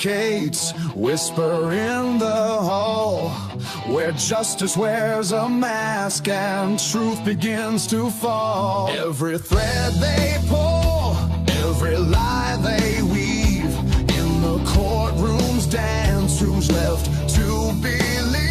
suffocates, whisper in the hall, where justice wears a mask and truth begins to fall. Every thread they pull, every lie they weave, in the courtroom's dance, who's left to believe?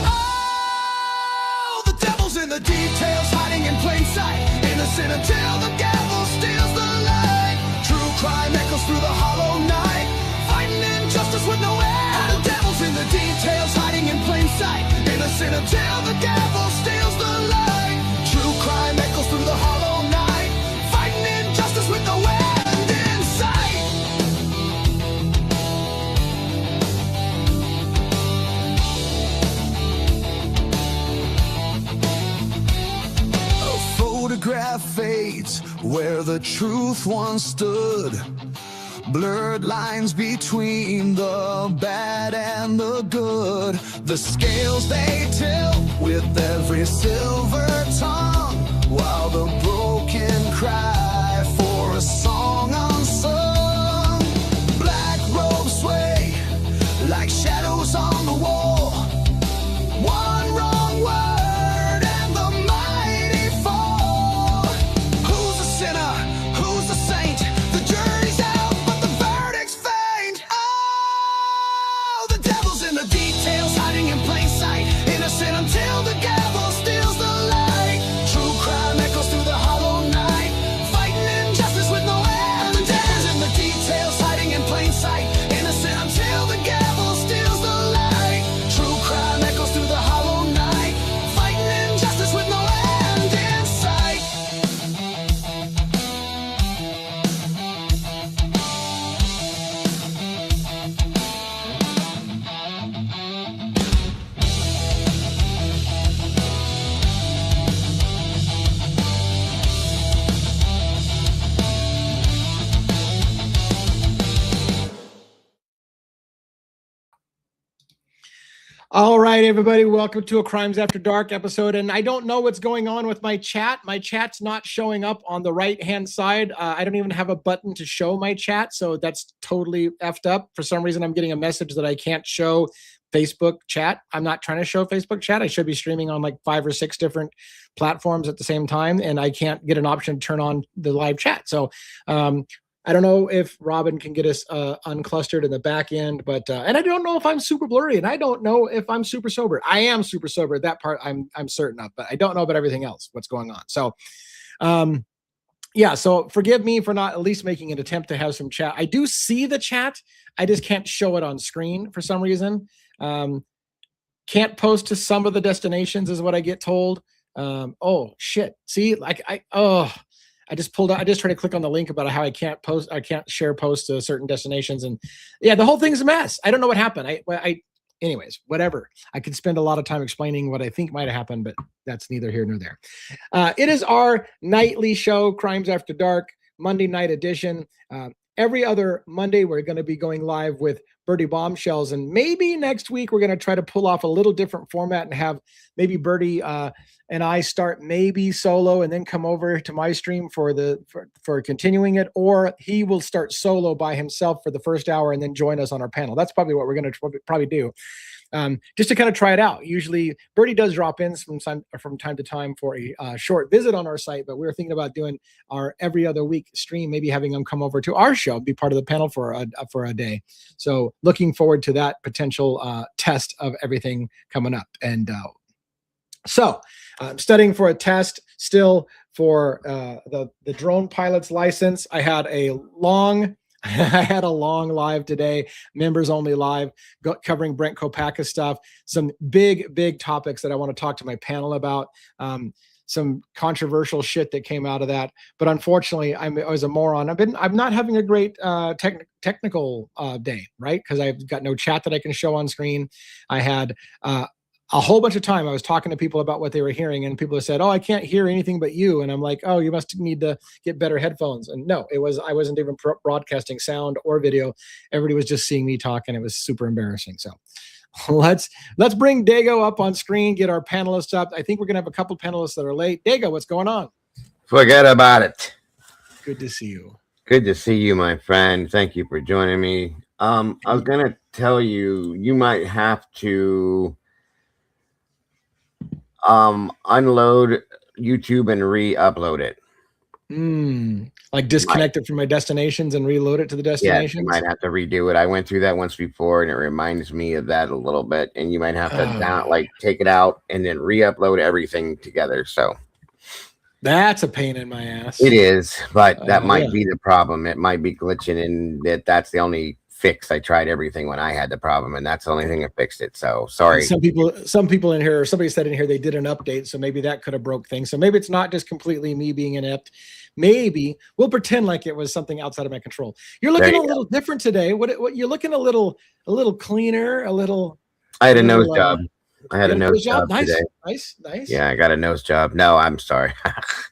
Oh, the devil's in the details, hiding in plain sight, innocent until the gavel steals the light. True crime echoes through the hollow night, fighting injustice with no end. The devil's in the details, hiding in plain sight, innocent until the gavel steals the light. True crime echoes through the hollow night, fighting injustice with no end in sight. A photograph fades where the truth once stood. Blurred lines between the bad and the good. The scales they tilt with every silver tongue, while the broken cry for a song unsung. Black robes sway like shadows on the wall. One wrong word and the mighty fall. Who's a sinner? Who's a saint? The jury's out, but the verdict's faint. Oh, the devil's in the details, hiding in plain sight, innocent until the gavel steals the light. True crime echoes through the hollow night, fighting injustice with no end. The devil's in the details, hiding in plain sight, innocent until the gavel steals the light. True crime echoes through the hollow night, fighting injustice with no end in sight. All right, everybody, welcome to a Crimes After Dark episode. And I don't know what's going on with my chat. My chat's not showing up on the right-hand side. I don't even have a button to show my chat, so that's totally effed up. For some reason, I'm getting a message that I can't show Facebook chat. I'm not trying to show Facebook chat. I should be streaming on like 5 or 6 different platforms at the same time, and I can't get an option to turn on the live chat. So I don't know if Robin can get us unclustered in the back end, but and I don't know if I'm super blurry, and I don't know if I'm super sober. I am super sober. That part I'm certain of, but I don't know about everything else, what's going on. So yeah, so forgive me for not at least making an attempt to have some chat. I do see the chat. I just can't show it on screen for some reason. Can't post to some of the destinations is what I get told. Oh shit. See, like I just pulled out, I just tried to click on the link about how I can't share posts to certain destinations. And yeah, the whole thing's a mess. I don't know what happened. Anyways, whatever. I could spend a lot of time explaining what I think might've happened, but that's neither here nor there. It is our nightly show, Crimes After Dark, Monday night edition. Every other Monday, we're going to be going live with Birdie Bombshells. And maybe next week, we're going to try to pull off a little different format and have maybe Birdie and I start maybe solo and then come over to my stream for continuing it, or he will start solo by himself for the first hour and then join us on our panel. That's probably what we're going to probably do. Just to kind of try it out. Usually Birdie does drop in from time to time for a short visit on our site, but we're thinking about doing our every other week stream, maybe having him come over to our show, be part of the panel for a day. So looking forward to that potential test of everything coming up. And so I'm studying for a test still for the drone pilot's license. I had a long live today, members only live, covering Brent Kopacka stuff, some big topics that I want to talk to my panel about, some controversial shit that came out of that. But unfortunately, I was a moron. I'm not having a great technical day, right? Because I've got no chat that I can show on screen. I had a whole bunch of time I was talking to people about what they were hearing, and people have said, "Oh, I can't hear anything but you." And I'm like, "Oh, you must need to get better headphones." And no, I wasn't even broadcasting sound or video. Everybody was just seeing me talk, and it was super embarrassing. So let's bring Dago up on screen, get our panelists up. I think we're gonna have a couple panelists that are late. Dago, what's going on? Forget about it. Good to see you. Good to see you, my friend. Thank you for joining me. I was gonna tell you, you might have to unload YouTube and re-upload it. Like disconnect it from my destinations and reload it to the Yeah, you destinations. might have to redo it. I went through that once before, and it reminds me of that a little bit. And you might have to take it out and then re-upload everything together. So that's a pain in my ass. it is, but that might Yeah. be the problem. It might be glitching, and that's the only fix. I tried everything when I had the problem, and that's the only thing that fixed it. So sorry. And some people in here, somebody said in here they did an update, so maybe that could have broke things. So maybe it's not just completely me being inept. Maybe we'll pretend like it was something outside of my control. You're looking a little different today. What you're looking a little cleaner, a little. I had a nose job. I had a nose job nice, today. Nice. Yeah, I got a nose job. No, I'm sorry.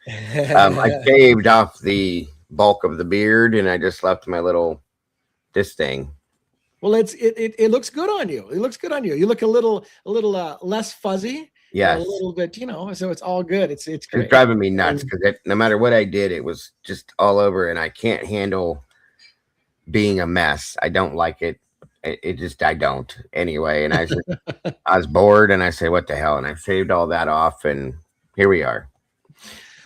I shaved off the bulk of the beard, and I just left my this thing. Well, it looks good on you. It looks good on you. You look a little less fuzzy. Yes. A little bit, so it's all good. It's great. It's driving me nuts because no matter what I did, it was just all over, and I can't handle being a mess. I don't like it. I don't anyway. And I was bored, and I said, what the hell? And I shaved all that off, and here we are.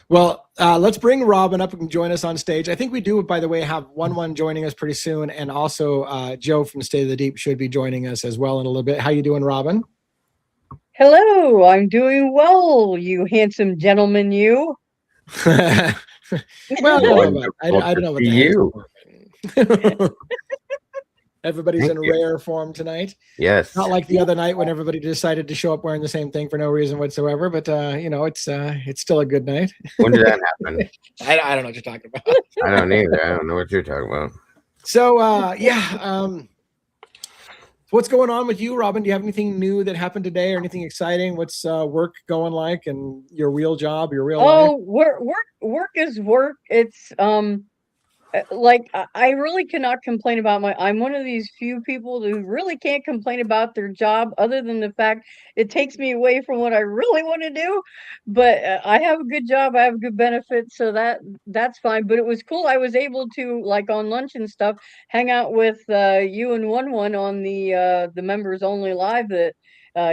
Well, let's bring Robin up and join us on stage. I think we do, by the way, have one joining us pretty soon. And also Joe from State of the Deep should be joining us as well in a little bit. How you doing, Robin? Hello, I'm doing well, you handsome gentleman, you. Well, I don't know what you. Everybody's in rare form tonight. Yes. Not like the other night when everybody decided to show up wearing the same thing for no reason whatsoever. But it's still a good night. When did that happen? I don't know what you're talking about. I don't either. I don't know what you're talking about. So what's going on with you, Robin? Do you have anything new that happened today or anything exciting? What's work going like and your real job, your real life? Work is work. It's like I really cannot complain about I'm one of these few people who really can't complain about their job, other than the fact it takes me away from what I really want to do. But I have a good job, I have good benefits, so that's fine. But it was cool. I was able to, like on lunch and stuff, hang out with you and one on the members only live that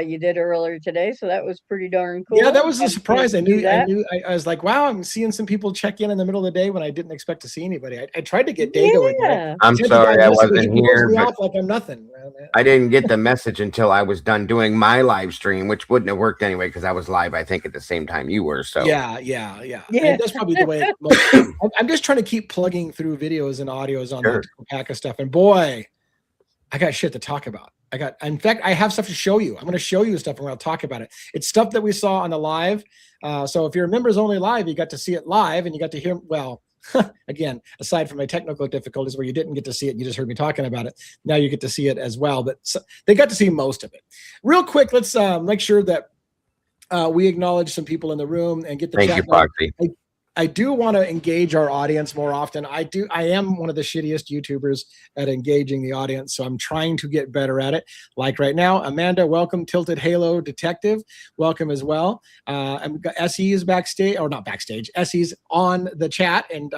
you did earlier today, so that was pretty darn cool. Yeah, that was a surprise. I was like, wow, I'm seeing some people check in the middle of the day when I didn't expect to see anybody. I tried to get Dago in there. I'm sorry I wasn't here, but like I'm nothing. I didn't get the message until I was done doing my live stream, which wouldn't have worked anyway because I was live, I think, at the same time you were. So yeah. And that's probably the way. I'm just trying to keep plugging through videos and audios on the pack of stuff, and boy, I got shit to talk about. In fact, I have stuff to show you. I'm going to show you stuff and we'll talk about it. It's stuff that we saw on the live. So if you're members only live, you got to see it live and you got to hear, well, again, aside from my technical difficulties where you didn't get to see it, you just heard me talking about it. Now you get to see it as well, but they got to see most of it. Real quick, let's make sure that we acknowledge some people in the room and get the chat. Thank you, Proxy. I do want to engage our audience more often. I am one of the shittiest YouTubers at engaging the audience, so I'm trying to get better at it. Like right now, Amanda, welcome. Tilted Halo Detective, welcome as well. And we've got SE is backstage, or not backstage. SE's on the chat, and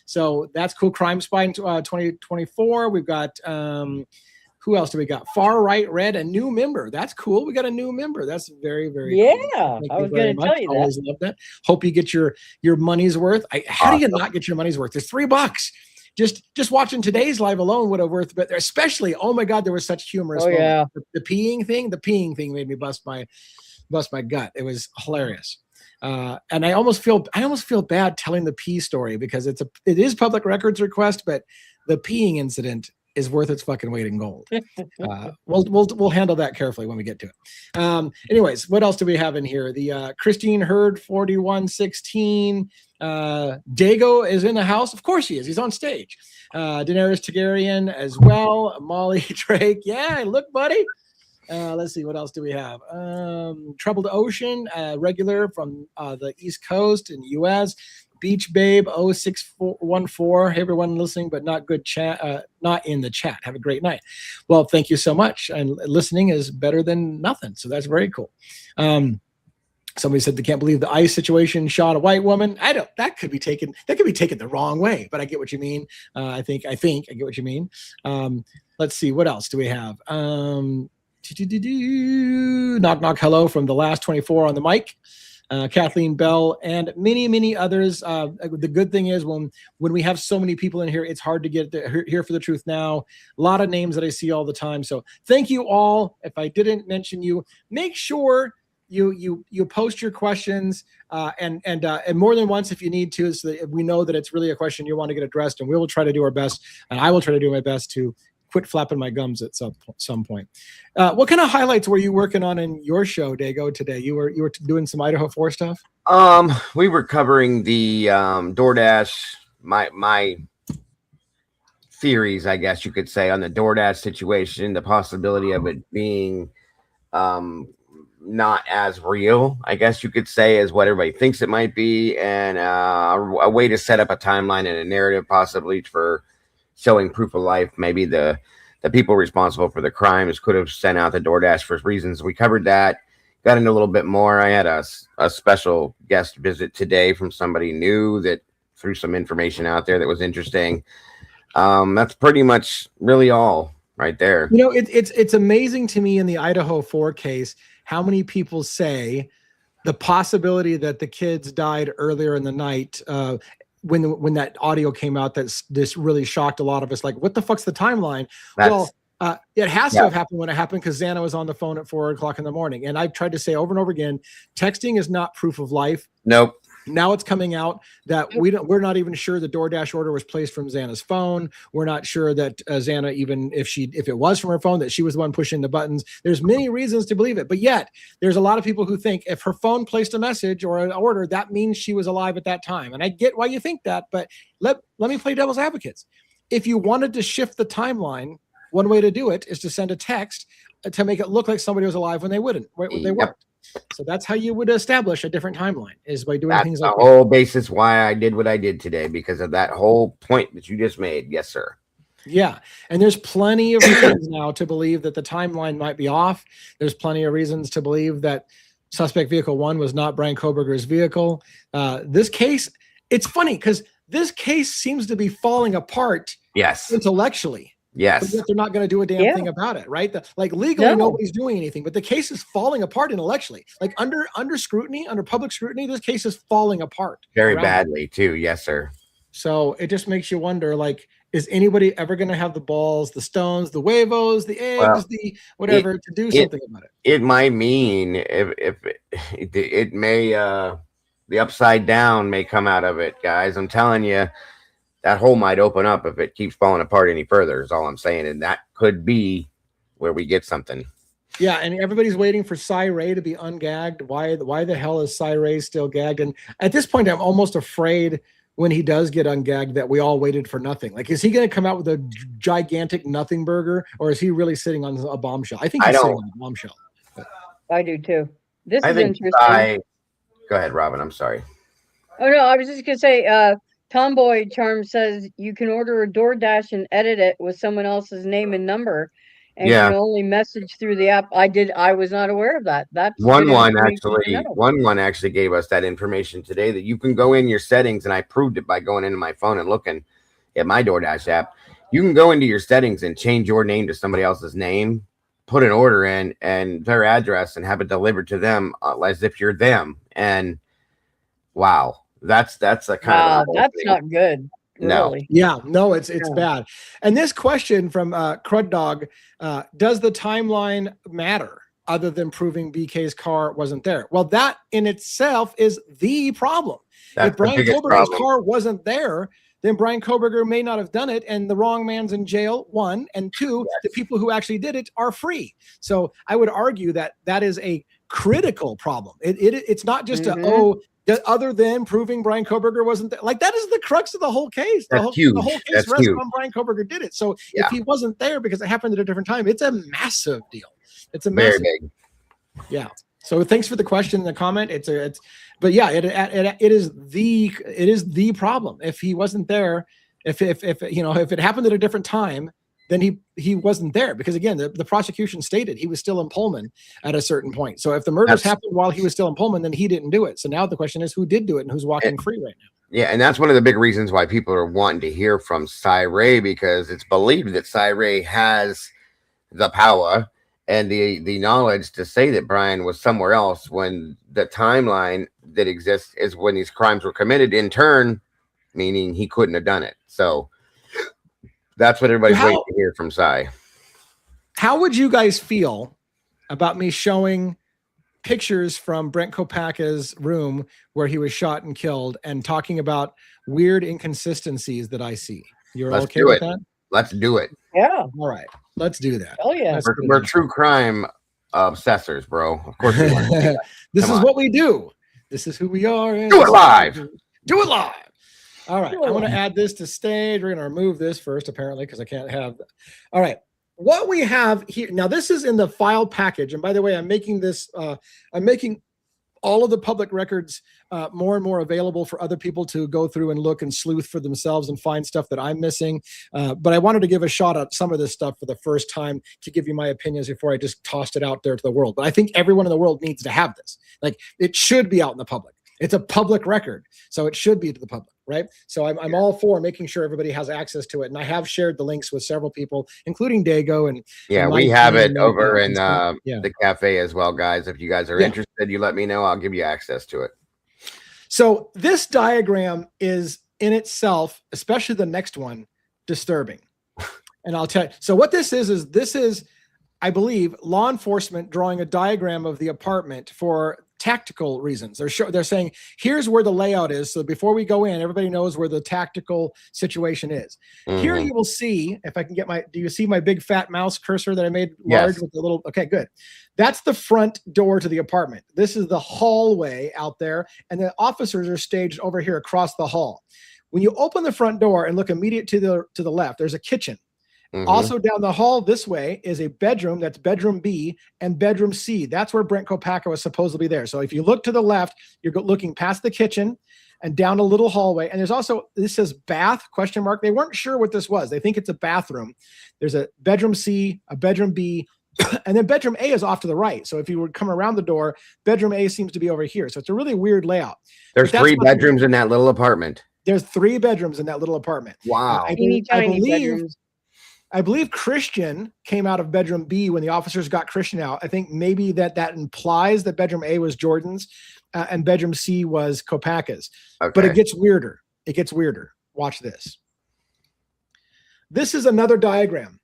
so that's cool. Crime Spy 2024. We've got who else do we got? Far Right Red, a new member. That's cool. We got a new member. That's very, very cool. I was going to tell you Always love that. Hope you get your money's worth. How do you not get your money's worth? There's $3. Just watching today's live alone would have worth, but especially, oh my God, there was such humorous. Oh yeah, the peeing thing made me bust my gut. It was hilarious. And I almost feel bad telling the pee story because it is public records request, but the peeing incident is worth its fucking weight in gold. We'll handle that carefully when we get to it. Anyways, what else do we have in here? The Christine Hurd 4116. Dago is in the house. Of course he is. He's on stage. Daenerys Targaryen as well. Molly Drake. Yeah, look, buddy. Let's see, what else do we have? Troubled Ocean, regular from the East Coast in the U.S. Beach Babe 0614. Hey, everyone listening, but not good chat, not in the chat. Have a great night. Well, thank you so much. And listening is better than nothing. So that's very cool. Somebody said they can't believe the ICE situation shot a white woman. That could be taken the wrong way, but I get what you mean. I think I get what you mean. Let's see, what else do we have? Knock knock hello from the last 24 on the mic. Kathleen Bell and many others. The good thing is when we have so many people in here, it's hard to get here for the truth now. A lot of names that I see all the time. So thank you all. If I didn't mention you, make sure you post your questions and more than once if you need to, so that we know that it's really a question you want to get addressed, and we will try to do our best, and I will try to do my best to quit flapping my gums at some point. What kind of highlights were you working on in your show, Dago, today? You were doing some Idaho 4 stuff? We were covering the DoorDash, my theories, I guess you could say, on the DoorDash situation, the possibility of it being not as real, I guess you could say, as what everybody thinks it might be, and a way to set up a timeline and a narrative possibly for showing proof of life. Maybe the people responsible for the crimes could have sent out the DoorDash for reasons. We covered that, got into a little bit more. I had a special guest visit today from somebody new that threw some information out there that was interesting. That's pretty much really all right there. You know, it's amazing to me in the Idaho 4 case how many people say the possibility that the kids died earlier in the night. When that audio came out, this really shocked a lot of us. Like, what the fuck's the timeline? It has to have happened when it happened, because Xana was on the phone at 4 o'clock in the morning. And I've tried to say over and over again, texting is not proof of life. Nope. Now it's coming out that we're not even sure the DoorDash order was placed from Xana's phone. We're not sure that Xana, even if it was from her phone, that she was the one pushing the buttons. There's many reasons to believe it, but yet there's a lot of people who think if her phone placed a message or an order, that means she was alive at that time. And I get why you think that, but let me play devil's advocates. If you wanted to shift the timeline, one way to do it is to send a text to make it look like somebody was alive when they weren't. So that's how you would establish a different timeline, is by doing things like that. That's the whole basis why I did what I did today, because of that whole point that you just made. Yes, sir. Yeah. And there's plenty of reasons now to believe that the timeline might be off. There's plenty of reasons to believe that suspect vehicle 1 was not Brian Koberger's vehicle. This case, it's funny because this case seems to be falling apart. Yes. Intellectually. Yes. But yet they're not going to do a damn thing about it, right? Like legally, nobody's doing anything, but the case is falling apart intellectually. Like under scrutiny, under public scrutiny, this case is falling apart. Very badly too. Yes, sir. So it just makes you wonder, like, is anybody ever going to have the balls, the stones, the huevos, the eggs, the whatever to do something about it? It might mean if it may, the upside down may come out of it, guys. I'm telling you. That hole might open up if it keeps falling apart any further, is all I'm saying. And that could be where we get something. Yeah, and everybody's waiting for Cy Ray to be ungagged. Why the hell is Cy Ray still gagged? And at this point, I'm almost afraid when he does get ungagged that we all waited for nothing. Like, is he going to come out with a gigantic nothing burger, or is he really sitting on a bombshell? I think he's sitting on a bombshell. I do too. This is interesting. Go ahead, Robin. I'm sorry. Oh, no, I was just going to say, Tomboy Charm says you can order a DoorDash and edit it with someone else's name and number, and you can only message through the app. I was not aware of that. That's one actually gave us that information today, that you can go in your settings, and I proved it by going into my phone and looking at my DoorDash app. You can go into your settings and change your name to somebody else's name, put an order in and their address, and have it delivered to them as if you're them. And wow. That's a kind of that's not good. Really. No. Yeah, no, it's bad. And this question from Crud Dog, does the timeline matter other than proving BK's car wasn't there? Well, that in itself is the problem. If Brian Koberger's car wasn't there, then Brian Koberger may not have done it, and the wrong man's in jail, 1, and 2, the people who actually did it are free. So I would argue that is a critical problem. It's not just other than proving Brian Koberger wasn't there. Like, that is the crux of the whole case. The whole case rests on Brian Koberger did it. So if he wasn't there because it happened at a different time, it's a massive deal. It's a massive, very big. Yeah. So thanks for the question and the comment. It is the problem. If he wasn't there, if it happened at a different time, then he wasn't there, because again, the prosecution stated he was still in Pullman at a certain point. So if the murders happened while he was still in Pullman, then he didn't do it. So now the question is, who did do it and who's walking free right now? Yeah, and that's one of the big reasons why people are wanting to hear from Cy Ray, because it's believed that Cy Ray has the power and the knowledge to say that Brian was somewhere else when the timeline that exists is when these crimes were committed, in turn, meaning he couldn't have done it. So that's what everybody's waiting to hear from Cy. How would you guys feel about me showing pictures from Brent Kopacka's room where he was shot and killed and talking about weird inconsistencies that I see? You're okay with that? Let's do it. Yeah. All right. Let's do that. Oh yeah. We're true crime obsessors, bro. Of course we want to do that. This is what we do. This is who we are. Do it live. Do it live. All right. I want to add this to stage. We're going to remove this first, apparently, because I can't have that. All right. What we have here now, this is in the file package. And by the way, I'm making this, I'm making all of the public records more and more available for other people to go through and look and sleuth for themselves and find stuff that I'm missing. But I wanted to give a shot at some of this stuff for the first time to give you my opinions before I just tossed it out there to the world. But I think everyone in the world needs to have this. Like, it should be out in the public. It's a public record, so it should be to the public, right? So I'm all for making sure everybody has access to it. And I have shared the links with several people, including Dago. And we have it over in the cafe as well, guys. If you guys are interested, you let me know. I'll give you access to it. So this diagram is in itself, especially the next one, disturbing. And I'll tell you. So what this is, I believe, law enforcement drawing a diagram of the apartment for tactical reasons. They're saying, here's where the layout is. So before we go in, everybody knows where the tactical situation is. Mm-hmm. Here you will see, if I can get do you see my big fat mouse cursor that I made large with the little, okay, good. That's the front door to the apartment. This is the hallway out there. And the officers are staged over here across the hall. When you open the front door and look immediate to the left, there's a kitchen. Mm-hmm. Also down the hall this way is a bedroom. That's bedroom B and bedroom C. That's where Brent Kopacka was supposedly there. So if you look to the left, you're looking past the kitchen and down a little hallway. And there's also, this says bath, ? They weren't sure what this was. They think it's a bathroom. There's a bedroom C, a bedroom B, and then bedroom A is off to the right. So if you would come around the door, bedroom A seems to be over here. So it's a really weird layout. There's 3 bedrooms in that little apartment. There's 3 bedrooms in that little apartment. Wow. I believe Christian came out of bedroom B when the officers got Christian out. I think maybe that implies that bedroom A was Jordan's and bedroom C was Kopacka's. Okay. But it gets weirder. It gets weirder. Watch this. This is another diagram.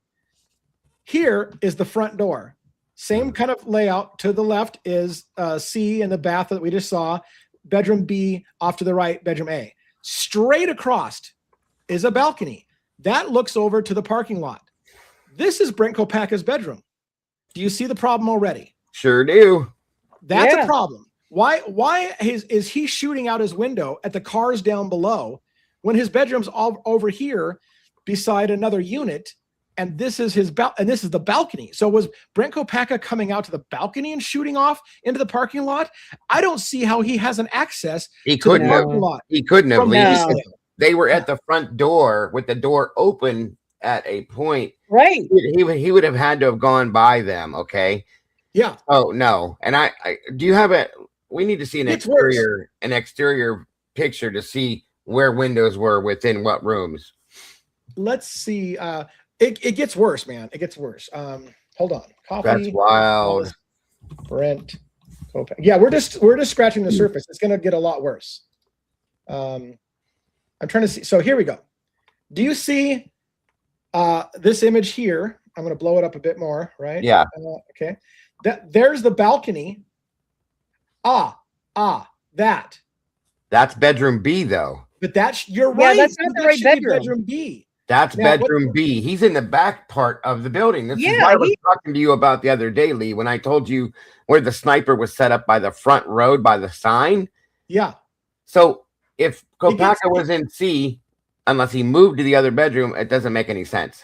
Here is the front door. Same kind of layout. To the left is C and the bath that we just saw. Bedroom B, off to the right, bedroom A. Straight across is a balcony. That looks over to the parking lot. This is Brent Kopacka's bedroom. Do you see the problem already? Sure do. That's a problem. Why is he shooting out his window at the cars down below when his bedroom's all over here beside another unit, and this is this is the balcony? So was Brent Kopacka coming out to the balcony and shooting off into the parking lot? I don't see how he has an access to the parking lot. He couldn't have. They were at the front door with the door open at a point. Right. He would have had to have gone by them. Okay. Yeah. Oh no. And I do you have we need to see an exterior picture to see where windows were within what rooms. Let's see. It gets worse, man. It gets worse. Hold on. Coffee. That's wild. Brent Kopacka. Yeah, we're just scratching the surface. It's gonna get a lot worse. I'm trying to see. So here we go. Do you see this image here? I'm going to blow it up a bit more, right? Yeah. Okay. There's the balcony. That's bedroom B, though. But you're right. That's not the right bedroom. Bedroom B. That's bedroom B. He's in the back part of the building. This is what I was talking to you about the other day, Lee, when I told you where the sniper was set up by the front road by the sign. Yeah. So if Kopacka was in C, unless he moved to the other bedroom, it doesn't make any sense.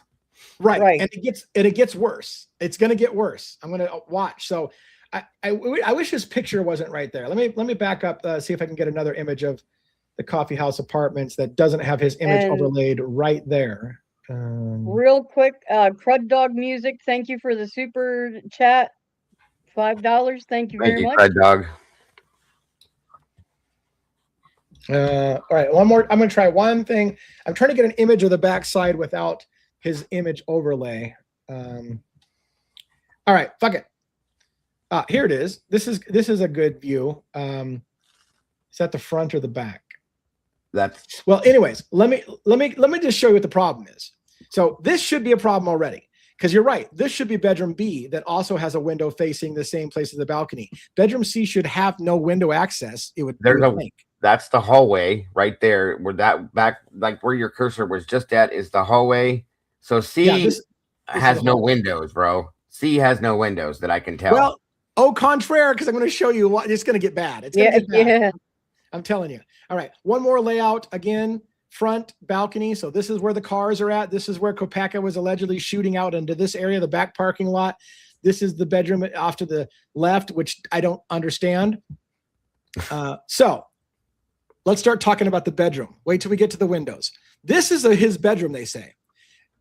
Right. And it gets worse. It's going to get worse. I'm going to watch. So I wish his picture wasn't right there. Let me back up, see if I can get another image of the coffee house apartments that doesn't have his image overlaid right there. Real quick, Crud Dog Music, thank you for the super chat. $5. Thank you Thank very you, much. Crud Dog. All right, one more. I'm going to try one thing. I'm trying to get an image of the backside without his image overlay. All right, fuck it. Here it is. This is a good view. Is that the front or the back? That's Well, anyways, let me just show you what the problem is. So this should be a problem already, because you're right. This should be bedroom B that also has a window facing the same place as the balcony. Bedroom C should have no window access. That's the hallway right there, where that back, like where your cursor was just at, is the hallway. So C has no windows, bro. C has no windows that I can tell. Well, au contraire, because I'm going to show you what it's going to get bad. It's going to get bad. Yeah. I'm telling you. All right. One more layout again. Front balcony. So this is where the cars are at. This is where Kopacka was allegedly shooting out into this area, the back parking lot. This is the bedroom off to the left, which I don't understand. So let's start talking about the bedroom. Wait till we get to the windows. This is his bedroom, they say.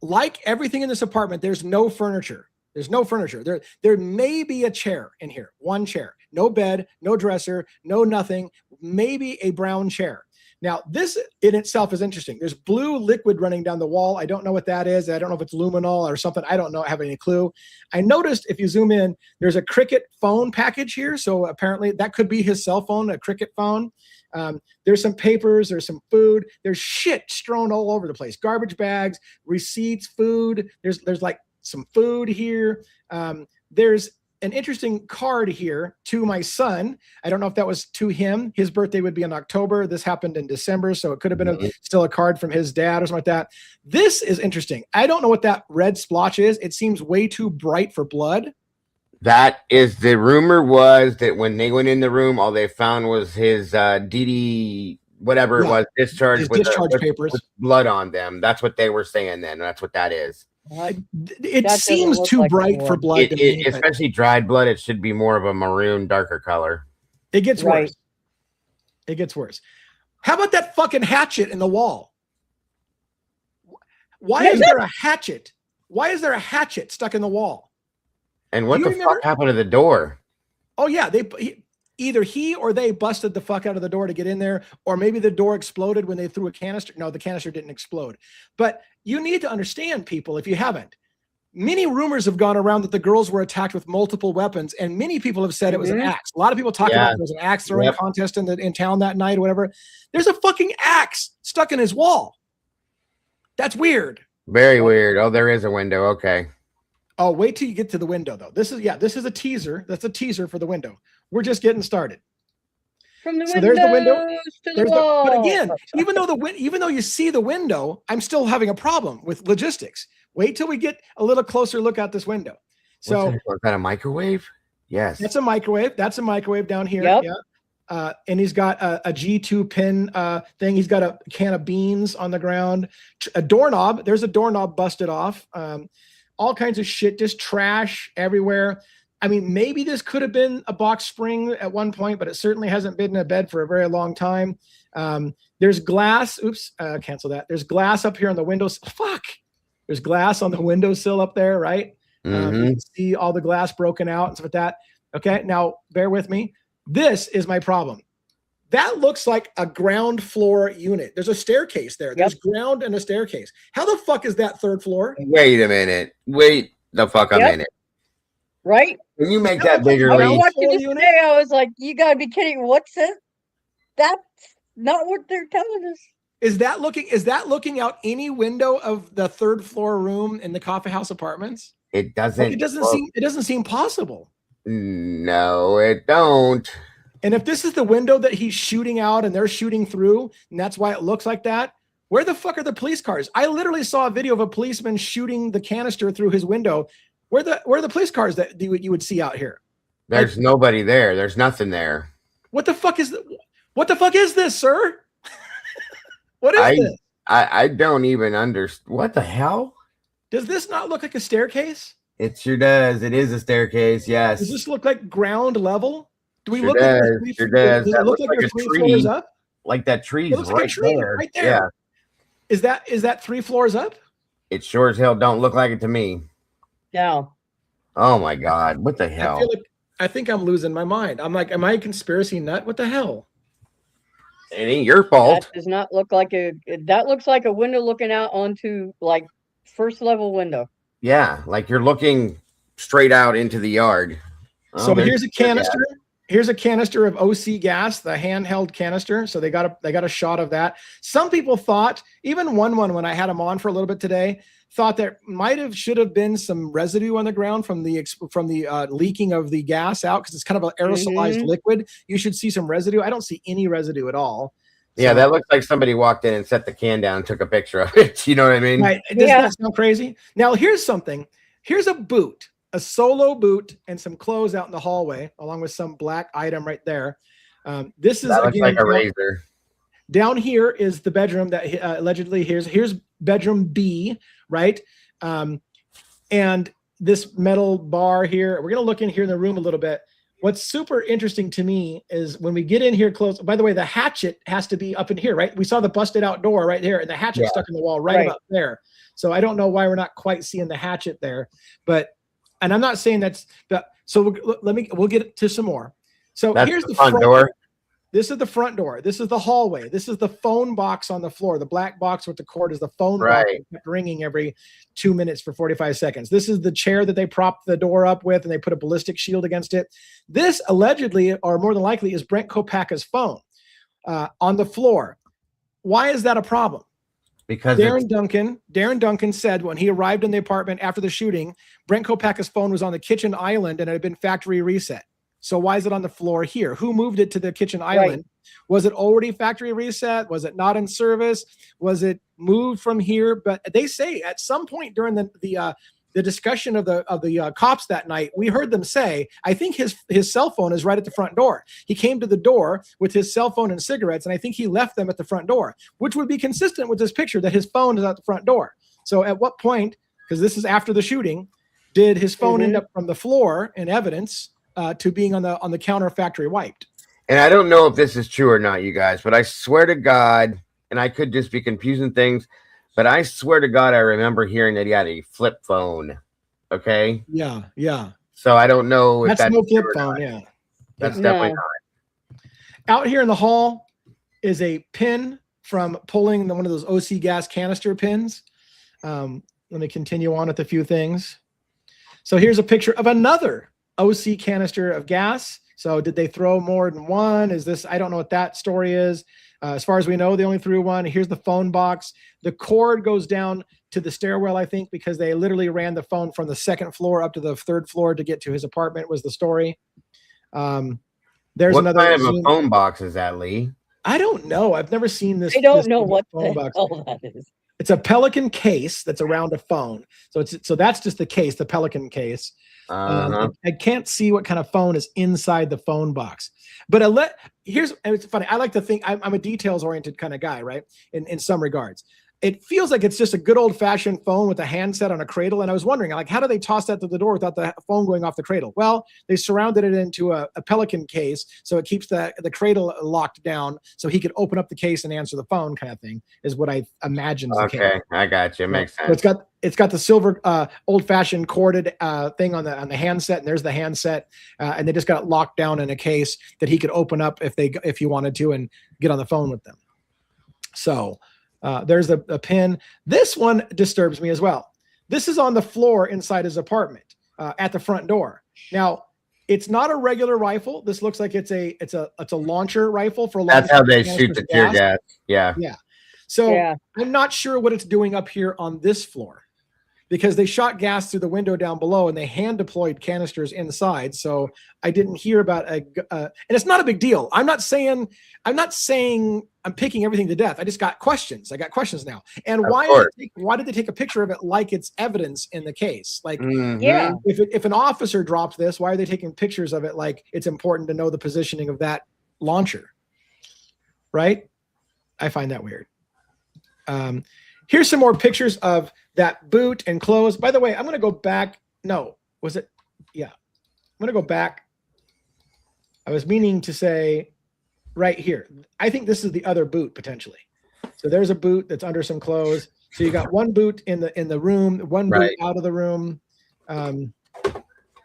Like everything in this apartment, there's no furniture. There's no furniture. There may be a chair in here, one chair, no bed, no dresser, no nothing, maybe a brown chair. Now, this in itself is interesting. There's blue liquid running down the wall. I don't know what that is. I don't know if it's luminol or something. I don't know. I have any clue. I noticed if you zoom in, there's a Cricket phone package here. So apparently that could be his cell phone, a Cricket phone. There's some papers, there's some food, there's shit strewn all over the place. Garbage bags, receipts, food. There's like some food here. There's an interesting card here to my son. I don't know if that was to him. His birthday would be in October. This happened in December, so it could have been still a card from his dad or something like that. This is interesting. I don't know what that red splotch is. It seems way too bright for blood. That is, the rumor was that when they went in the room, all they found was his DD, whatever it was, discharge papers with blood on them. That's what they were saying then. That's what that is. It seems too bright for blood. Especially dried blood. It should be more of a maroon, darker color. It gets worse. It gets worse. How about that fucking hatchet in the wall? Why is there a hatchet? Why is there a hatchet stuck in the wall? And what the fuck happened to the door? Oh yeah, either he or they busted the fuck out of the door to get in there, or maybe the door exploded when they threw a canister. No, the canister didn't explode. But you need to understand, people, if you haven't, many rumors have gone around that the girls were attacked with multiple weapons, and many people have said it was an axe. A lot of people talk about there was an axe throwing contest in town that night or whatever. There's a fucking axe stuck in his wall. That's weird. Very weird. Oh, there is a window. Okay. Oh, wait till you get to the window, though. This is a teaser. That's a teaser for the window. We're just getting started. From the so there's the window. To the wall. But again, even though you see the window, I'm still having a problem with logistics. Wait till we get a little closer look out this window. So is that a microwave? Yes. That's a microwave. That's a microwave down here. Yep. Yeah. And he's got a G2 pin thing. He's got a can of beans on the ground. A doorknob. There's a doorknob busted off. All kinds of shit, just trash everywhere. I mean, maybe this could have been a box spring at one point, but it certainly hasn't been in a bed for a very long time. There's glass. Oops, cancel that. There's glass up here on the windows. Fuck. There's glass on the windowsill up there, right? You can see all the glass broken out and stuff like that. Okay, now bear with me. This is my problem. That looks like a ground floor unit. There's a staircase there. There's ground and a staircase. How the fuck is that third floor? Wait a minute. Wait the fuck a minute. Right? Can you make that bigger? I watched it today. I was like, you gotta be kidding. What's this? That's not what they're telling us. Is that looking out any window of the third floor room in the Coffee House Apartments? It doesn't. It doesn't seem possible. No, it don't. And if this is the window that he's shooting out and they're shooting through, and that's why it looks like that, where the fuck are the police cars? I literally saw a video of a policeman shooting the canister through his window. Where are the police cars that you would see out here? There's nobody there. There's nothing there. What the fuck is this, sir? What is this? I don't even understand. What the hell? Does this not look like a staircase? It sure does. It is a staircase. Yes. Does this look like ground level? Do we sure look does. like sure does. Does it look like a three floors up? Like that tree's It looks like a tree right there. Yeah. Is that 3 floors up? It sure as hell don't look like it to me. No. Oh my God. What the I hell? feel like I think I'm losing my mind. I'm like, am I a conspiracy nut? What the hell? It ain't your That fault. does not look like that looks like a window looking out onto like first level window. Yeah. Like you're looking straight out into the yard. So there's here's a your gas. canister. Here's a canister of OC gas, the handheld canister. So they got a shot of that. Some people thought, even one when I had him on for a little bit today, thought there should have been some residue on the ground from the leaking of the gas out, because it's kind of an aerosolized liquid. You should see some residue. I don't see any residue at all. Yeah, that looks like somebody walked in and set the can down and took a picture of it. You know what I mean? Right. Doesn't that sound crazy? Now, here's something. Here's a boot, a solo boot, and some clothes out in the hallway, along with some black item right there. This is that looks again like a razor. Down here is the bedroom that allegedly here's bedroom B, right? And this metal bar here. We're gonna look in here in the room a little bit. What's super interesting to me is when we get in here close. By the way, the hatchet has to be up in here, right? We saw the busted out door right there, and the hatchet stuck in the wall right about there. So I don't know why we're not quite seeing the hatchet there, and I'm not saying that's the. So we'll get to some more. So here's the front door. This is the front door. This is the hallway. This is the phone box on the floor. The black box with the cord is the phone box ringing every 2 minutes for 45 seconds. This is the chair that they propped the door up with, and they put a ballistic shield against it. This allegedly, or more than likely, is Brent Kopacka's phone on the floor. Why is that a problem? Because Darren Duncan said when he arrived in the apartment after the shooting, Brent Kopacka's phone was on the kitchen island and it had been factory reset. So why is it on the floor here? Who moved it to the kitchen island? Was it already factory reset? Was it not in service? Was it moved from here? But they say at some point during the discussion of the cops that night, we heard them say, I think his cell phone is right at the front door. He came to the door with his cell phone and cigarettes, and I think he left them at the front door, which would be consistent with this picture that his phone is at the front door. So at what point, because this is after the shooting, did his phone end up from the floor in evidence to being on the counter factory wiped? And I don't know if this is true or not, you guys, but I swear to God, and I could just be confusing things, but I swear to God, I remember hearing that he had a flip phone. Okay. Yeah. So I don't know if that's no flip phone. Yeah. That's definitely not. Out here in the hall is a pin from pulling one of those OC gas canister pins. Let me continue on with a few things. So here's a picture of another OC canister of gas. So did they throw more than one? I don't know what that story is. As far as we know, they only threw one. Here's the phone box. The cord goes down to the stairwell, I think, because they literally ran the phone from the second floor up to the third floor to get to his apartment, was the story. There's what another kind of a phone box is that, Lee? I don't know. I've never seen this. I don't know what phone the box hell that is. It's a Pelican case that's around a phone. So that's just the case, the Pelican case. I can't see what kind of phone is inside the phone box. But it's funny. I like to think I'm a details-oriented kind of guy, right? In some regards. It feels like it's just a good old-fashioned phone with a handset on a cradle. And I was wondering, like, how do they toss that to the door without the phone going off the cradle? Well, they surrounded it into a Pelican case, so it keeps the cradle locked down, so he could open up the case and answer the phone, kind of thing, is what I imagine. Okay, I got you. Makes sense. So it's got the silver old-fashioned corded thing on the handset, and there's the handset, and they just got it locked down in a case that he could open up if he wanted to and get on the phone with them. So. There's a pin. This one disturbs me as well. This is on the floor inside his apartment at the front door. Now, it's not a regular rifle. This looks like it's a launcher rifle for a long. That's how they shoot the tear gas. Yeah. So I'm not sure what it's doing up here on this floor, because they shot gas through the window down below and they hand deployed canisters inside. So I didn't hear about and it's not a big deal. I'm not saying I'm picking everything to death. I just got questions. I got questions now. And why did they take a picture of it like it's evidence in the case? Like, if an officer dropped this, why are they taking pictures of it like it's important to know the positioning of that launcher? Right? I find that weird. Here's some more pictures of that boot and clothes. By the way, I'm going to go back. No, was it? Yeah. I'm going to go back. I was meaning to say right here. I think this is the other boot potentially. So there's a boot that's under some clothes. So you got one boot in the room, one boot Right. out of the room,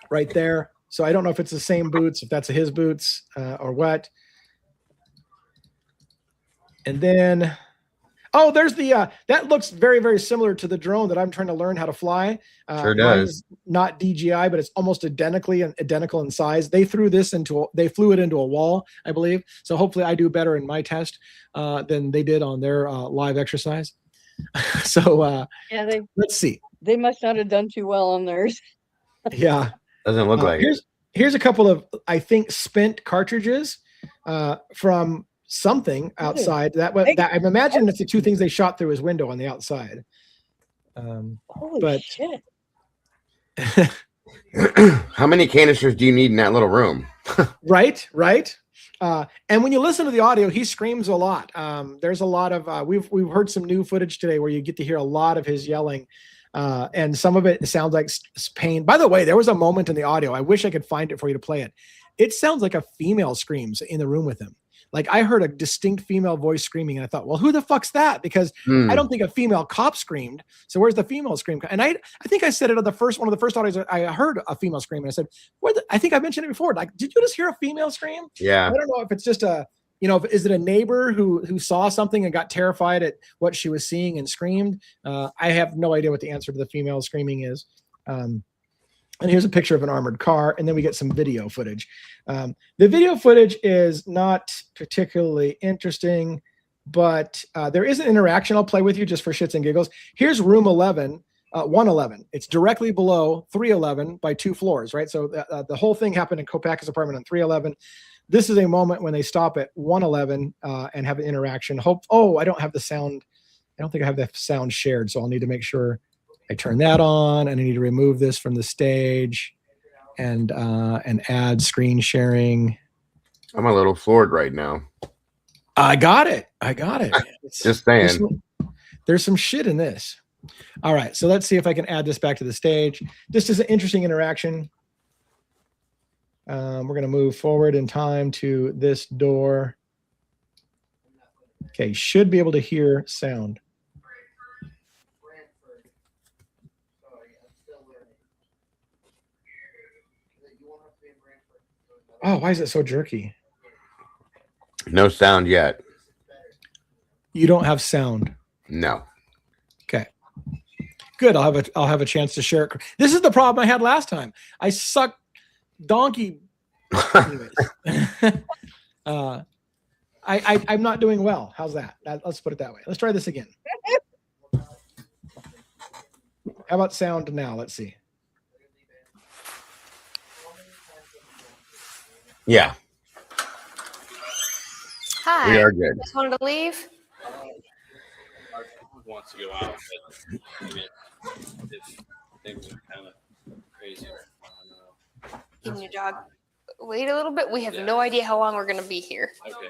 right there. So I don't know if it's the same boots, if that's his boots or what. And then, oh, there's the, that looks very, very similar to the drone that I'm trying to learn how to fly. Sure does. Mine's not DJI, but it's almost identical in size. They flew it into a wall, I believe. So hopefully I do better in my test than they did on their live exercise. So Yeah, let's see. they must not have done too well on theirs. Yeah. Doesn't look like it. Here's a couple of, I think, spent cartridges from something outside. That I'm imagining it's the two things they shot through his window on the outside. Holy shit. How many canisters do you need in that little room? Right. And when you listen to the audio, he screams a lot. There's a lot of we've heard some new footage today where you get to hear a lot of his yelling. And some of it sounds like pain. By the way, there was a moment in the audio. I wish I could find it for you to play it. It sounds like a female screams in the room with him. Like I heard a distinct female voice screaming, and I thought, well, who the fuck's that? Because I don't think a female cop screamed. So where's the female scream? And I think I said it on one of the first audios. I heard a female scream, and I said, I think I mentioned it before. Like, did you just hear a female scream? Yeah. I don't know if it's just is it a neighbor who saw something and got terrified at what she was seeing and screamed? I have no idea what the answer to the female screaming is. And here's a picture of an armored car, and then we get some video footage. The video footage is not particularly interesting, but there is an interaction I'll play with you just for shits and giggles. Here's room 11, 111. It's directly below 311 by 2 floors, right? So the whole thing happened in Kopacka's apartment on 311. This is a moment when they stop at 111 and have an interaction. I don't have the sound. I don't think I have the sound shared, so I'll need to make sure I turn that on, and I need to remove this from the stage and add screen sharing. I'm a little floored right now. I got it. Just saying. There's some shit in this. All right, so let's see if I can add this back to the stage. This is an interesting interaction. We're going to move forward in time to this door. Okay, should be able to hear sound. Oh, why is it so jerky? No sound yet. You don't have sound. No. Okay. Good. I'll have a chance to share it. This is the problem I had last time. I sucked donkey. Anyways. I'm not doing well. How's that? Let's put it that way. Let's try this again. How about sound now? Let's see. Yeah. Hi. We are good. Just wanted to leave. Wants to go out, but maybe if things are kind of crazy. I don't know. Give me a jog. Wait a little bit. We have no idea how long we're going to be here. Okay.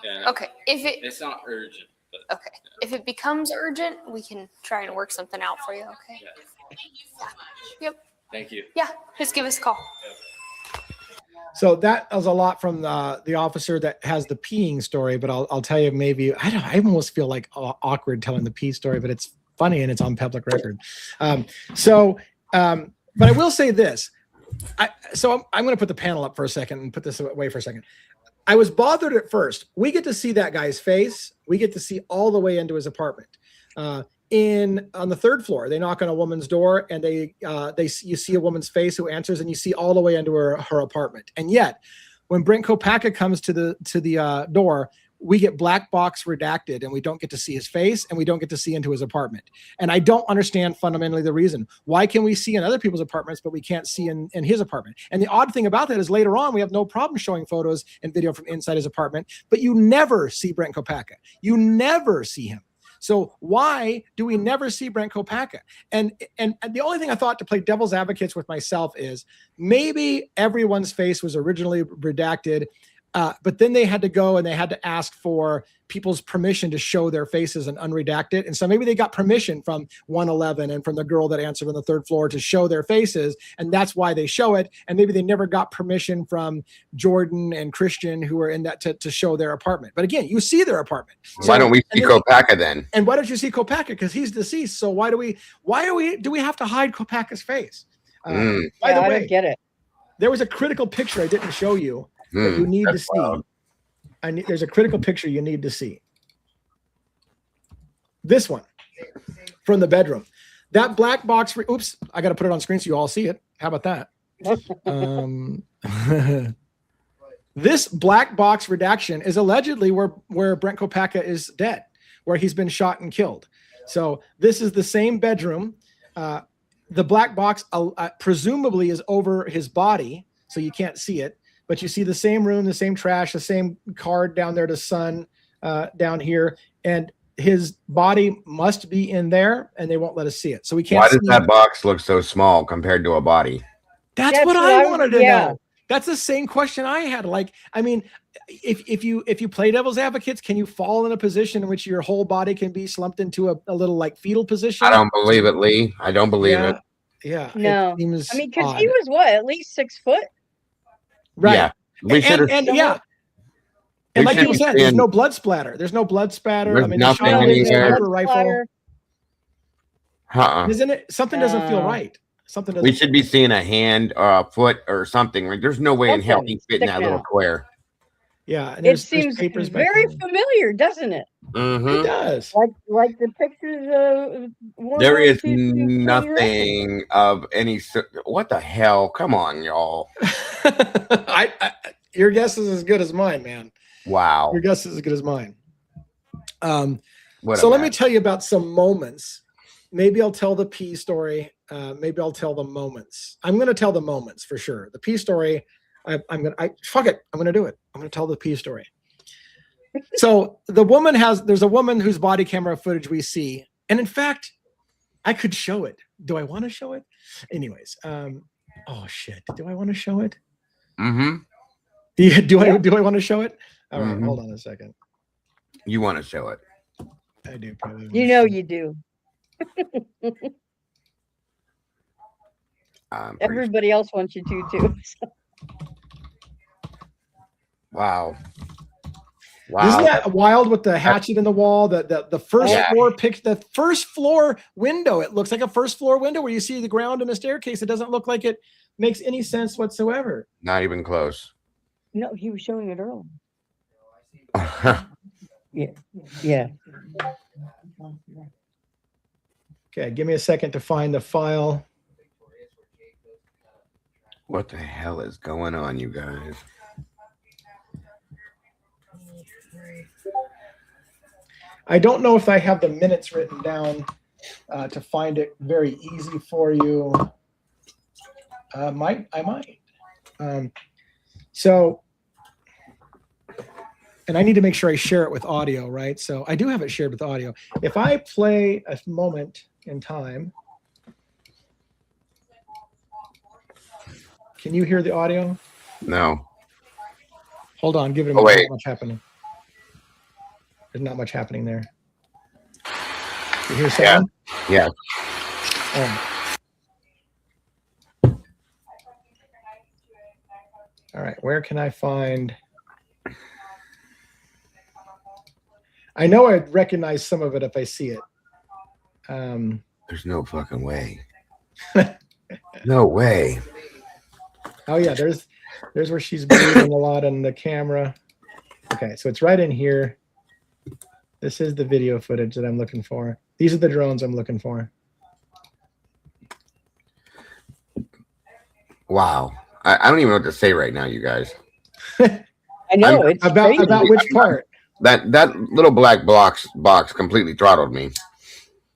Yeah, Okay. it's not urgent, but Okay. If it becomes urgent, we can try and work something out for you. Okay. yeah. Yep. Thank you. Yeah. Just give us a call. So that was a lot from the officer that has the peeing story, but I'll tell you, maybe I almost feel like awkward telling the pee story, but it's funny and it's on public record. But I will say this. I'm going to put the panel up for a second and put this away for a second. I was bothered at first. We get to see that guy's face. We get to see all the way into his apartment. On the 3rd floor, they knock on a woman's door, and you see a woman's face who answers, and you see all the way into her apartment. And yet, when Brent Kopacka comes to the door, we get black box redacted, and we don't get to see his face, and we don't get to see into his apartment. And I don't understand fundamentally the reason. Why can we see in other people's apartments, but we can't see in his apartment? And the odd thing about that is later on, we have no problem showing photos and video from inside his apartment, but you never see Brent Kopacka. You never see him. So why do we never see Brent Kopacka? And the only thing I thought to play devil's advocates with myself is maybe everyone's face was originally redacted. But then they had to go and they had to ask for people's permission to show their faces and unredact it. And so maybe they got permission from 111 and from the girl that answered on the third floor to show their faces. And that's why they show it. And maybe they never got permission from Jordan and Christian who were in that to show their apartment. But again, you see their apartment. So, why don't we see Kopaka then? And why don't you see Kopaka? Because he's deceased. So do we have to hide Kopaka's face? By the I way, don't get it. there was a critical picture I didn't show you that you need to see. Wild. There's a critical picture you need to see. This one from the bedroom. That black box. Oops, I got to put it on screen so you all see it. How about that? This black box redaction is allegedly where Brent Kopaka is dead, where he's been shot and killed. So this is the same bedroom. The black box presumably is over his body, so you can't see it. But you see the same room, the same trash, the same card down there to Sun down here. And his body must be in there, and they won't let us see it. So we can't. Why does see that box look so small compared to a body? That's what I wanted to know. That's the same question I had. Like, I mean, if you play devil's advocates, can you fall in a position in which your whole body can be slumped into a little like fetal position? I don't believe it, Lee. I don't believe it. Yeah. No. It seems I mean, because odd. he was what, at least 6 foot? Right. Yeah. We should have. And yeah. And like you said, there's no blood splatter. There's no blood spatter. There's I mean, nothing shot in with a here. sniper rifle. Isn't it? Something doesn't feel right. Something doesn't. We should be seeing a hand or a foot or something. Like, there's no way in hell he'd fit in that little square. Yeah. And It seems very familiar, doesn't it? It does. Like the pictures of there is nothing of any. What the hell? Come on, y'all. Your guess is as good as mine, man. Wow. Your guess is as good as mine. What So let me tell you about some moments. Maybe I'll tell the P story. Maybe I'll tell the moments. I'm going to tell the moments for sure. The P story, fuck it. I'm going to do it. I'm going to tell the P story. So there's a woman whose body camera footage we see. And in fact, I could show it. Do I want to show it? Anyways. Oh shit. Do I want to show it? Mm-hmm. Do I want to show it? All right. Hold on a second. You want to show it? I do probably. You know you do. Everybody else wants you to too. Wow. Isn't that wild with the hatchet in the wall? The first floor the first floor window. It looks like a first floor window where you see the ground and the staircase. It doesn't look like it makes any sense whatsoever. Not even close. No, he was showing it earlier. Yeah. Yeah. Okay, give me a second to find the file. What the hell is going on, you guys? I don't know if I have the minutes written down to find it very easy for you. I might. So, and I need to make sure I share it with audio, right? So I do have it shared with audio. If I play a moment in time, can you hear the audio? No. Hold on, give it a minute. Wait. Not much happening. There's not much happening there. You hear sound? Yeah. All right, where can I find? I know I'd recognize some of it if I see it. There's no fucking way. No way. Oh yeah, there's where she's breathing a lot on the camera. Okay, so it's right in here. This is the video footage that I'm looking for. These are the drones I'm looking for. Wow. I don't even know what to say right now, you guys. I know. It's about which part? That little black box completely throttled me.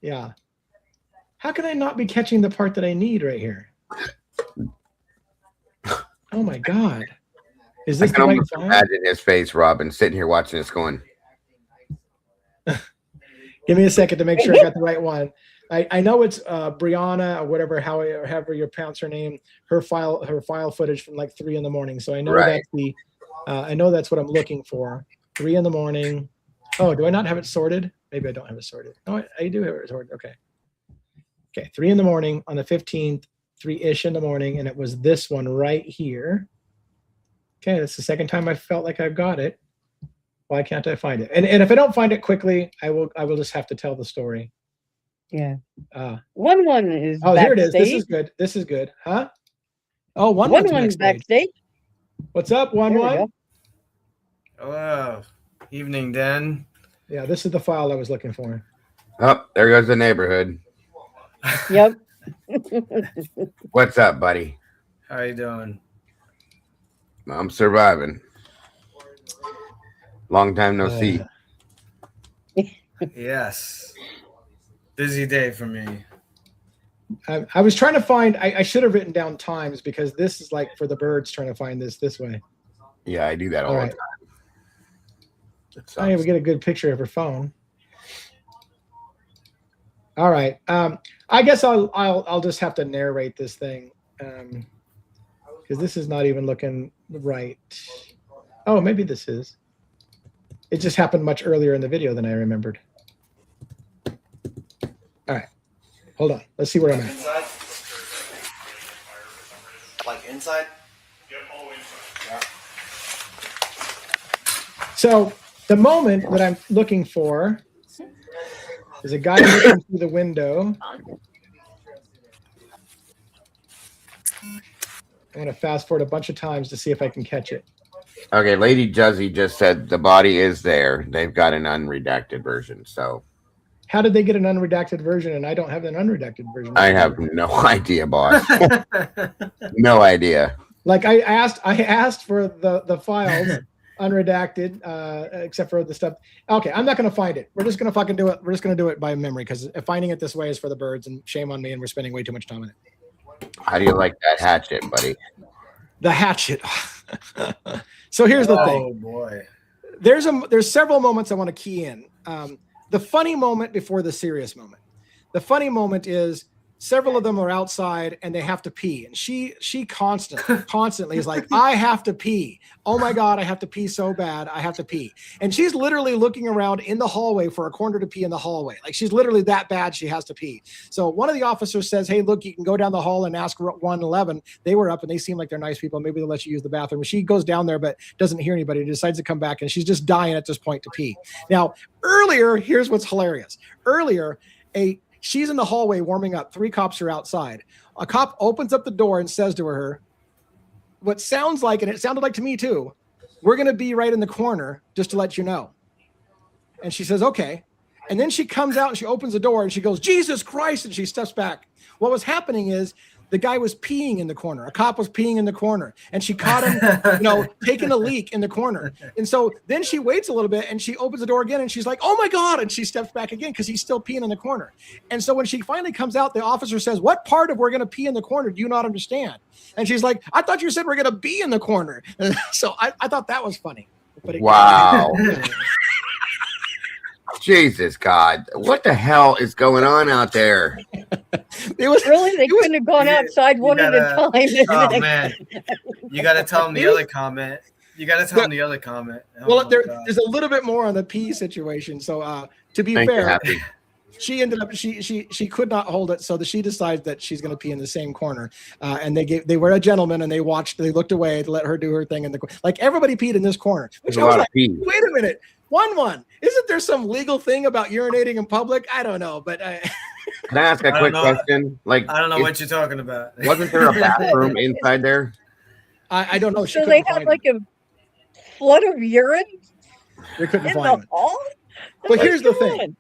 Yeah. How can I not be catching the part that I need right here? Oh my God. Is this I can the right almost file? imagine his face, Robin, sitting here watching this going. Give me a second to make sure I got the right one. I know it's Brianna or whatever, however you pronounce her name, her file footage from like 3 a.m. So I know Right. I know that's what I'm looking for. 3 in the morning. Oh, do I not have it sorted? Maybe I don't have it sorted. Oh, I do have it sorted. Okay. Okay, 3 in the morning on the 15th, 3-ish in the morning, and it was this one right here. Okay, that's the second time I felt like I've got it. Why can't I find it? And if I don't find it quickly, I will just have to tell the story. Yeah. 1 is oh, backstage. Here it is. This is good. This is good. Huh? Oh, 1 is backstage. What's up, 1-1? Hello. Evening, Den. Yeah, this is the file I was looking for. Oh, there goes the neighborhood. Yep. What's up, buddy? How you doing? I'm surviving. Long time no see. Yes. Busy day for me. I was trying to find, I should have written down times because this is like for the birds trying to find this way. Yeah, I do that all the time. Oh, yeah, we get a good picture of her phone. All right. I guess I'll just have to narrate this thing because this is not even looking right. Oh, maybe this is. It just happened much earlier in the video than I remembered. All right. Hold on. Let's see where I'm at. Inside? Like inside? Yep, all inside. Yeah. So the moment that I'm looking for is a guy looking through the window. I'm going to fast forward a bunch of times to see if I can catch it. Okay, Lady Juzzy just said the body is there. They've got an unredacted version. So how did they get an unredacted version and I don't have an unredacted version? I have no idea, boss. No idea. Like I asked for the files unredacted, except for the stuff. Okay, I'm not going to find it. We're just going to fucking do it. We're just going to do it by memory because finding it this way is for the birds and shame on me and we're spending way too much time on it. How do you like that hatchet, buddy? The hatchet. So here's the thing. Oh boy. There's several moments I want to key in. The funny moment before the serious moment. The funny moment is several of them are outside and they have to pee. And she constantly is like, I have to pee. Oh my God, I have to pee so bad. I have to pee. And she's literally looking around in the hallway for a corner to pee in the hallway. Like she's literally that bad. She has to pee. So one of the officers says, hey, look, you can go down the hall and ask 111. They were up and they seem like they're nice people. Maybe they'll let you use the bathroom. She goes down there, but doesn't hear anybody. Decides to come back and she's just dying at this point to pee. Now, earlier, here's what's hilarious. Earlier, she's in the hallway warming up. 3 cops are outside. A cop opens up the door and says to her, what sounds like, and it sounded like to me too, we're going to be right in the corner just to let you know. And she says, okay. And then she comes out and she opens the door and she goes, Jesus Christ. And she steps back. What was happening is the guy was peeing in the corner. A cop was peeing in the corner and she caught him, taking a leak in the corner. And so then she waits a little bit and she opens the door again and she's like, oh my God. And she steps back again because he's still peeing in the corner. And so when she finally comes out, the officer says, what part of we're going to pee in the corner do you not understand? And she's like, I thought you said we're going to be in the corner. And so I thought that was funny. But wow. Jesus God, what the hell is going on out there? They couldn't have gone outside one at a time. Oh man, you got to tell them the other comment. You got to tell them the other comment. Well, there's a little bit more on the pee situation. So to be fair, she ended up she could not hold it, so she decides that she's going to pee in the same corner. And they were a gentleman, and they looked away to let her do her thing in the like everybody peed in this corner. Which I was like, wait a minute. 1-1. Isn't there some legal thing about urinating in public? I don't know, but can I ask a quick question? Like, I don't know what you're talking about. Wasn't there a bathroom inside there? I don't know. So they had like a flood of urine. They couldn't find it. But here's the thing: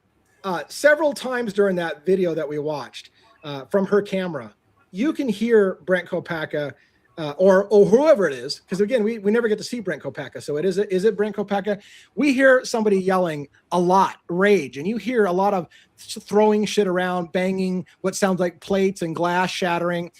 several times during that video that we watched from her camera, you can hear Brent Kopacka. Or whoever it is, because again, we never get to see Brent Kopacka. So is it Brent Kopacka? We hear somebody yelling a lot, rage, and you hear a lot of throwing shit around, banging what sounds like plates and glass shattering.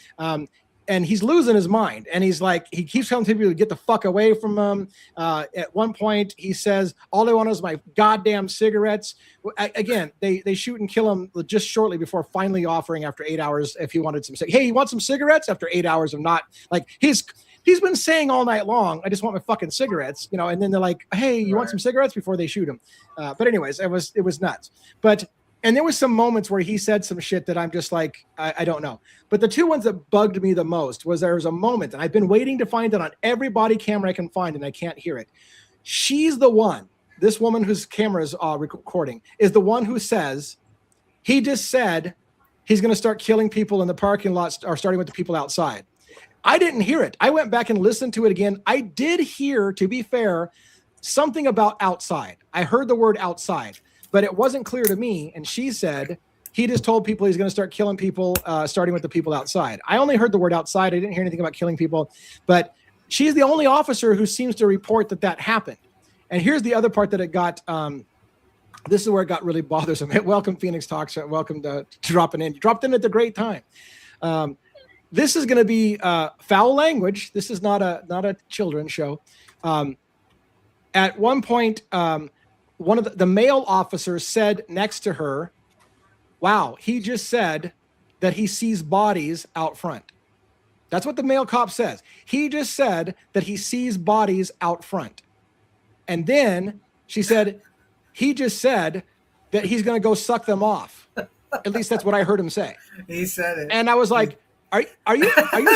And he's losing his mind. And he's like, he keeps telling people to get the fuck away from him. At one point, he says, all I want is my goddamn cigarettes. Again, they shoot and kill him just shortly before finally offering after 8 hours if he wanted some. Hey, you want some cigarettes? After 8 hours of not, like, he's been saying all night long, I just want my fucking cigarettes, you know, and then they're like, hey, you want some cigarettes before they shoot him? But anyways, it was nuts. And there was some moments where he said some shit that I'm just like, I don't know. But the two ones that bugged me the most was there was a moment, and I've been waiting to find it on every body camera I can find, and I can't hear it. She's the one, this woman whose camera is recording, is the one who says, he just said he's going to start killing people in the parking lot, or starting with the people outside. I didn't hear it. I went back and listened to it again. I did hear, to be fair, something about outside. I heard the word outside, but it wasn't clear to me. And she said, he just told people he's going to start killing people, starting with the people outside. I only heard the word outside. I didn't hear anything about killing people, but she's the only officer who seems to report that happened. And here's the other part that it got, this is where it got really bothersome. Welcome, Phoenix Talks. Welcome to dropping in. You dropped in at the great time. This is going to be foul language. This is not a children's show. At one point, one of the male officers said next to her, wow, he just said that he sees bodies out front. That's what the male cop says. He just said that he sees bodies out front. And then she said, he just said that he's going to go suck them off. At least that's what I heard him say. He said it. And I was like, are you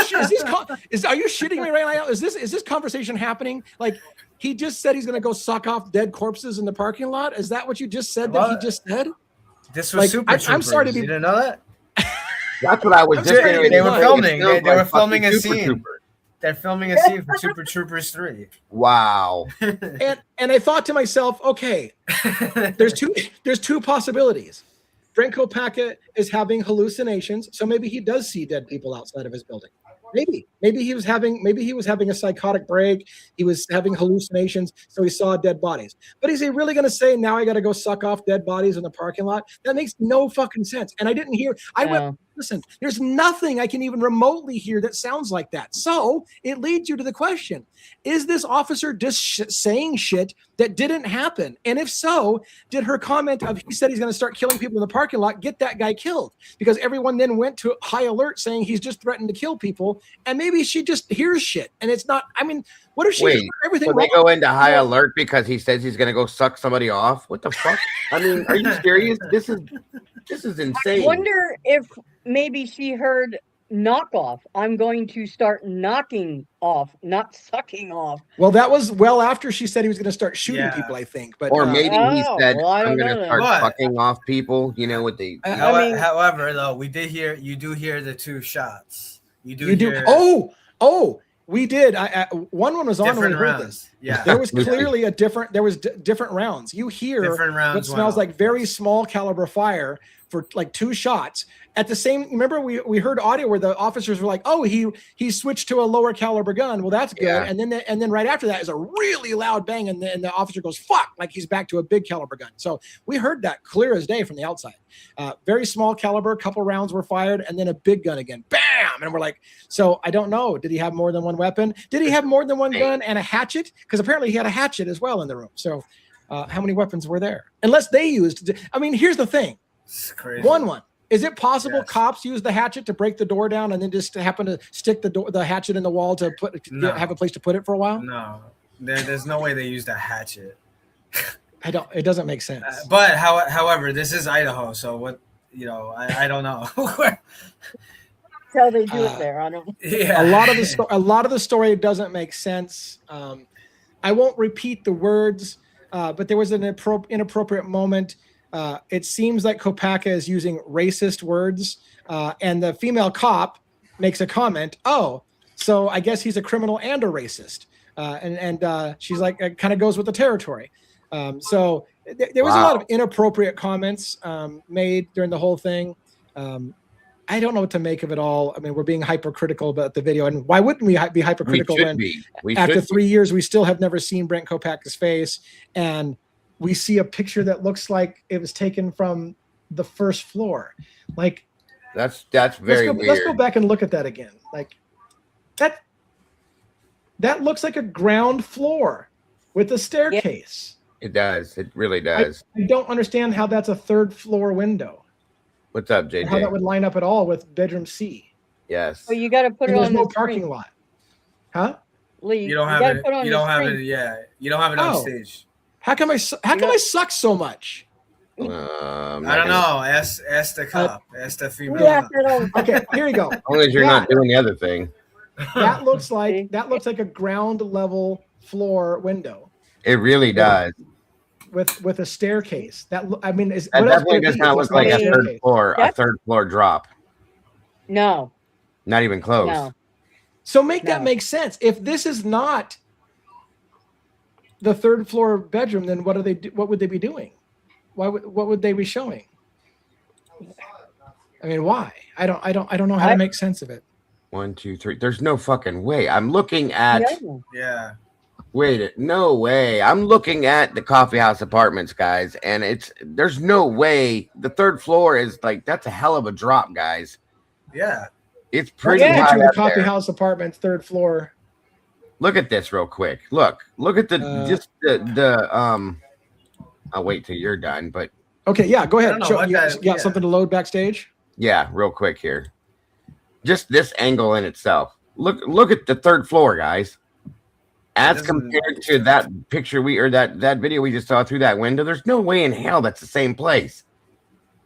shitting me right now? Is this conversation happening? Like, he just said he's going to go suck off dead corpses in the parking lot. Is that what you just said that he just said? This was Super Troopers. I'm sorry to be. You didn't know that? That's what I was just saying. They were filming. They were filming a Super scene. Trooper. They're filming a scene for Super Troopers 3. Wow. And I thought to myself, okay, there's two possibilities. Brent Kopacka is having hallucinations, so maybe he does see dead people outside of his building. Maybe he was having a psychotic break. He was having hallucinations, so he saw dead bodies. But is he really going to say, now I got to go suck off dead bodies in the parking lot? That makes no fucking sense. And I didn't hear. I went, listen, there's nothing I can even remotely hear that sounds like that. So it leads you to the question: is this officer just saying shit that didn't happen? And if so, did her comment of he said he's going to start killing people in the parking lot get that guy killed? Because everyone then went to high alert saying he's just threatened to kill people. And maybe she just hears shit, and it's not. I mean, what if she heard everything wrong? They go into high alert because he says he's going to go suck somebody off? What the fuck? I mean, are you serious? This is insane. I wonder if maybe she heard knockoff. I'm going to start knocking off, not sucking off. Well, that was well after she said he was going to start shooting people, I think. But or maybe he said, I'm going to start What? fucking off people. You know what they? However, though, you do hear the two shots. You do. Hear We did. One was on when we heard this. Yeah, there was clearly different rounds. You hear different rounds what smells like very small caliber fire for like two shots. At the same, remember we heard audio where the officers were like, "Oh, he switched to a lower caliber gun." Well, that's good. Yeah. And then right after that is a really loud bang, and the officer goes, "Fuck!" Like he's back to a big caliber gun. So we heard that clear as day from the outside. Very small caliber, a couple rounds were fired, and then a big gun again, bam! And we're like, so I don't know. Did he have more than one weapon? Did he have more than one gun and a hatchet? Because apparently he had a hatchet as well in the room. So how many weapons were there? Unless they used. I mean, here's the thing. It's crazy. One. Is it possible cops use the hatchet to break the door down and then just happen to stick the hatchet in the wall to have a place to put it for a while? No, there's no way they used a hatchet. It doesn't make sense. But however, this is Idaho, so what? I don't know. How they do it there? I don't. Yeah. A lot of the story doesn't make sense. I won't repeat the words, but there was an inappropriate moment. It seems like Kopacka is using racist words, and the female cop makes a comment. Oh, so I guess he's a criminal and a racist, and she's like, it kind of goes with the territory. So there was a lot of inappropriate comments made during the whole thing. I don't know what to make of it all. I mean, we're being hypercritical about the video, and why wouldn't we be hypercritical when after 3 years we still have never seen Brent Kopacka's face, and we see a picture that looks like it was taken from the first floor. Like that's very weird. Let's go back and look at that again. Like that looks like a ground floor with a staircase. It does. It really does. I don't understand how that's a third floor window. What's up, JJ? How that would line up at all with bedroom C. Yes. Well, you got to put it on no the parking lot. Huh? Lee, You don't have gotta it. put on You your don't have screen. it. Yeah, you don't have it on Oh. stage. How come I suck so much? I'm I not don't gonna- know. Ask the cop. Ask the female. Yeah, cop. Okay, here you go. As long as you're not doing the other thing. That looks like a ground level floor window It really does. with a staircase. I mean, That what else definitely could it does be not if look it's not like a a third staircase? floor. A That's- third floor drop. No, Not even close. no. So make that No. make sense. If this is not the third floor bedroom, then what would they be doing? What would they be showing? I mean, why? I don't know how to make sense of it. 1, 2, 3. There's no fucking way. I'm looking at. No. Yeah. Wait, no way. I'm looking at the coffee house apartments, guys, and there's no way. The third floor is like, that's a hell of a drop, guys. Yeah. It's That's pretty a picture high of the up coffee there. house apartments, third floor. Look at this real quick. Look at I'll wait till you're done, but Okay, yeah, go I ahead. don't know Show, what you that- got yeah. something to load backstage? yeah, real quick here. Just this angle in itself. Look at the third floor, guys. As Doesn't- compared to that picture that video we just saw through that window, there's no way in hell that's the same place.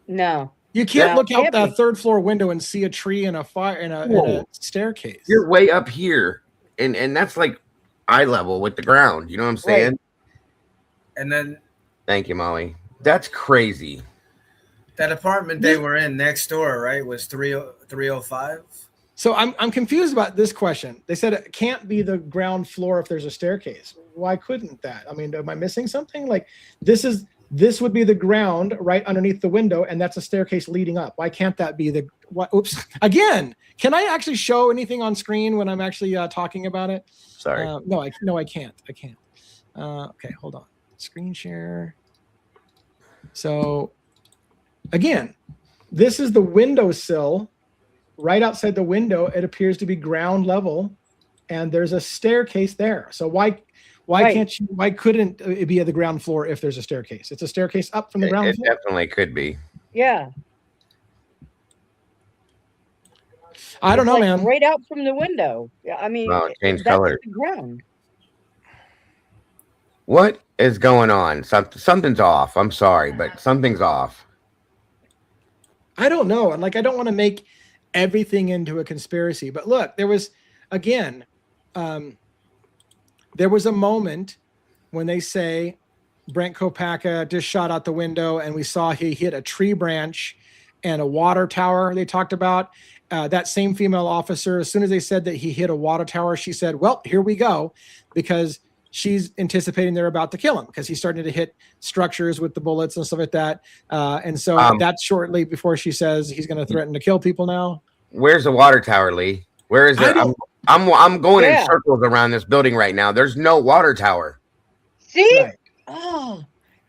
No. You can't Yeah, look out can't that be. third floor window and see a tree and a fire and a Whoa. staircase. You're way up here, and that's like eye level with the ground. You know what I'm saying? Right. And then Thank you, Molly. That's crazy. that apartment they were in next door, right, was 305. So I'm confused about this question. They said it can't be the ground floor if there's a staircase. Why couldn't that? I mean, am I missing something? Like this would be the ground right underneath the window, and that's a staircase leading up. Why can't that be the what? Oops. Again, can I actually show anything on screen when I'm actually talking about it? Sorry. No, I can't. I can't. Okay, hold on. Screen share. So again, this is the windowsill. Right outside the window, it appears to be ground level, and there's a staircase there. So why Right. why couldn't it be at the ground floor if there's a staircase? It's a staircase up from the ground It floor. definitely could be. Yeah. I don't know, Like man. right out from the window. Yeah, I mean, Wow, it changed that's color. the ground. What is going on? Something's off. I'm sorry, but something's off. I don't know. And like, I don't want to make everything into a conspiracy, but look, there was, again, there was a moment when they say Brent Kopacka just shot out the window and we saw he hit a tree branch and a water tower they talked about. That same female officer, as soon as they said that he hit a water tower, she said, well, here we go, because she's anticipating they're about to kill him because he's starting to hit structures with the bullets and stuff like that. And so that's shortly before she says he's going to threaten to kill people now. Where's the water tower, Lee? Where is it? I'm going in Yeah. circles around this building right now. There's no water tower. See? Right. Oh,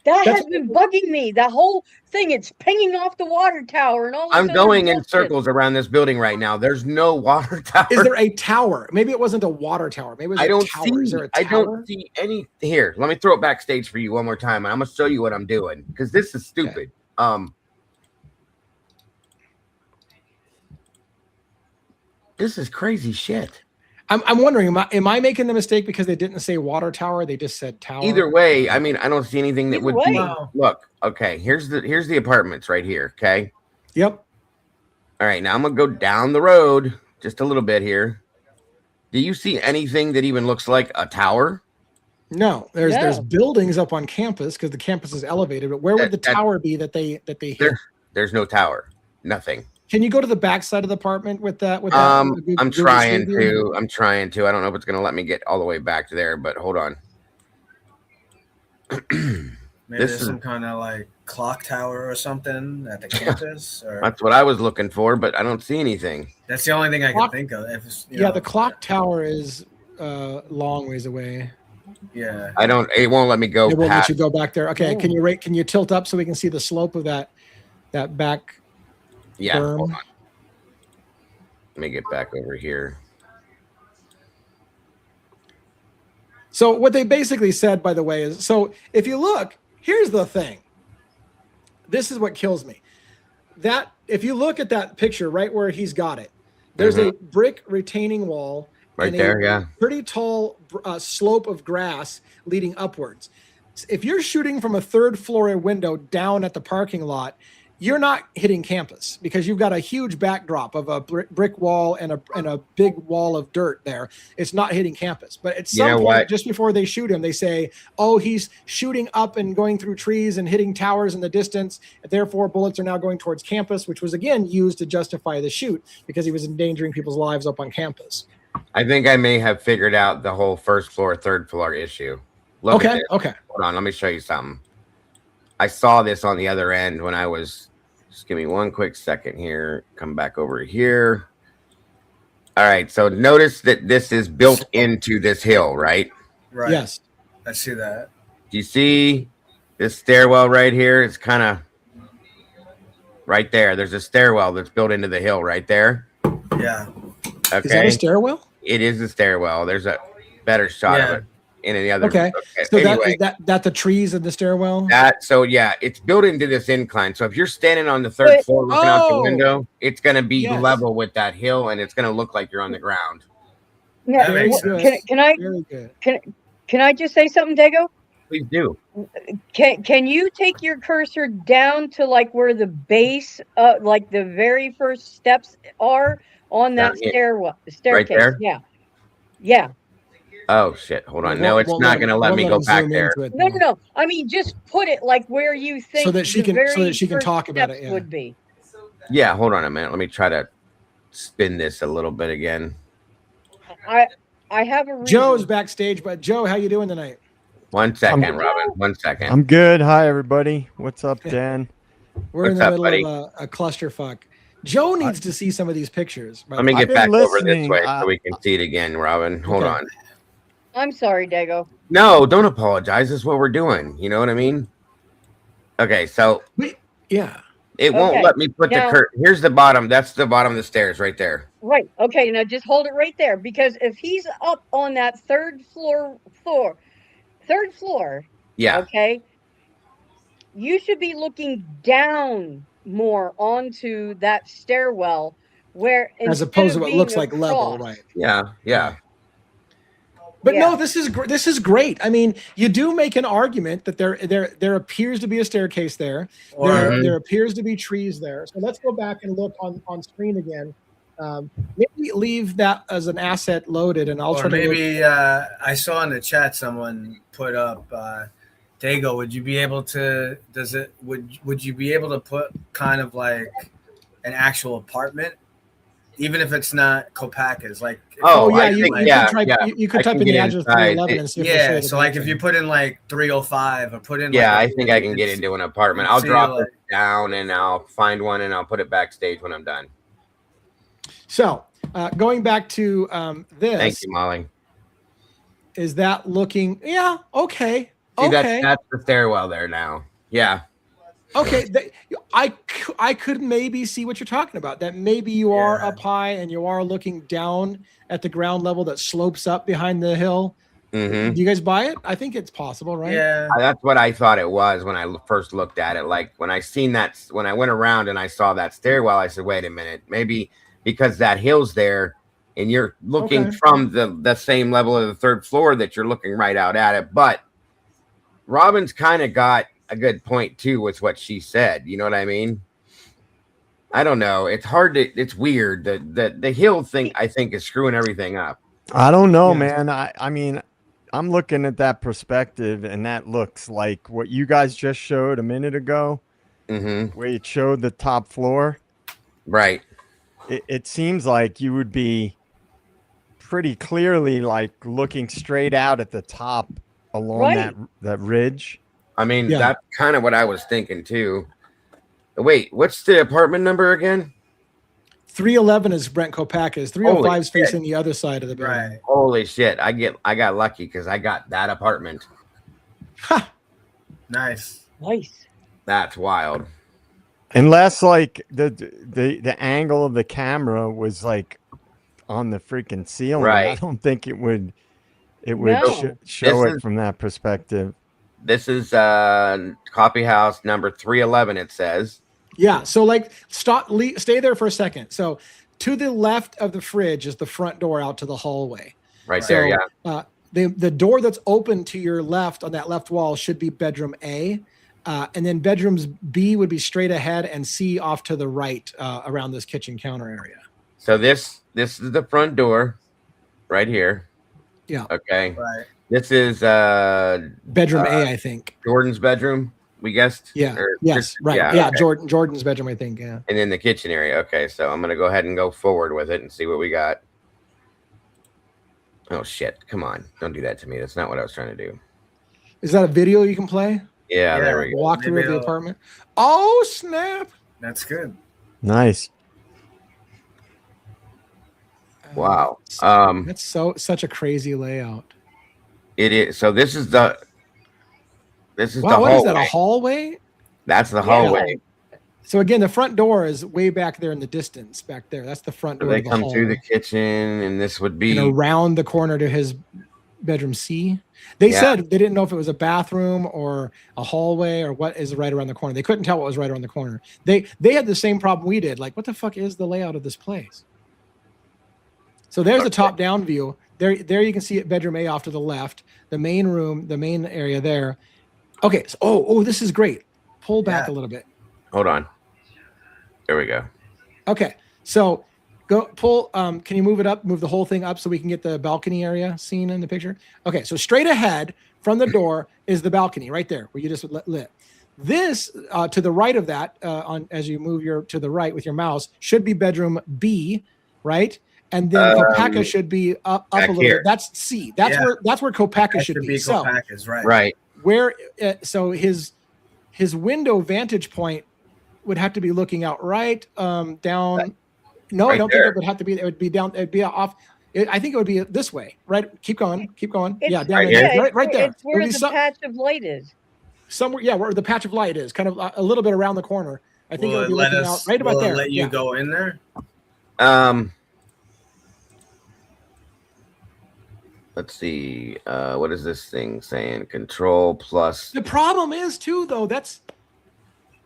that That's- has been bugging me. That whole thing, it's pinging off the water tower and all this I'm other going in bullshit. circles around this building right now. There's no water tower. Is there a tower? Maybe it wasn't a water tower. Maybe it was I a don't tower. see. Is there a I tower? don't see any. Here, let me throw it backstage for you one more time, and I'm gonna show you what I'm doing because this is stupid. This is crazy shit. I'm wondering, am I making the mistake because they didn't say water tower? They just said tower. Either way, I mean, I don't see anything that Either would way. be. Look, okay, here's the apartments right here. Okay. Yep. All right, now I'm gonna go down the road just a little bit here. Do you see anything that even looks like a tower? No, there's No. buildings up on campus because the campus is elevated. But where would the That- tower be that they hit? There's no tower. Nothing. Can you go to the back side of the apartment with that? I'm Google trying Street View? to. I'm trying to. I don't know if it's gonna let me get all the way back to there, but hold on. Maybe This there's is- some kind of like clock tower or something at the campus. Or That's what I was looking for, but I don't see anything. that's the only thing I can Clock- think of. If it's, you Yeah, know, the clock tower is long ways away. Yeah. I don't. It won't let me go It won't let past. you go back there. Okay, Oh. can you tilt up so we can see the slope of that back Yeah. berm? Hold on. Let me get back over here. So what they basically said, by the way, is, so if you look, here's the thing. This is what kills me. That if you look at that picture right where he's got it, there's a brick retaining wall Right and there, yeah. pretty tall slope of grass leading upwards. If you're shooting from a third floor window down at the parking lot, you're not hitting campus because you've got a huge backdrop of a brick wall and a big wall of dirt there. It's not hitting campus. But at You some know point, what? just before they shoot him, they say, oh, he's shooting up and going through trees and hitting towers in the distance. Therefore, bullets are now going towards campus, which was, again, used to justify the shoot because he was endangering people's lives up on campus. I think I may have figured out the whole first floor, third floor issue. Look at this. Okay. Hold on, let me show you something. I saw this on the other end when I was, just give me one quick second here. Come back over here. All right, so notice that this is built into this hill, right? Right. Yes. I see that. Do you see this stairwell right here? It's kind of right there. There's a stairwell that's built into the hill right there. Yeah. Okay. Is that a stairwell? It is a stairwell. There's a better shot of it in the other. Okay. So anyway, that the trees in the stairwell? So yeah, it's built into this incline. So if you're standing on the third floor looking out the window, it's going to be level with that hill, and it's going to look like you're on the ground. Yeah. That makes sense. Can I Very good. can I just say something, Dago? Please do. Can you take your cursor down to like where the base, like the very first steps are on that staircase? Right there? Yeah. Yeah. Oh shit! Hold on. No, it's not going to let me go back there. No. I mean, just put it like where you think so that she can talk about it. Yeah. Would be. Yeah. Hold on a minute. Let me try to spin this a little bit again. I have a reason. Joe's backstage, but Joe, how you doing tonight? 1 second, Robin. 1 second. I'm good. Hi, everybody. What's up, Dan? We're in the middle of a clusterfuck. Joe needs to see some of these pictures. Let me get back over this way so we can see it again, Robin. Hold on. I'm sorry, Dago. No, don't apologize. This is what we're doing. You know what I mean? Okay, so yeah, it won't let me put the curtain. Here's the bottom. That's the bottom of the stairs right there. Right. Okay. Now just hold it right there, because if he's up on that third floor. Yeah. Okay. You should be looking down more onto that stairwell, where as opposed to what looks like level, right? Yeah. Yeah. But no, this is great. I mean, you do make an argument that there appears to be a staircase there. There appears to be trees there. So let's go back and look on screen again. Maybe leave that as an asset loaded, and I'll try to. Maybe I saw in the chat someone put up, Dago, would you be able to? Would you be able to put kind of like an actual apartment, even if it's not Kopaka's? Like, you could type in the address 311 and see if it shows. So like if you put in like 305 or put in. Yeah, I think I can get into an apartment. I'll drop it down and I'll find one and I'll put it backstage when I'm done. So going back to this. Thank you, Molly. Is that looking? Yeah. Okay. See, okay. That's the stairwell there now. Yeah. Okay. I could maybe see what you're talking about. That maybe you are up high and you are looking down at the ground level that slopes up behind the hill. Mm-hmm. Do you guys buy it? I think it's possible, right? Yeah. That's what I thought it was when I first looked at it. Like when I went around and I saw that stairwell, I said, wait a minute, maybe because that hill's there and you're looking from the same level of the third floor that you're looking right out at it. But Robin's kind of got a good point too with what she said. You know what I mean? I don't know. It's hard it's weird. The hill thing, I think, is screwing everything up. I don't know, man. I mean, I'm looking at that perspective and that looks like what you guys just showed a minute ago, where it showed the top floor. Right. It seems like you would be pretty clearly like looking straight out at the top along that ridge. I mean, that's kind of what I was thinking too. Wait, what's the apartment number again? 311 is Brent Kopaka's. 305 is facing the other side of the building. Right. Holy shit! I got lucky because I got that apartment. Ha! Nice. That's wild. Unless like the angle of the camera was like on the freaking ceiling, right? I don't think it would show it from that perspective. This is coffee house number 311. It says. Yeah. So like stay there for a second. So to the left of the fridge is the front door out to the hallway. Right there, yeah. The door that's open to your left on that left wall should be bedroom A. And then bedrooms B would be straight ahead and C off to the right around this kitchen counter area. So this is the front door right here. Yeah. Okay. Right. This is bedroom A, I think. Jordan's bedroom, we guessed. Yeah. Or Yes. Right. Yeah. Okay. Jordan's bedroom, I think. Yeah. And then the kitchen area. Okay. So I'm gonna go ahead and go forward with it and see what we got. Oh shit! Come on! Don't do that to me. That's not what I was trying to do. Is that a video you can play? Yeah, there we go. Walkthrough of the apartment. Oh snap! That's good. Nice. Wow. That's such a crazy layout. It is. So this is the the Wow, hallway. what is that? A hallway? That's the hallway. So again, the front door is way back there in the distance. Back there, that's the front So door. they of the come hall. through the kitchen, and this would be And around the corner to his bedroom C. They said they didn't know if it was a bathroom or a hallway or what is right around the corner. They couldn't tell what was right around the corner. They had the same problem we did. Like, what the fuck is the layout of this place? So there's a top-down view. There you can see it, bedroom A off to the left. The main room, the main area there. Okay. So, this is great. Pull back a little bit. Hold on. There we go. Okay. So go pull. Can you move it up? Move the whole thing up so we can get the balcony area seen in the picture. Okay. So straight ahead from the door is the balcony right there where you just lit. This to the right of that, as you move to the right with your mouse, should be bedroom B, right? And then Kopaka should be up a little bit. That's C. That's where Kopaka should be. So Kopaka's, right. Right. Where so his window vantage point would have to be looking out right down. No, right I don't there. think it would have to be. It would be down. It'd be off. I think it would be this way. Right. Keep going. Yeah, down right there. here? Right there. It's where the patch of light is. Somewhere. Yeah, where the patch of light is, kind of a little bit around the corner. I think it would be let looking out right about there. Let you go in there. Let's see. What is this thing saying? Control plus. The problem is too, though.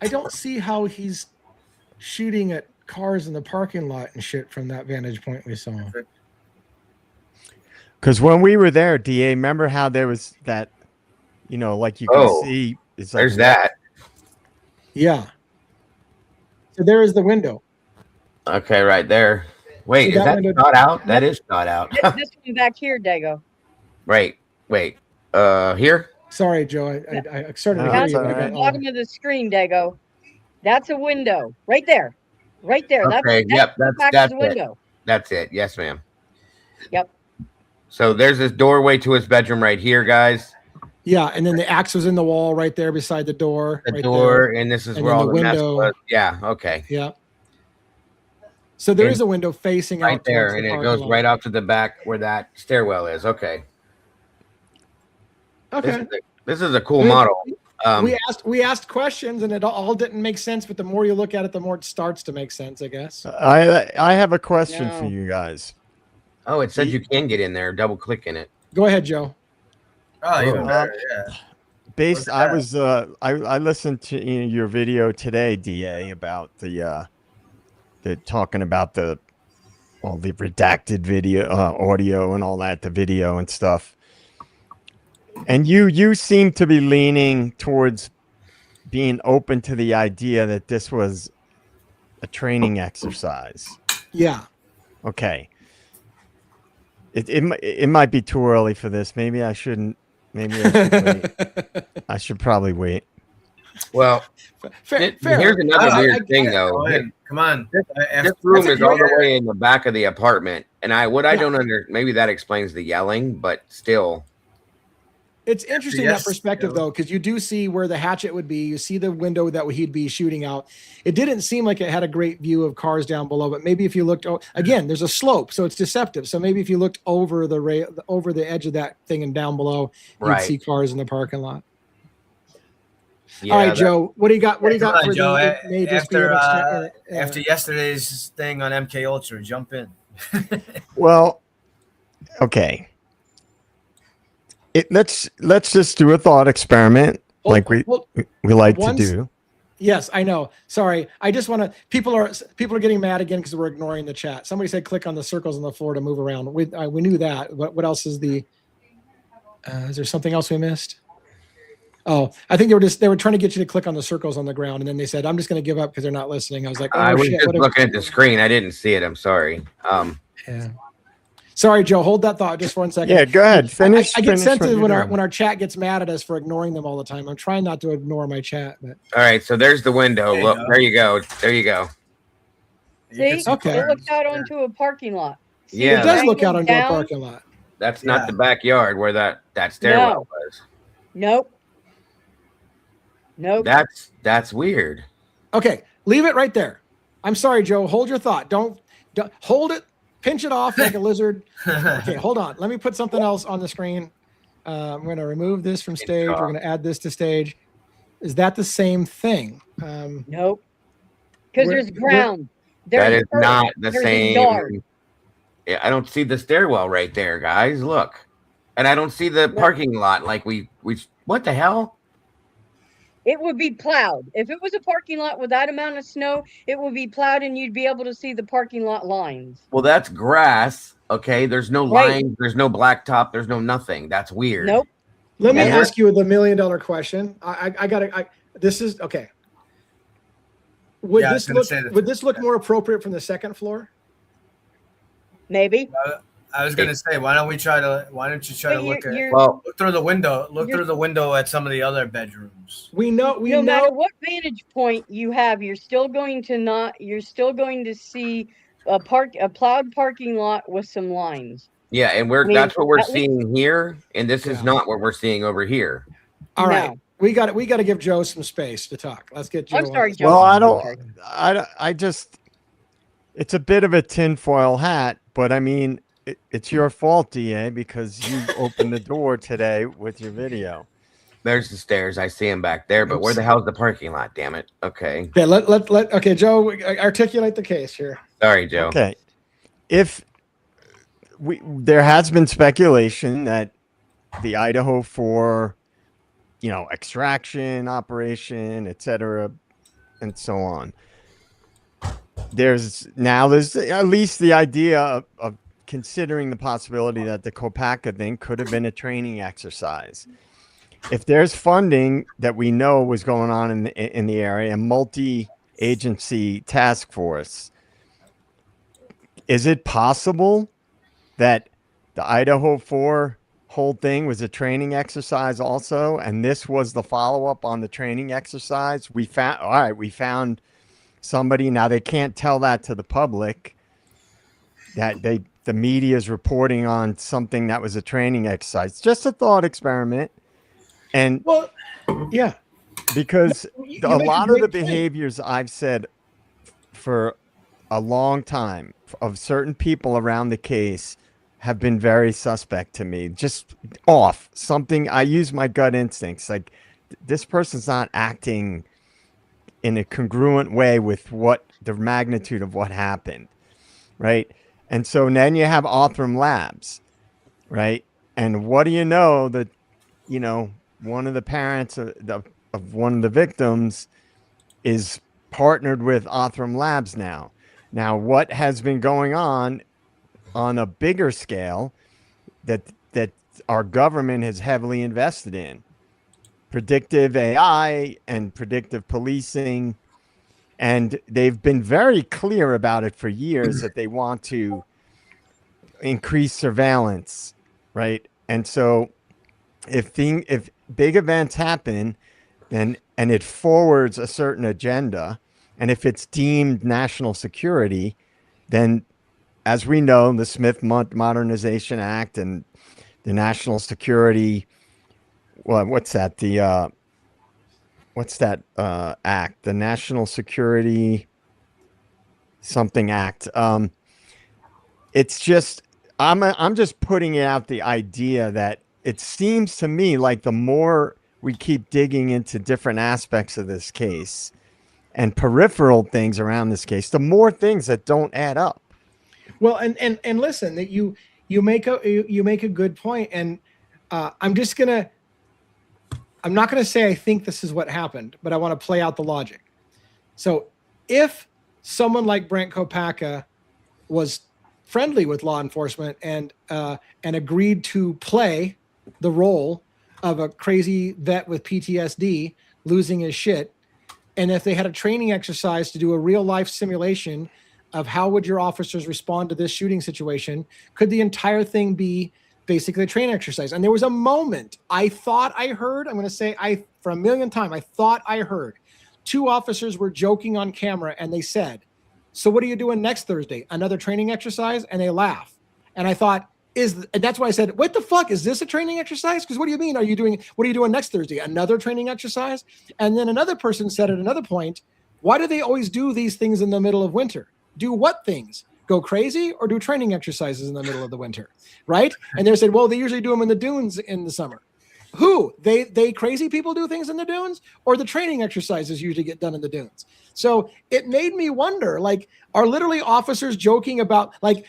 I don't see how he's shooting at cars in the parking lot and shit from that vantage point we saw. Because when we were there, DA, remember how there was that, like you can see. It's like, There's that. Yeah. So there is the window. Okay, right there. Wait, See is that that window? not out? That is not out. This one back here, Dago. Right. Wait. Here? Sorry, Joe. I started to No, hear that's you. all But I right. got, Bottom of the screen, Dago. That's a window. Right there. Right there. Okay, yep, that's Kopaka's it. window. That's it. Yes, ma'am. Yep. So there's this doorway to his bedroom right here, guys. yeah, and then the axe was in the wall right there beside the door. The right door, there. and this is And where then all the the mess window. was. Yeah, okay. Yeah. So there And is a window facing Right out there, towards and the it parking goes lot. right off to the back where that stairwell is. Okay. Okay. This is a cool We- model. We asked questions and it all didn't make sense, but the more you look at it, the more it starts to make sense, I guess. I have a question for No. you guys. Oh, it says you can get in there. Double click in it. Go ahead, Joe. Oh, even better. Yeah. I listened to your video today, DA, about the talking about all the redacted video, audio, and all that, the video and stuff. And you seem to be leaning towards being open to the idea that this was a training exercise. Yeah. Okay. It might be too early for this. Maybe I shouldn't. Maybe I should wait. I should probably wait. Well, Fair. here's another I weird thing, Go though. ahead. Come on. This room That's is a all the great- way in the back of the apartment, and I Yeah. don't under. Maybe that explains the yelling, but still. It's interesting Yes, that perspective, yeah. though, because you do see where the hatchet would be. You see the window that he'd be shooting out. It didn't seem like it had a great view of cars down below, but maybe if you looked, again, there's a slope, so it's deceptive. So maybe if you looked over over the edge of that thing and down below, you'd Right. see cars in the parking lot. Yeah, All right, that- Joe, what do you got? What do you Come got on, for Joe. the? It may just be an After yesterday's thing on MK Ultra, jump in. Well, okay. Let's just do a thought experiment, like we like to once- do. Yes, I know. Sorry. I just want to, people are getting mad again because we're ignoring the chat. Somebody said, click on the circles on the floor to move around. We knew that. What else is is there something else we missed? Oh, I think they were trying to get you to click on the circles on the ground. And then they said, I'm just going to give up because they're not listening. I was like, oh, I was shit. just looking at the screen. I didn't see it. I'm sorry. Yeah. Sorry, Joe. Hold that thought just for 1 second. Yeah, go ahead. Finish. I get finish sensitive what when you're doing. our chat gets mad at us for ignoring them all the time. I'm trying not to ignore my chat. But All right, so there's the window. There you Look, go. there you go. There you go. You See, can Okay. it looks out Yeah. onto a parking lot. See, Yeah, it does that- look out angled onto a down? parking lot. That's Yeah. not the backyard where that stairwell No. was. Nope. Nope. That's weird. Okay, leave it right there. I'm sorry, Joe. Hold your thought. Don't hold it. Pinch it off like a lizard. Okay, hold on. Let me put something else on the screen. I'm going to remove this from stage. We're going to add this to stage. Is that the same thing? Nope. Because Where- there's ground. That There's is earth, not the there's a same. yard. Yeah, I don't see the stairwell right there, guys. Look, and I don't see the parking lot. Like we. What the hell? It would be plowed. If it was a parking lot with that amount of snow, it would be plowed and you'd be able to see the parking lot lines. Well, that's grass. Okay, there's no Right. lines. There's no blacktop. There's no nothing. That's weird. Nope. Let me Yeah. ask you the $1 million question. This is okay. Would Yeah, I was gonna say that. would this look more appropriate from the second floor? Maybe. I was gonna say, why don't you try to But look Well, through the window? Look you're- through the window at some of the other bedrooms. We know no matter what vantage point you have, you're still going to see a plowed parking lot with some lines. yeah, and I mean, that's what we're at least- seeing here, and this is Yeah. not what we're seeing over here. All right. No. We got to give Joe some space to talk. Let's get Joe. I'm on sorry, this. Joe. Well, I Okay. don't. I just. It's a bit of a tinfoil hat, but I mean, it's your fault, DA, because you opened the door today with your video. There's the stairs. I see them back there, but where the hell's the parking lot? Damn it. Okay. Okay, okay, Joe, articulate the case here. Sorry, Joe. Okay, if there has been speculation that the Idaho 4, extraction operation, etc., and so on. There's at least the idea of considering the possibility that the Kopaka thing could have been a training exercise. If there's funding that we know was going on in the area, a multi-agency task force, is it possible that the Idaho 4 whole thing was a training exercise also, and this was the follow-up on the training exercise? We found somebody. Now they can't tell that to the public, that the media is reporting on something that was a training exercise. Just a thought experiment. And Well, yeah, because You a make a lot of the great point. behaviors I've said for a long time of certain people around the case have been very suspect to me. Just off something. I use my gut instincts. Like, this person's not acting in a congruent way with what the magnitude of what happened, right? And so then you have Othram Labs, right? And what do you know that, one of the parents of one of the victims is partnered with Othram Labs now. Now, what has been going on a bigger scale that our government has heavily invested in? Predictive AI and predictive policing. And they've been very clear about it for years that they want to increase surveillance, right? And so if big events happen, and it forwards a certain agenda, and if it's deemed national security, then, as we know, the Smith Modernization Act and the National Security, what's that act? The National Security something act. It's just, I'm just putting out the idea that it seems to me like the more we keep digging into different aspects of this case and peripheral things around this case, the more things that don't add up. Well, and listen, that you make a good point, and I'm not gonna say I think this is what happened, but I want to play out the logic. So if someone like Brent Kopaka was friendly with law enforcement and agreed to play the role of a crazy vet with PTSD losing his shit, and if they had a training exercise to do a real life simulation of how would your officers respond to this shooting situation, could the entire thing be basically a training exercise? And there was a moment I thought I heard, I'm going to say for a million times, I thought I heard two officers were joking on camera and they said, so what are you doing next Thursday? Another training exercise? And they laugh. And I thought, and that's why I said, what the fuck? Is this a training exercise? Because what do you mean? What are you doing next Thursday? Another training exercise? And then another person said at another point, why do they always do these things in the middle of winter? Do what things? Go crazy or do training exercises in the middle of the winter? Right? And they said, well, they usually do them in the dunes in the summer. Who? They crazy people do things in the dunes, or the training exercises usually get done in the dunes? So it made me wonder, like, are literally officers joking about, like,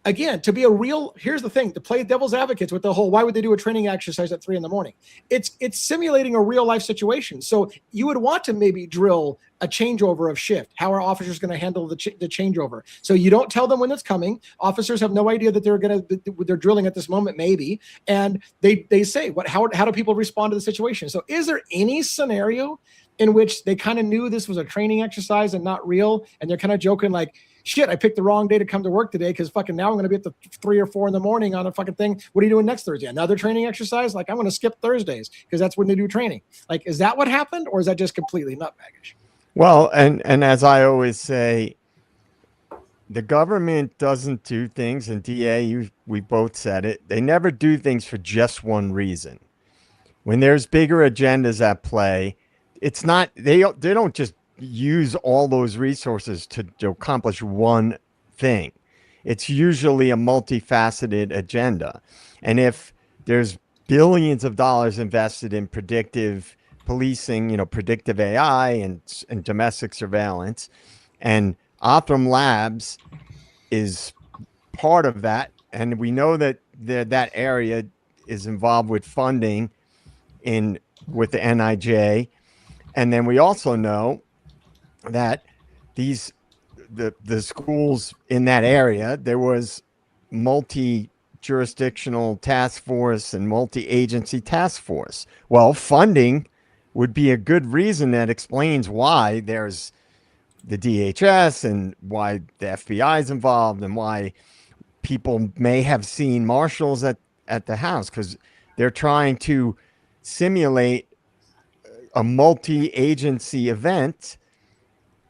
again, to be a real, here's the thing, to play devil's advocates with the whole, why would they do a training exercise at 3 a.m? It's simulating a real life situation. So you would want to maybe drill a changeover of shift. How are officers going to handle the changeover? So you don't tell them when it's coming. Officers have no idea that they're drilling at this moment, maybe. And they say, how do people respond to the situation? So is there any scenario in which they kind of knew this was a training exercise and not real? And they're kind of joking like, shit, I picked the wrong day to come to work today because fucking now I'm going to be at the 3 or 4 a.m. on a fucking thing. What are you doing next Thursday? Another training exercise? Like, I'm going to skip Thursdays because that's when they do training. Like, is that what happened, or is that just completely nutbaggish? Well, and as I always say, the government doesn't do things, and DA, we both said it, they never do things for just one reason. When there's bigger agendas at play, it's not, they don't just use all those resources to accomplish one thing. It's usually a multifaceted agenda. And if there's billions of dollars invested in predictive policing, predictive AI and domestic surveillance, and Othram Labs is part of that, and we know that that area is involved with funding with the NIJ, and then we also know that the schools in that area, there was multi-jurisdictional task force and multi-agency task force. Well, funding would be a good reason that explains why there's the DHS and why the FBI is involved and why people may have seen marshals at the house, because they're trying to simulate a multi-agency event,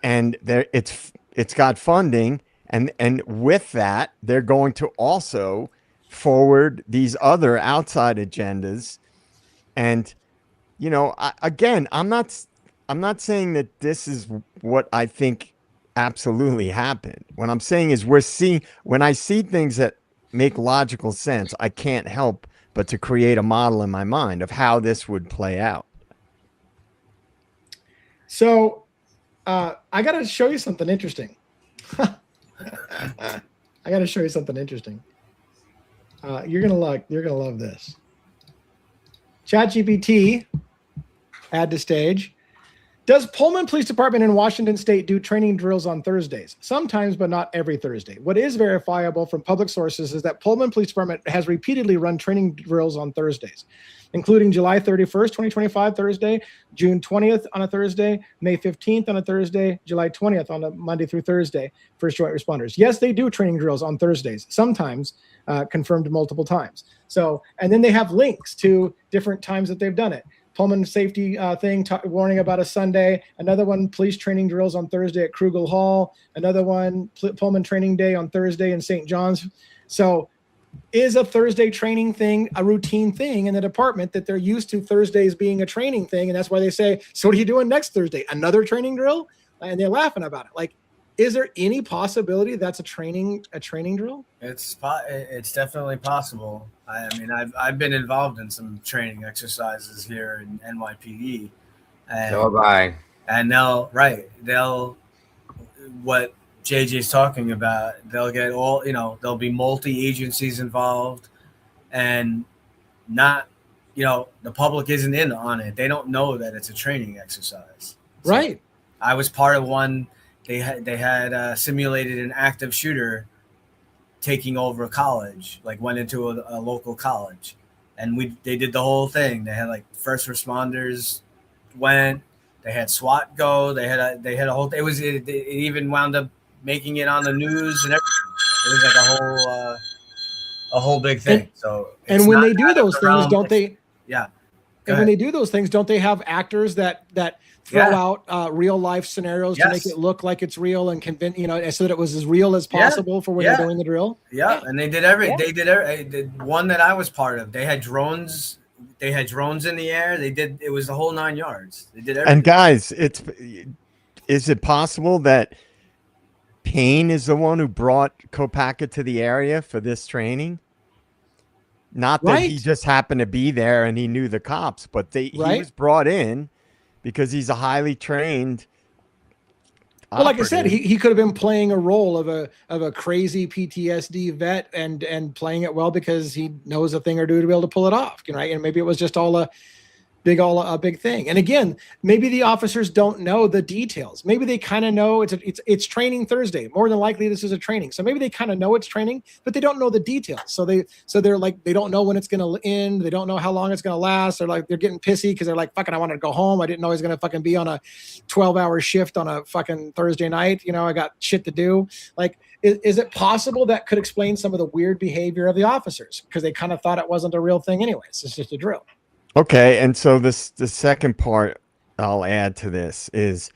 and it's got funding, and with that they're going to also forward these other outside agendas. And again, I'm not saying that this is what I think absolutely happened. What I'm saying is when I see things that make logical sense, I can't help but to create a model in my mind of how this would play out. So I got to show you something interesting. You're gonna love this. ChatGPT, add to stage. Does Pullman Police Department in Washington State do training drills on Thursdays? Sometimes, but not every Thursday. What is verifiable from public sources is that Pullman Police Department has repeatedly run training drills on Thursdays, including July 31st, 2025 Thursday, June 20th on a Thursday, May 15th on a Thursday, July 20th on a Monday through Thursday for joint responders. Yes, they do training drills on Thursdays, sometimes confirmed multiple times. So, and then they have links to different times that they've done it. Pullman safety thing, warning about a Sunday. Another one, police training drills on Thursday at Krugel Hall. Another one, Pullman training day on Thursday in St. John's. So is a Thursday training thing a routine thing in the department that they're used to Thursdays being a training thing? And that's why they say, so what are you doing next Thursday? Another training drill? And they're laughing about it. Like, is there any possibility that's a training drill? It's definitely possible. I mean, I've been involved in some training exercises here in NYPD. And, So have I. And what JJ's talking about, they'll get there'll be multi-agencies involved, and not, the public isn't in on it. They don't know that it's a training exercise. So, right. I was part of one. They had simulated an active shooter taking over a college, like went into a local college, and they did the whole thing. They had like first responders went. They had SWAT go. They had a whole. It even wound up making it on the news and everything. It was like a whole big thing. And when they do those things, don't they? Yeah. And when they do those things, don't they have actors that throw out real life scenarios to make it look like it's real and convince, so that it was as real as possible for when they're doing the drill? Yeah, and they did the one that I was part of. They had drones. They had drones in the air. It was the whole 9 yards. They did everything. And guys, is it possible that Payne is the one who brought Kopaka to the area for this training? Not that he just happened to be there and he knew the cops, but he was brought in because he's a highly trained Well, like I said, he could have been playing a role of a crazy PTSD vet and playing it well because he knows a thing or two to be able to pull it off, right? And maybe it was just all a big thing. And again, maybe the officers don't know the details. Maybe they kind of know it's training Thursday. More than likely, this is a training. So maybe they kind of know it's training, but they don't know the details. So they're like, they don't know when it's going to end. They don't know how long it's going to last. They're getting pissy because they're like, fucking, I wanted to go home. I didn't know I was going to fucking be on a 12-hour shift on a fucking Thursday night. I got shit to do. Like, is it possible that could explain some of the weird behavior of the officers? Because they kind of thought it wasn't a real thing anyways. It's just a drill. Okay, and so the second part I'll add to this is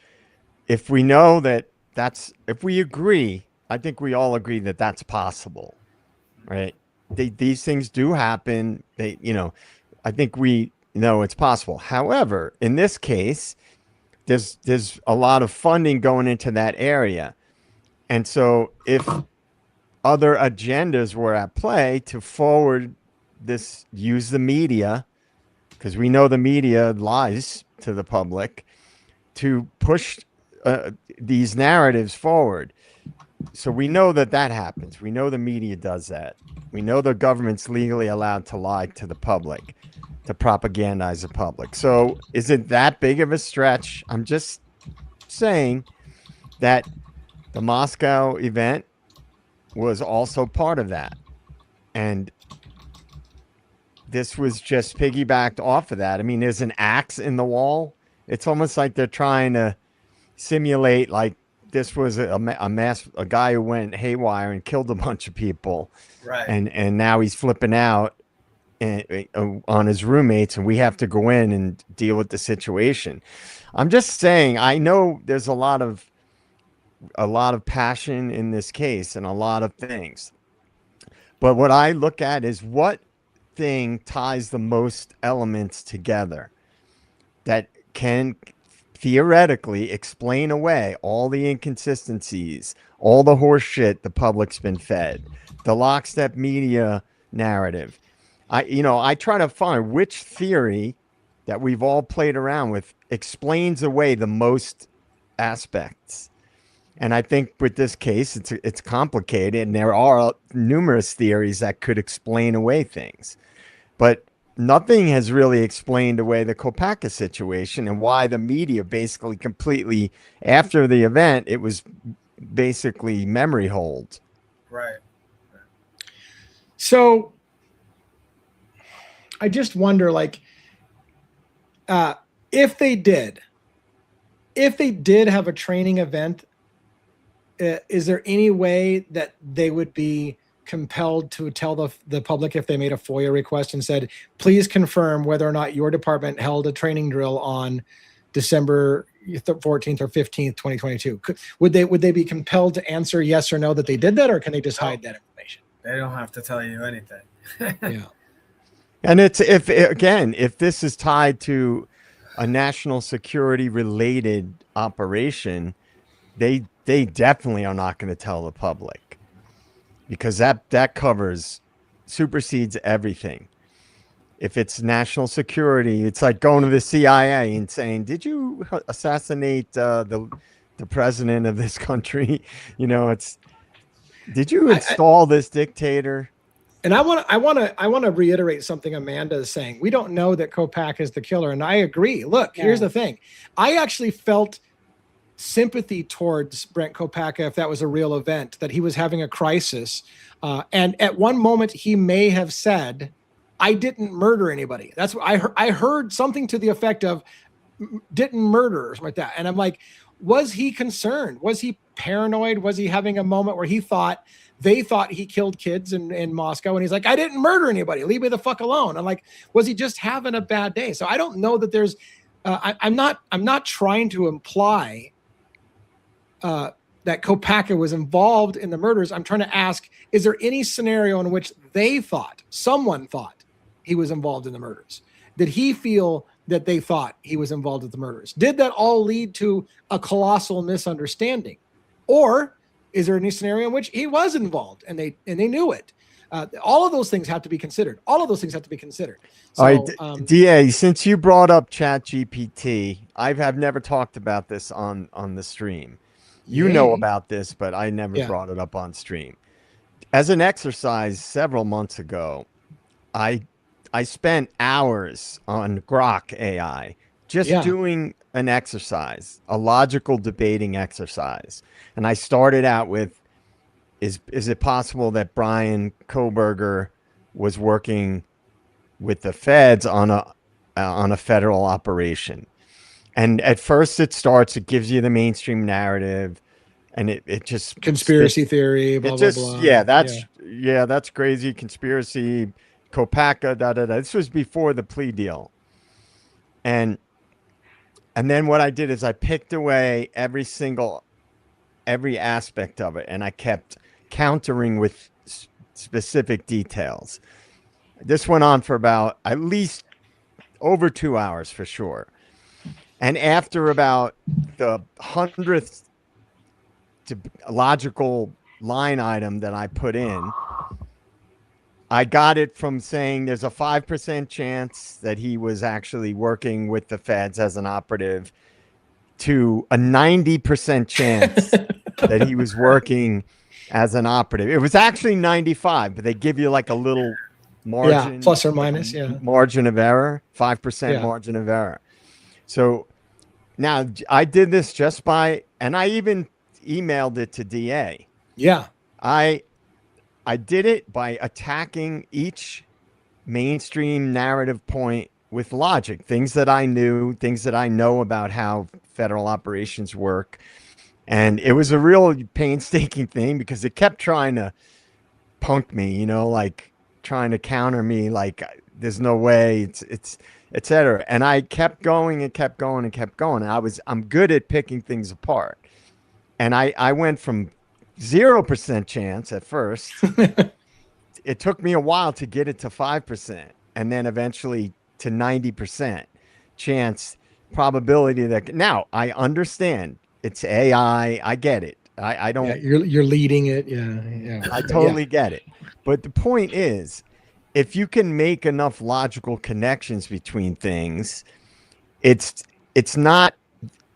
if we know if we agree, I think we all agree that that's possible, right? These things do happen. I think we know it's possible. However, in this case, there's a lot of funding going into that area. And so if other agendas were at play to forward this, use the media, because we know the media lies to the public, to push these narratives forward. So we know that happens. We know the media does that. We know the government's legally allowed to lie to the public, to propagandize the public. So is it that big of a stretch? I'm just saying that the Moscow event was also part of that. And this was just piggybacked off of that. I mean, there's an axe in the wall. It's almost like they're trying to simulate like this was a guy who went haywire and killed a bunch of people. Right. And now he's flipping out on his roommates, and we have to go in and deal with the situation. I'm just saying, I know there's a lot of passion in this case and a lot of things. But what I look at is what thing ties the most elements together that can theoretically explain away all the inconsistencies, all the horse shit the public's been fed, the lockstep media narrative. I try to find which theory that we've all played around with explains away the most aspects. And I think with this case, it's complicated, and there are numerous theories that could explain away things. But nothing has really explained away the Kopaka situation and why the media basically completely, after the event, it was basically memory hold. Right. So I just wonder, like, if they did have a training event, is there any way that they would be compelled to tell the public if they made a FOIA request and said, please confirm whether or not your department held a training drill on December 14th or 15th, 2022? Would they be compelled to answer yes or no that they did that, or can they just hide that information? They don't have to tell you anything. Yeah. And if this is tied to a national security related operation, they definitely are not going to tell the public, because that supersedes everything. If it's national security, it's like going to the CIA and saying, did you assassinate the president of this country? Did you install this dictator? And I want to reiterate something Amanda is saying. We don't know that Kopaka is the killer, and I agree. Look, here's the thing. I actually felt sympathy towards Brent Kopacka if that was a real event, that he was having a crisis. And at one moment, he may have said, I didn't murder anybody. That's what I heard something to the effect of didn't murder or something like that. And I'm like, was he concerned? Was he paranoid? Was he having a moment where they thought he killed kids in Moscow? And he's like, I didn't murder anybody. Leave me the fuck alone. I'm like, was he just having a bad day? So I don't know that there's, I'm not trying to imply that Kopacka was involved in the murders. I'm trying to ask, is there any scenario in which someone thought he was involved in the murders? Did he feel that they thought he was involved with the murders? Did that all lead to a colossal misunderstanding? Or is there any scenario in which he was involved and they knew it? All of those things have to be considered. So, all right, DA, since you brought up ChatGPT, I've never talked about this on the stream. You know about this, but I never brought it up on stream. As an exercise several months ago, I spent hours on Grok AI just doing an exercise, a logical debating exercise. And I started out with, is it possible that Brian Koberger was working with the feds on a federal operation? And at first it gives you the mainstream narrative, and it just conspiracy theory, blah, blah, blah. Yeah, that's crazy. Conspiracy, Kopacka, da, da, da. This was before the plea deal. And then what I did is I picked away every aspect of it, and I kept countering with specific details. This went on for about at least over 2 hours for sure. And after about the 100th logical line item that I put in, I got it from saying there's a 5% chance that he was actually working with the feds as an operative to a 90% chance that he was working as an operative. It was actually 95, but they give you like a little margin, plus or minus, margin of error, 5% margin of error. So now I did this and I even emailed it to DA. Yeah. I did it by attacking each mainstream narrative point with logic, things that I knew, things that I know about how federal operations work. And it was a real painstaking thing because it kept trying to punk me, like trying to counter me, like there's no way, it's et cetera. And I kept going and kept going and kept going. And I'm good at picking things apart. And I went from 0% chance at first. It took me a while to get it to 5%, and then eventually to 90% chance probability that. Now I understand it's AI. I get it. I don't. You're leading it. Yeah. I totally get it. But the point is, if you can make enough logical connections between things, it's not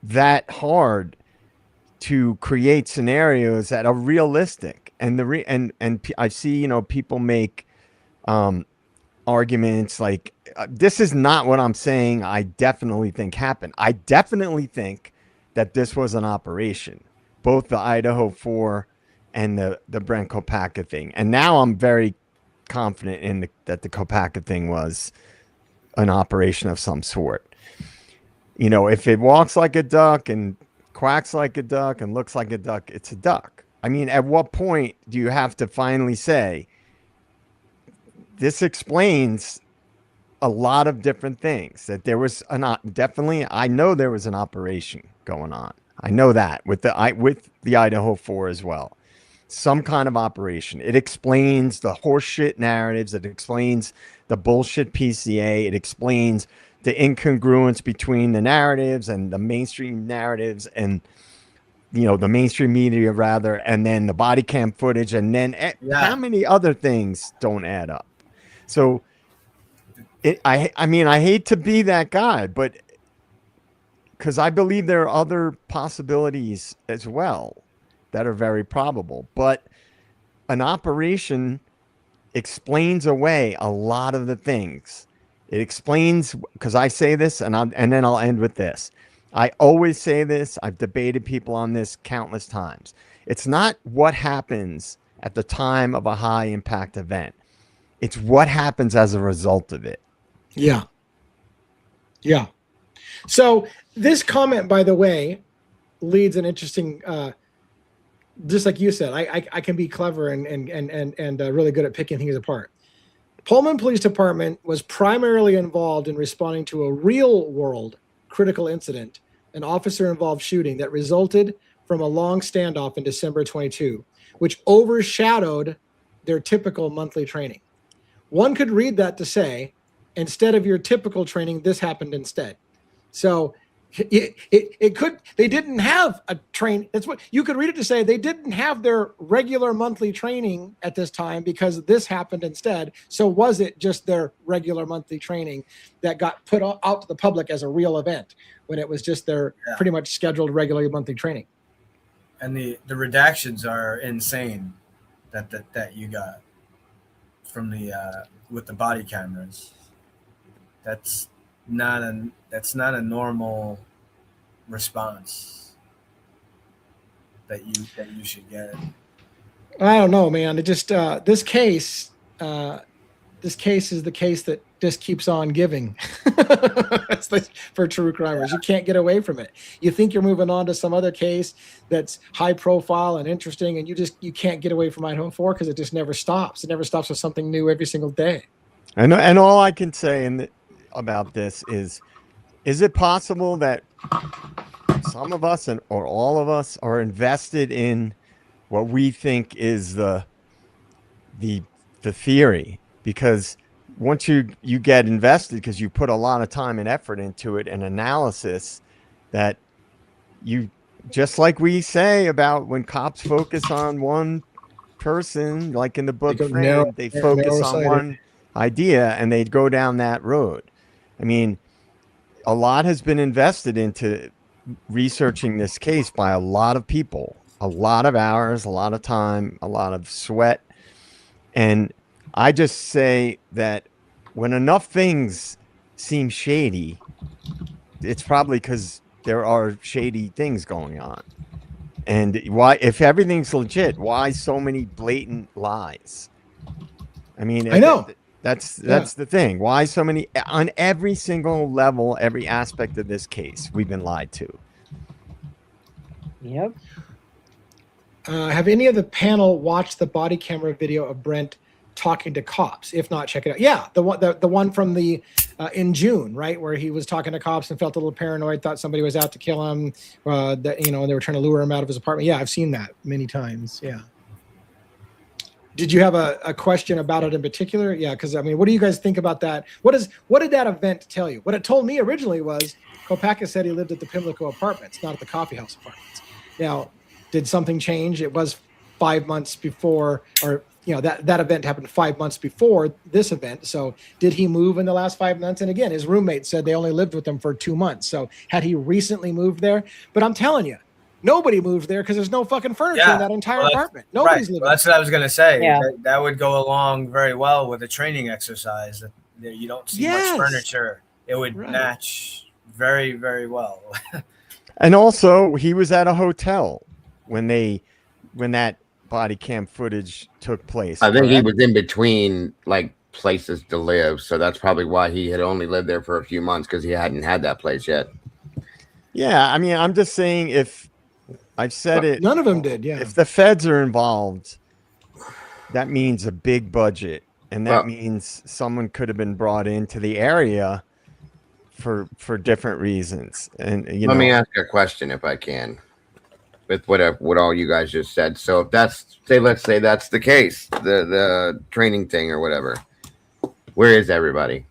that hard to create scenarios that are realistic. And I see, people make arguments like this is not what I'm saying. I definitely think happened. I definitely think that this was an operation, both the Idaho 4 and the Brent Kopacka thing. And now I'm very confident that the Kopacka thing was an operation of some sort. If it walks like a duck and quacks like a duck and looks like a duck, it's a duck. I mean, at what point do you have to finally say, this explains a lot of different things, that there was definitely, I know there was an operation going on. I know that with the Idaho 4 as well, some kind of operation. It explains the horseshit narratives. It explains the bullshit PCA. It explains the incongruence between the narratives and the mainstream narratives and, the mainstream media rather, and then the body cam footage. And then how many other things don't add up? So I hate to be that guy, but because I believe there are other possibilities as well that are very probable, but an operation explains away a lot of the things. It explains, because I say this, and then I'll end with this. I always say this. I've debated people on this countless times. It's not what happens at the time of a high impact event. It's what happens as a result of it. Yeah. Yeah. So this comment, by the way, leads an interesting, just like you said, I can be clever and really good at picking things apart. Pullman Police Department was primarily involved in responding to a real world critical incident, an officer involved shooting that resulted from a long standoff in December 22, which overshadowed their typical monthly training. One could read that to say, instead of your typical training, this happened instead. So it could, they didn't have a train. That's what you could read it to say. They didn't have their regular monthly training at this time because this happened instead. So was it just their regular monthly training that got put out to the public as a real event when it was just their pretty much scheduled regular monthly training? And the redactions are insane that you got from the with the body cameras. That's not a normal response that you should get. I don't know, man. It just this case is the case that just keeps on giving. That's for true crimers. You can't get away from it. You think you're moving on to some other case that's high profile and interesting, and you can't get away from Idaho 4 because it just never stops. It never stops with something new every single day. And all I can say about this is it possible that some of us or all of us are invested in what we think is the theory? Because once you get invested, because you put a lot of time and effort into it and analysis, that you, just like we say about when cops focus on one person, like in the book Frame, they focus on one idea and they go down that road. I mean, a lot has been invested into researching this case by a lot of people, a lot of hours, a lot of time, a lot of sweat. And I just say that when enough things seem shady, it's probably because there are shady things going on. And why, if everything's legit, why so many blatant lies? I mean, I know. That's the thing. Why so many on every single level, every aspect of this case, we've been lied to. Yep. Have any of the panel watched the body camera video of Brent talking to cops? If not, check it out. Yeah, the one from the in June, right, where he was talking to cops and felt a little paranoid, thought somebody was out to kill him. That they were trying to lure him out of his apartment. Yeah, I've seen that many times. Yeah. Did you have a question about it in particular? Yeah, because I mean, what do you guys think about that? What did that event tell you? What it told me originally was Kopaka said he lived at the Pimlico apartments, not at the coffee house apartments. Now, did something change? It was 5 months before, or that event happened 5 months before this event. So did he move in the last 5 months? And again, his roommate said they only lived with him for 2 months. So had he recently moved there? But I'm telling you, nobody moved there because there's no fucking furniture in that entire apartment. Nobody's living. Well, that's what I was going to say. Yeah. That would go along very well with a training exercise. That you don't see much furniture. It would match very, very well. And also, he was at a hotel when that body cam footage took place. I think he was in between like places to live, so that's probably why he had only lived there for a few months, because he hadn't had that place yet. Yeah, I mean, I'm just saying, if I've said it, none of them did. Yeah, if the feds are involved, that means a big budget, and that means someone could have been brought into the area for different reasons. And let me ask a question, if I can, with what all you guys just said. So if let's say that's the case, the training thing or whatever, where is everybody?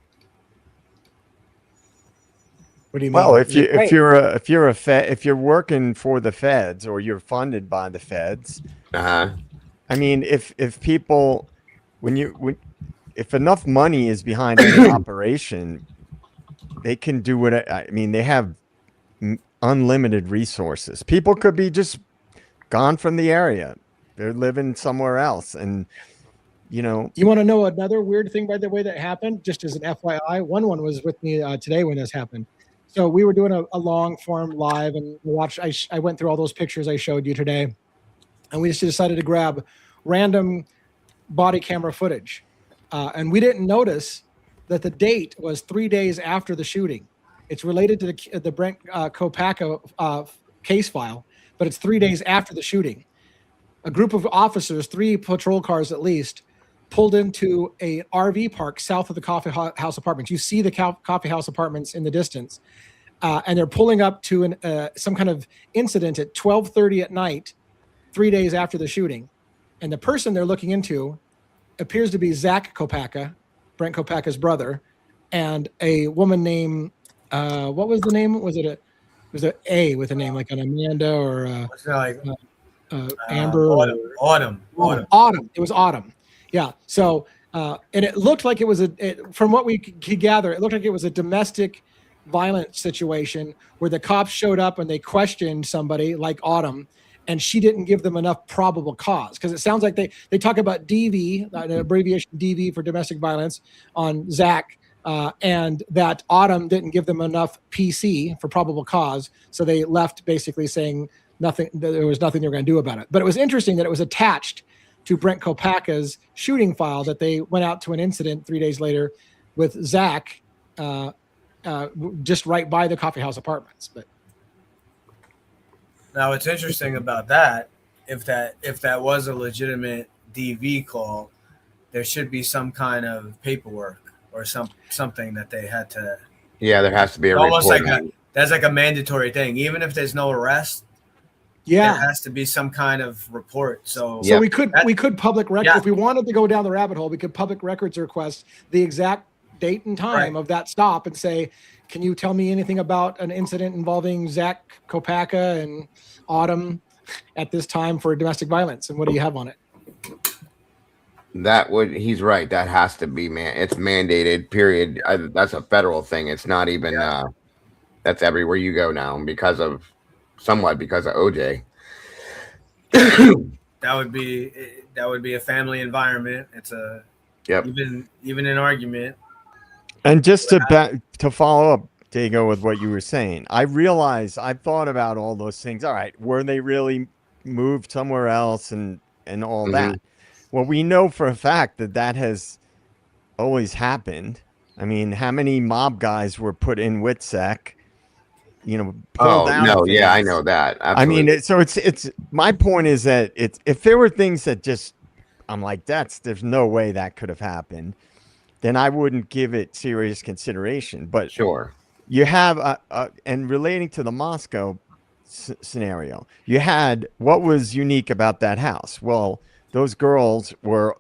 What do you mean? Well, if you're working for the feds or you're funded by the feds, I mean, if people, if enough money is behind any operation, they can do what I mean. They have unlimited resources. People could be just gone from the area. They're living somewhere else, and you want to know another weird thing, by the way, that happened, just as an FYI. One was with me today when this happened. So we were doing a long form live, and I went through all those pictures I showed you today, and we just decided to grab random body camera footage, and we didn't notice that the date was 3 days after the shooting. It's related to the Brent Kopacka case file, but it's 3 days after the shooting. A group of officers, 3 patrol cars at least, pulled into a RV park south of the coffee house apartments. You see the coffee house apartments in the distance, and they're pulling up to some kind of incident at 12:30 at night, 3 days after the shooting. And the person they're looking into appears to be Zach Kopacka, Brent Kopacka's brother, and a woman named what was the name? Was it A with a name like an Amanda or Amber? Autumn. It was Autumn. Yeah. So and it looked like it was from what we could gather, it looked like it was a domestic violence situation where the cops showed up and they questioned somebody like Autumn, and she didn't give them enough probable cause, because it sounds like they talk about DV, an abbreviation DV for domestic violence, on Zach, and that Autumn didn't give them enough PC for probable cause, so they left basically saying nothing. There was nothing they were going to do about it. But it was interesting that it was attached to Brent Kopacka's shooting file, that they went out to an incident 3 days later with Zach, just right by the coffee house apartments. But now, what's interesting about that, if that was a legitimate DV call, there should be some kind of paperwork or something that they had to. Yeah, there has to be almost like that's like a mandatory thing, even if there's no arrest. Yeah, there has to be some kind of report. So we could public record if we wanted to go down the rabbit hole. We could public records request the exact date and time of that stop and say, can you tell me anything about an incident involving Zach Kopacka and Autumn at this time for domestic violence, and what do you have on it? He's right. That has to be, it's mandated, period. That's a federal thing. It's not even, that's everywhere you go now because of OJ. That would be a family environment. It's even an argument. And just to follow up, Dago, with what you were saying, I realized I've thought about all those things. All right, were they really moved somewhere else and all that? Well, we know for a fact that has always happened. I mean, how many mob guys were put in WITSEC? Pulled out. No, I know that. Absolutely. I mean, it's my point is that if there were things that just I'm like, there's no way that could have happened, then I wouldn't give it serious consideration. But sure, you have and relating to the Moscow scenario, you had what was unique about that house. Well, those girls were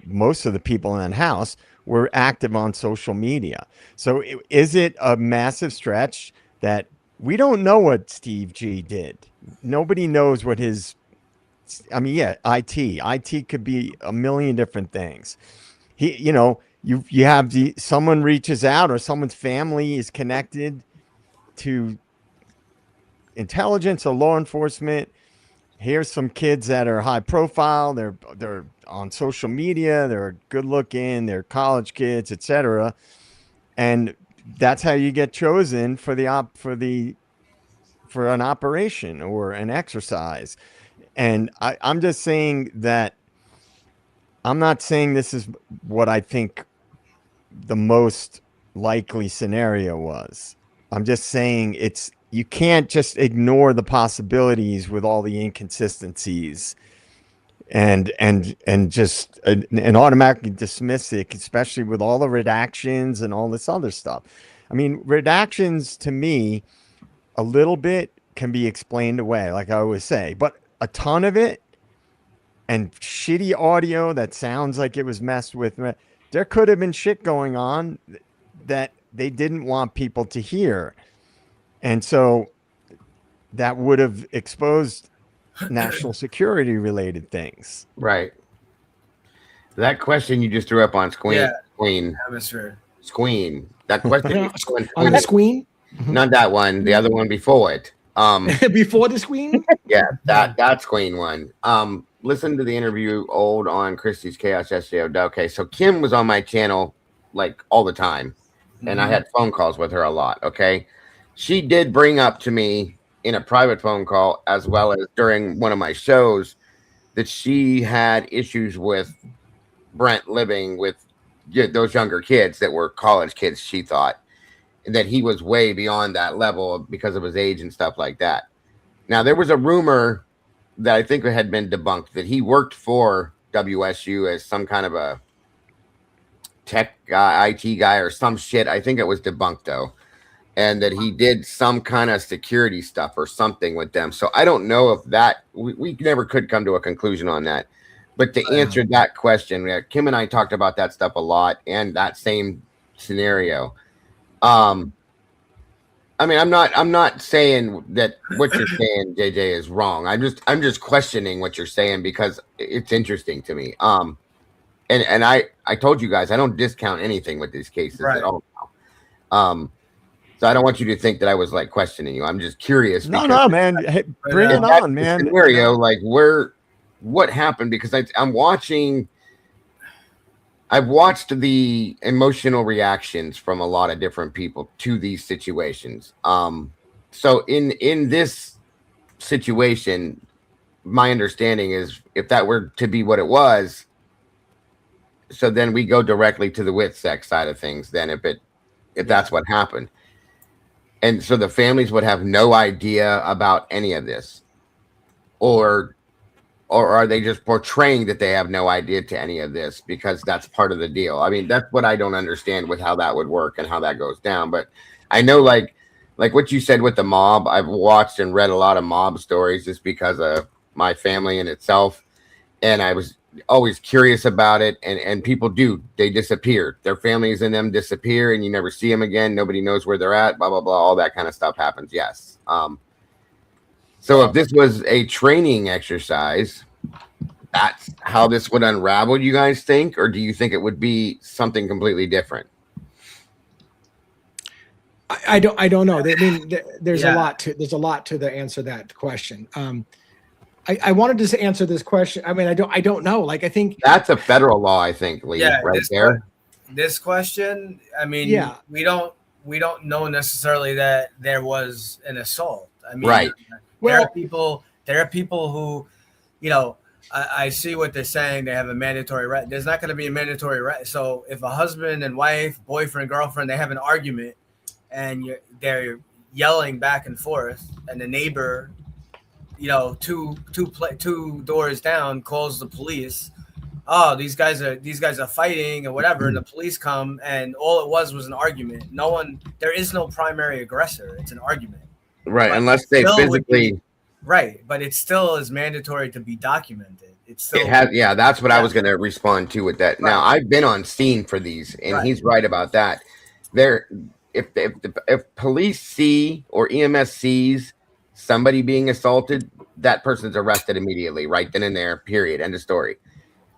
most of the people in that house were active on social media. So is it a massive stretch that we don't know what Steve G did? Nobody knows what his. I mean, IT could be a million different things. You have someone reaches out or someone's family is connected to intelligence or law enforcement. Here's some kids that are high profile. They're on social media. They're good looking. They're college kids, etc. And that's how you get chosen for an operation or an exercise. And I'm just saying that I'm not saying this is what I think the most likely scenario was. I'm just saying you can't just ignore the possibilities with all the inconsistencies and just and automatically dismiss it, especially with all the redactions and all this other stuff. I mean, redactions to me, a little bit can be explained away, like I always say, but a ton of it and shitty audio that sounds like it was messed with. There could have been shit going on that they didn't want people to hear. And so that would have exposed national security related things. Right. That question you just threw up on Squeen. Squeen. That question. On the Squeen? Not that one. The other one before it. Before the Squeen? Yeah, that Squeen one. Listen to the interview on Christie's Chaos yesterday. Okay, so Kim was on my channel like all the time. and I had phone calls with her a lot. Okay. She did bring up to me in a private phone call, as well as during one of my shows, that she had issues with Brent living with those younger kids that were college kids. She thought that he was way beyond that level because of his age and stuff like that. Now, there was a rumor that I think had been debunked that he worked for WSU as some kind of a tech guy, IT guy, or some shit. I think it was debunked though, and that he did some kind of security stuff or something with them. So I don't know if that we never could come to a conclusion on that. But to answer that question, Kim and I talked about that stuff a lot, and that same scenario. I mean, I'm not saying that what you're saying, JJ, is wrong. I'm just questioning what you're saying because it's interesting to me. And I told you guys I don't discount anything with these cases at all. So I don't want you to think that I was like questioning you. I'm just curious. No, man. Hey, bring it on, man. Scenario, like what happened? Because I'm watching. I've watched the emotional reactions from a lot of different people to these situations. So in this situation, my understanding is if that were to be what it was, so then we go directly to the with sex side of things. Then if that's what happened, and so the families would have no idea about any of this, or are they just portraying that they have no idea to any of this because that's part of the deal? I mean, that's what I don't understand with how that would work and how that goes down. But I know, like what you said with the mob, I've watched and read a lot of mob stories just because of my family in itself. And I was always curious about it. And people they disappear. Their families and them disappear and you never see them again. Nobody knows where they're at, blah, blah, blah. All that kind of stuff happens. Yes. So if this was a training exercise, that's how this would unravel, you guys think? Or do you think it would be something completely different? I don't know. I mean, there's a lot to the answer to that question. I wanted to answer this question. I mean, I don't know. Like, I think that's a federal law, I think, Lee, right there. This question, I mean, we don't know necessarily that there was an assault. I mean, right. There are people who, you know, I see what they're saying. They have a mandatory right. There's not going to be a mandatory right. So if a husband and wife, boyfriend, girlfriend, they have an argument and they're yelling back and forth and the neighbor, you know, two doors down calls the police. Oh, these guys are fighting or whatever. And the police come and all it was an argument. There is no primary aggressor. It's an argument. Right, but unless they physically right, but it still is mandatory to be documented. It's still that's what I was going to respond to with that. Right. Now I've been on scene for these, and he's right about that. If police see or EMS sees somebody being assaulted, that person's arrested immediately, right then and there. Period. End of story.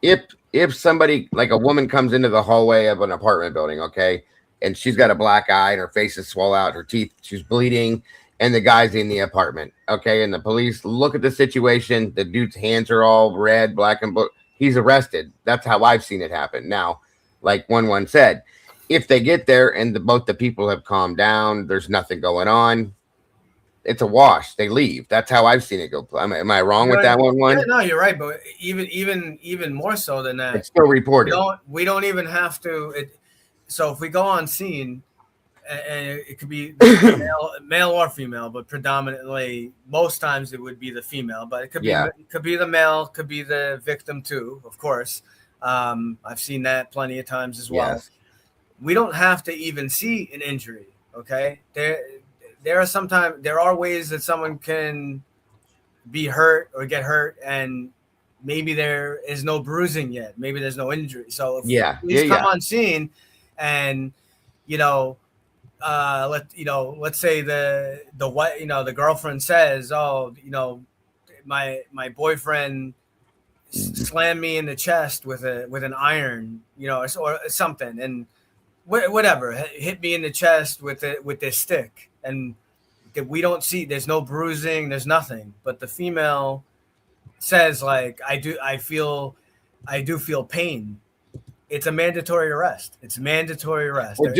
If somebody, like a woman, comes into the hallway of an apartment building, okay, and she's got a black eye and her face is swollen out, her teeth, she's bleeding. And the guy's in the apartment, okay? And the police look at the situation. The dude's hands are all red, black, and blue. He's arrested. That's how I've seen it happen. Now, like one said, if they get there and both the people have calmed down, there's nothing going on, it's a wash. They leave. That's how I've seen it go. Am I wrong with that one? Yeah, no, you're right. But even more so than that, it's still reported. We don't even have to. So if we go on scene. And it could be male or female, but predominantly most times it would be the female. But it could be the male, could be the victim too. Of course, I've seen that plenty of times as well. Yes. We don't have to even see an injury. Okay, there are ways that someone can be hurt or get hurt, and maybe there is no bruising yet. Maybe there's no injury. So if police come on scene, and you know. Let's say the girlfriend says, oh, you know, my boyfriend slammed me in the chest with an iron, you know, or something, and whatever, hit me in the chest with this stick, and we don't see, there's no bruising, there's nothing, but the female says, like, I do feel pain. it's a mandatory arrest. It's mandatory arrest. Well,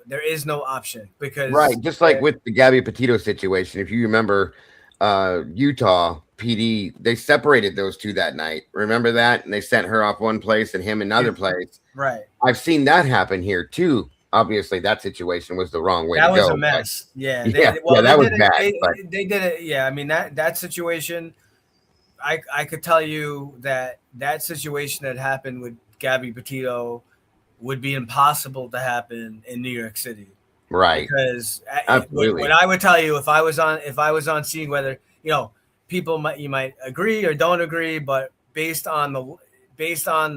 There is no option because right, just like with the Gabby Petito situation. If you remember, Utah PD, they separated those two that night. Remember that? And they sent her off one place and him another place. Right. I've seen that happen here too. Obviously, that situation was the wrong way to go. That was a mess. Yeah. That was bad. They did it. Yeah. I mean, that situation, I could tell you that situation that happened with Gabby Petito would be impossible to happen in New York City. Right. Because absolutely, what I would tell you if I was on scene, whether you might agree or don't agree, but based on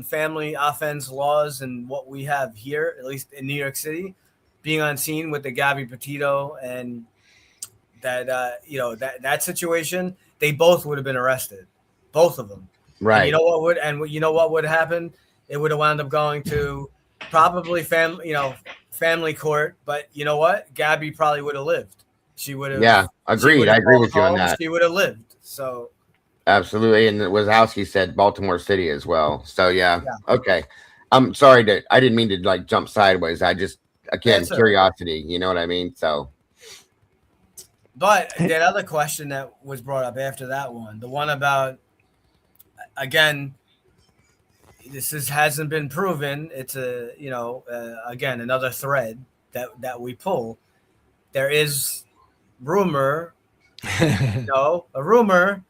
family offense laws and what we have here, at least in New York City, being on scene with the Gabby Petito and that situation, they both would have been arrested, both of them. Right. And you know what would happen? It would have wound up going to probably family court, but you know what? Gabby probably would have lived. She would have. Yeah, agreed. I agree with you on that. She would have lived. So absolutely, and Wazowski said Baltimore City as well. So yeah. Okay. I'm sorry I didn't mean to like jump sideways. I just curiosity. You know what I mean? So. But that other question that was brought up after that one, the one about, again, this hasn't been proven. It's again, another thread that we pull. There is rumor, a rumor,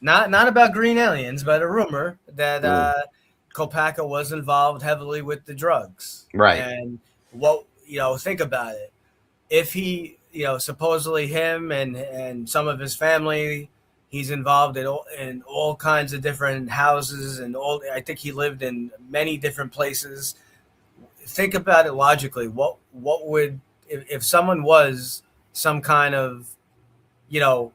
not about green aliens, but a rumor that Kopacka was involved heavily with the drugs. Right. And think about it. If he, supposedly him and some of his family, he's involved in all kinds of different houses I think he lived in many different places. Think about it logically. What would, if someone was some kind of, a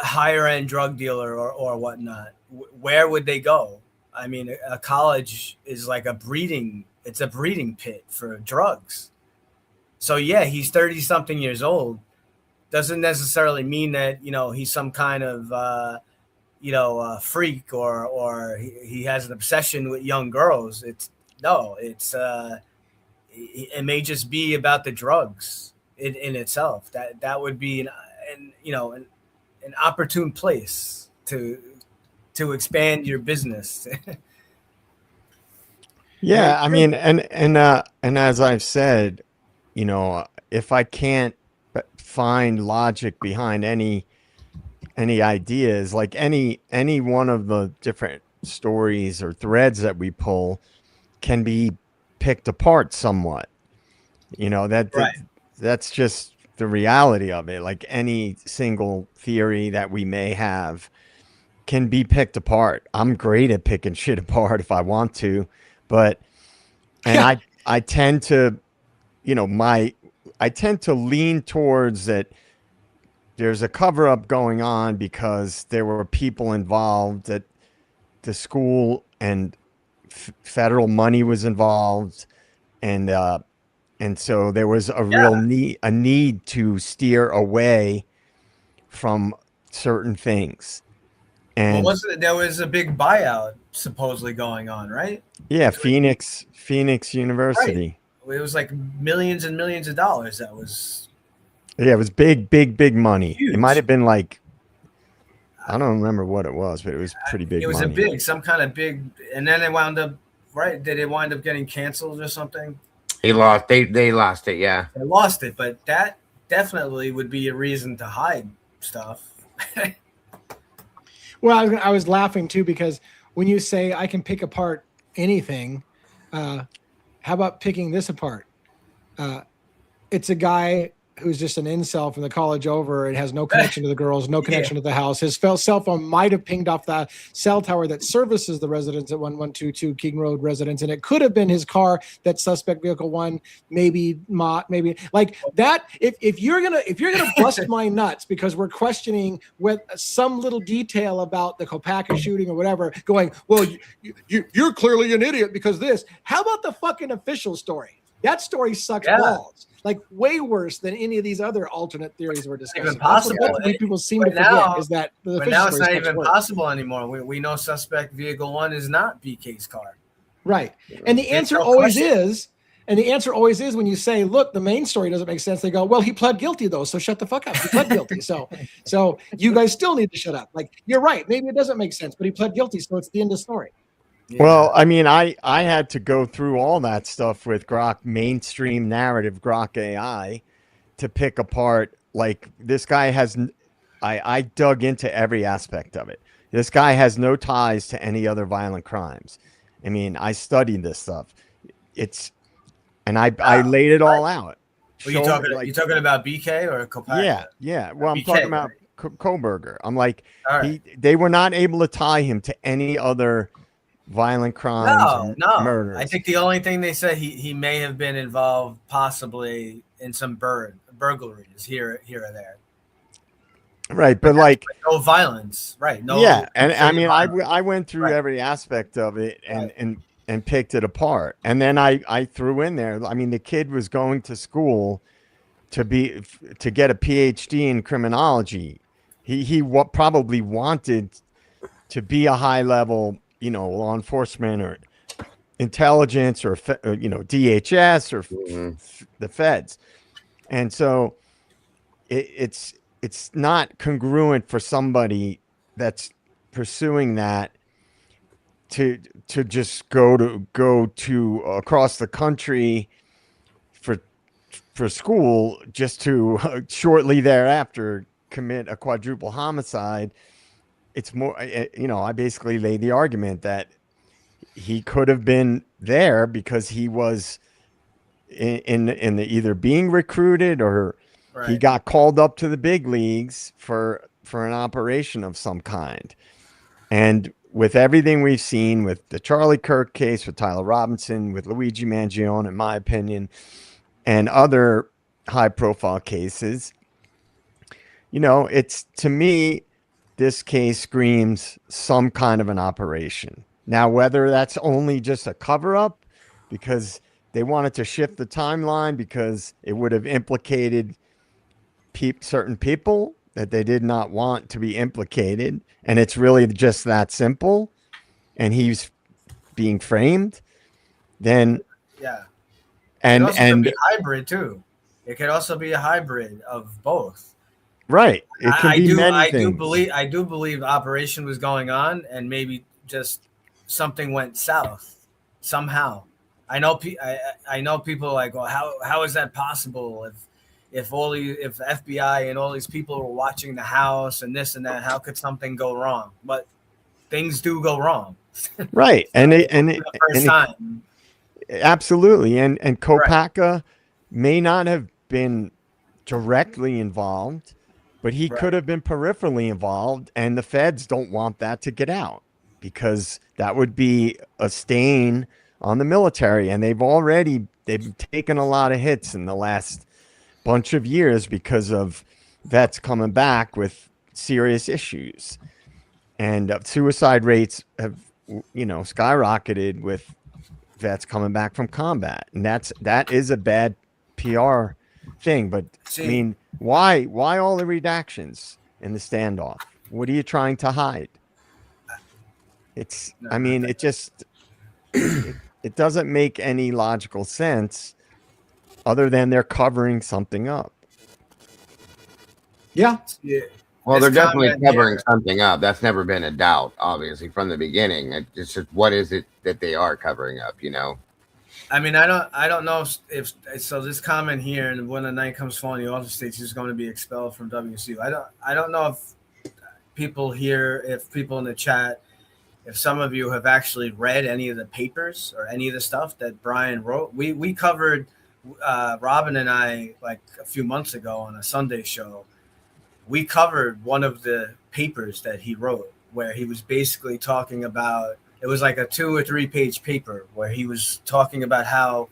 higher end drug dealer or whatnot, where would they go? I mean, a college is like a breeding pit for drugs. So yeah, he's 30 something years old. Doesn't necessarily mean that, he's some kind of, freak or he has an obsession with young girls. It may just be about the drugs in itself. That would be an opportune place to expand your business. Yeah, I mean, and as I've said, if I can't find logic behind any ideas, like any one of the different stories or threads that we pull can be picked apart somewhat. That's just the reality of it. Like any single theory that we may have can be picked apart. I'm great at picking shit apart if I want to, but I tend to, I tend to lean towards that there's a cover up going on because there were people involved at the school and federal money was involved. And so there was a real need to steer away from certain things. And there was a big buyout supposedly going on, right? Yeah. Phoenix University. Right. It was like millions and millions of dollars. It was big money. Huge. It might have been like, I don't remember what it was, but it was pretty big. It was money. some kind of big, and then it wound up, right? Did it wind up getting canceled or something? They lost it. Yeah. They lost it, but that definitely would be a reason to hide stuff. Well, I was laughing too, because when you say I can pick apart anything, how about picking this apart? It's a guy who's just an incel from the college over and has no connection to the girls, no connection to the house. His cell phone might have pinged off the cell tower that services the residents at 1122 King Road residence. And it could have been his car, that suspect vehicle one, maybe like that. If you're going to bust my nuts because we're questioning with some little detail about the Kopacka shooting or whatever, going, well, you're clearly an idiot because this, how about the fucking official story? That story sucks balls. Like way worse than any of these other alternate theories we're discussing. Even possible. That's what people seem to forget is that the but now it's not even possible anymore. We know suspect vehicle one is not BK's car. Right. And the answer always is, when you say, look, the main story doesn't make sense, they go, well, he pled guilty though, so shut the fuck up. He pled guilty. So you guys still need to shut up. Like, you're right. Maybe it doesn't make sense, but he pled guilty, so it's the end of the story. Yeah. Well, I mean, I had to go through all that stuff with Grok mainstream narrative, Grok AI, to pick apart, like, this guy has, I dug into every aspect of it. This guy has no ties to any other violent crimes. I mean, I studied this stuff. I laid it all out. Well, you talking about BK or Kopacka? Yeah. Well, I'm BK, talking about Koberger. I'm like, they were not able to tie him to any other violent crimes. No. Murders. I think the only thing they said, he may have been involved possibly in some burglaries here or there. Right, but like no violence, right? No. Yeah, and I mean, I went through every aspect of it and picked it apart, and then I threw in there. I mean, the kid was going to school to get a PhD in criminology. He probably wanted to be a high level, law enforcement or intelligence or DHS or the feds, and so it's not congruent for somebody that's pursuing that to just go to across the country for school just to shortly thereafter commit a quadruple homicide. It's more, I basically laid the argument that he could have been there because he was in the either being recruited or he got called up to the big leagues for an operation of some kind. And with everything we've seen with the Charlie Kirk case, with Tyler Robinson, with Luigi Mangione, in my opinion, and other high profile cases, it's, to me, this case screams some kind of an operation. Now, whether that's only just a cover up because they wanted to shift the timeline because it would have implicated certain people that they did not want to be implicated, and it's really just that simple, and he's being framed, then and it can be hybrid too. It could also be a hybrid of both. Right. It can be many things. I do believe operation was going on, and maybe just something went south somehow. I know people are like, well, how is that possible? If FBI and all these people were watching the house and this and that, how could something go wrong? But things do go wrong. Right. Time. Absolutely. And Kopacka may not have been directly involved, but he could have been peripherally involved, and the feds don't want that to get out because that would be a stain on the military, and they've taken a lot of hits in the last bunch of years because of vets coming back with serious issues, and suicide rates have skyrocketed with vets coming back from combat, and that is a bad PR thing. But I mean, why all the redactions in the standoff? What are you trying to hide? It just it doesn't make any logical sense other than they're covering something up. Yeah. Well, they're definitely covering something up. That's never been a doubt, obviously, from the beginning. It's just, what is it that they are covering up, I mean, I don't know if so. This comment here, and when the night comes falling, the officer states he's going to be expelled from WCU. I don't know if people here, if people in the chat, if some of you have actually read any of the papers or any of the stuff that Brian wrote. We covered, Robin and I, like a few months ago on a Sunday show. We covered one of the papers that he wrote, where he was basically talking about, it was like a 2 or 3 page paper where he was talking about how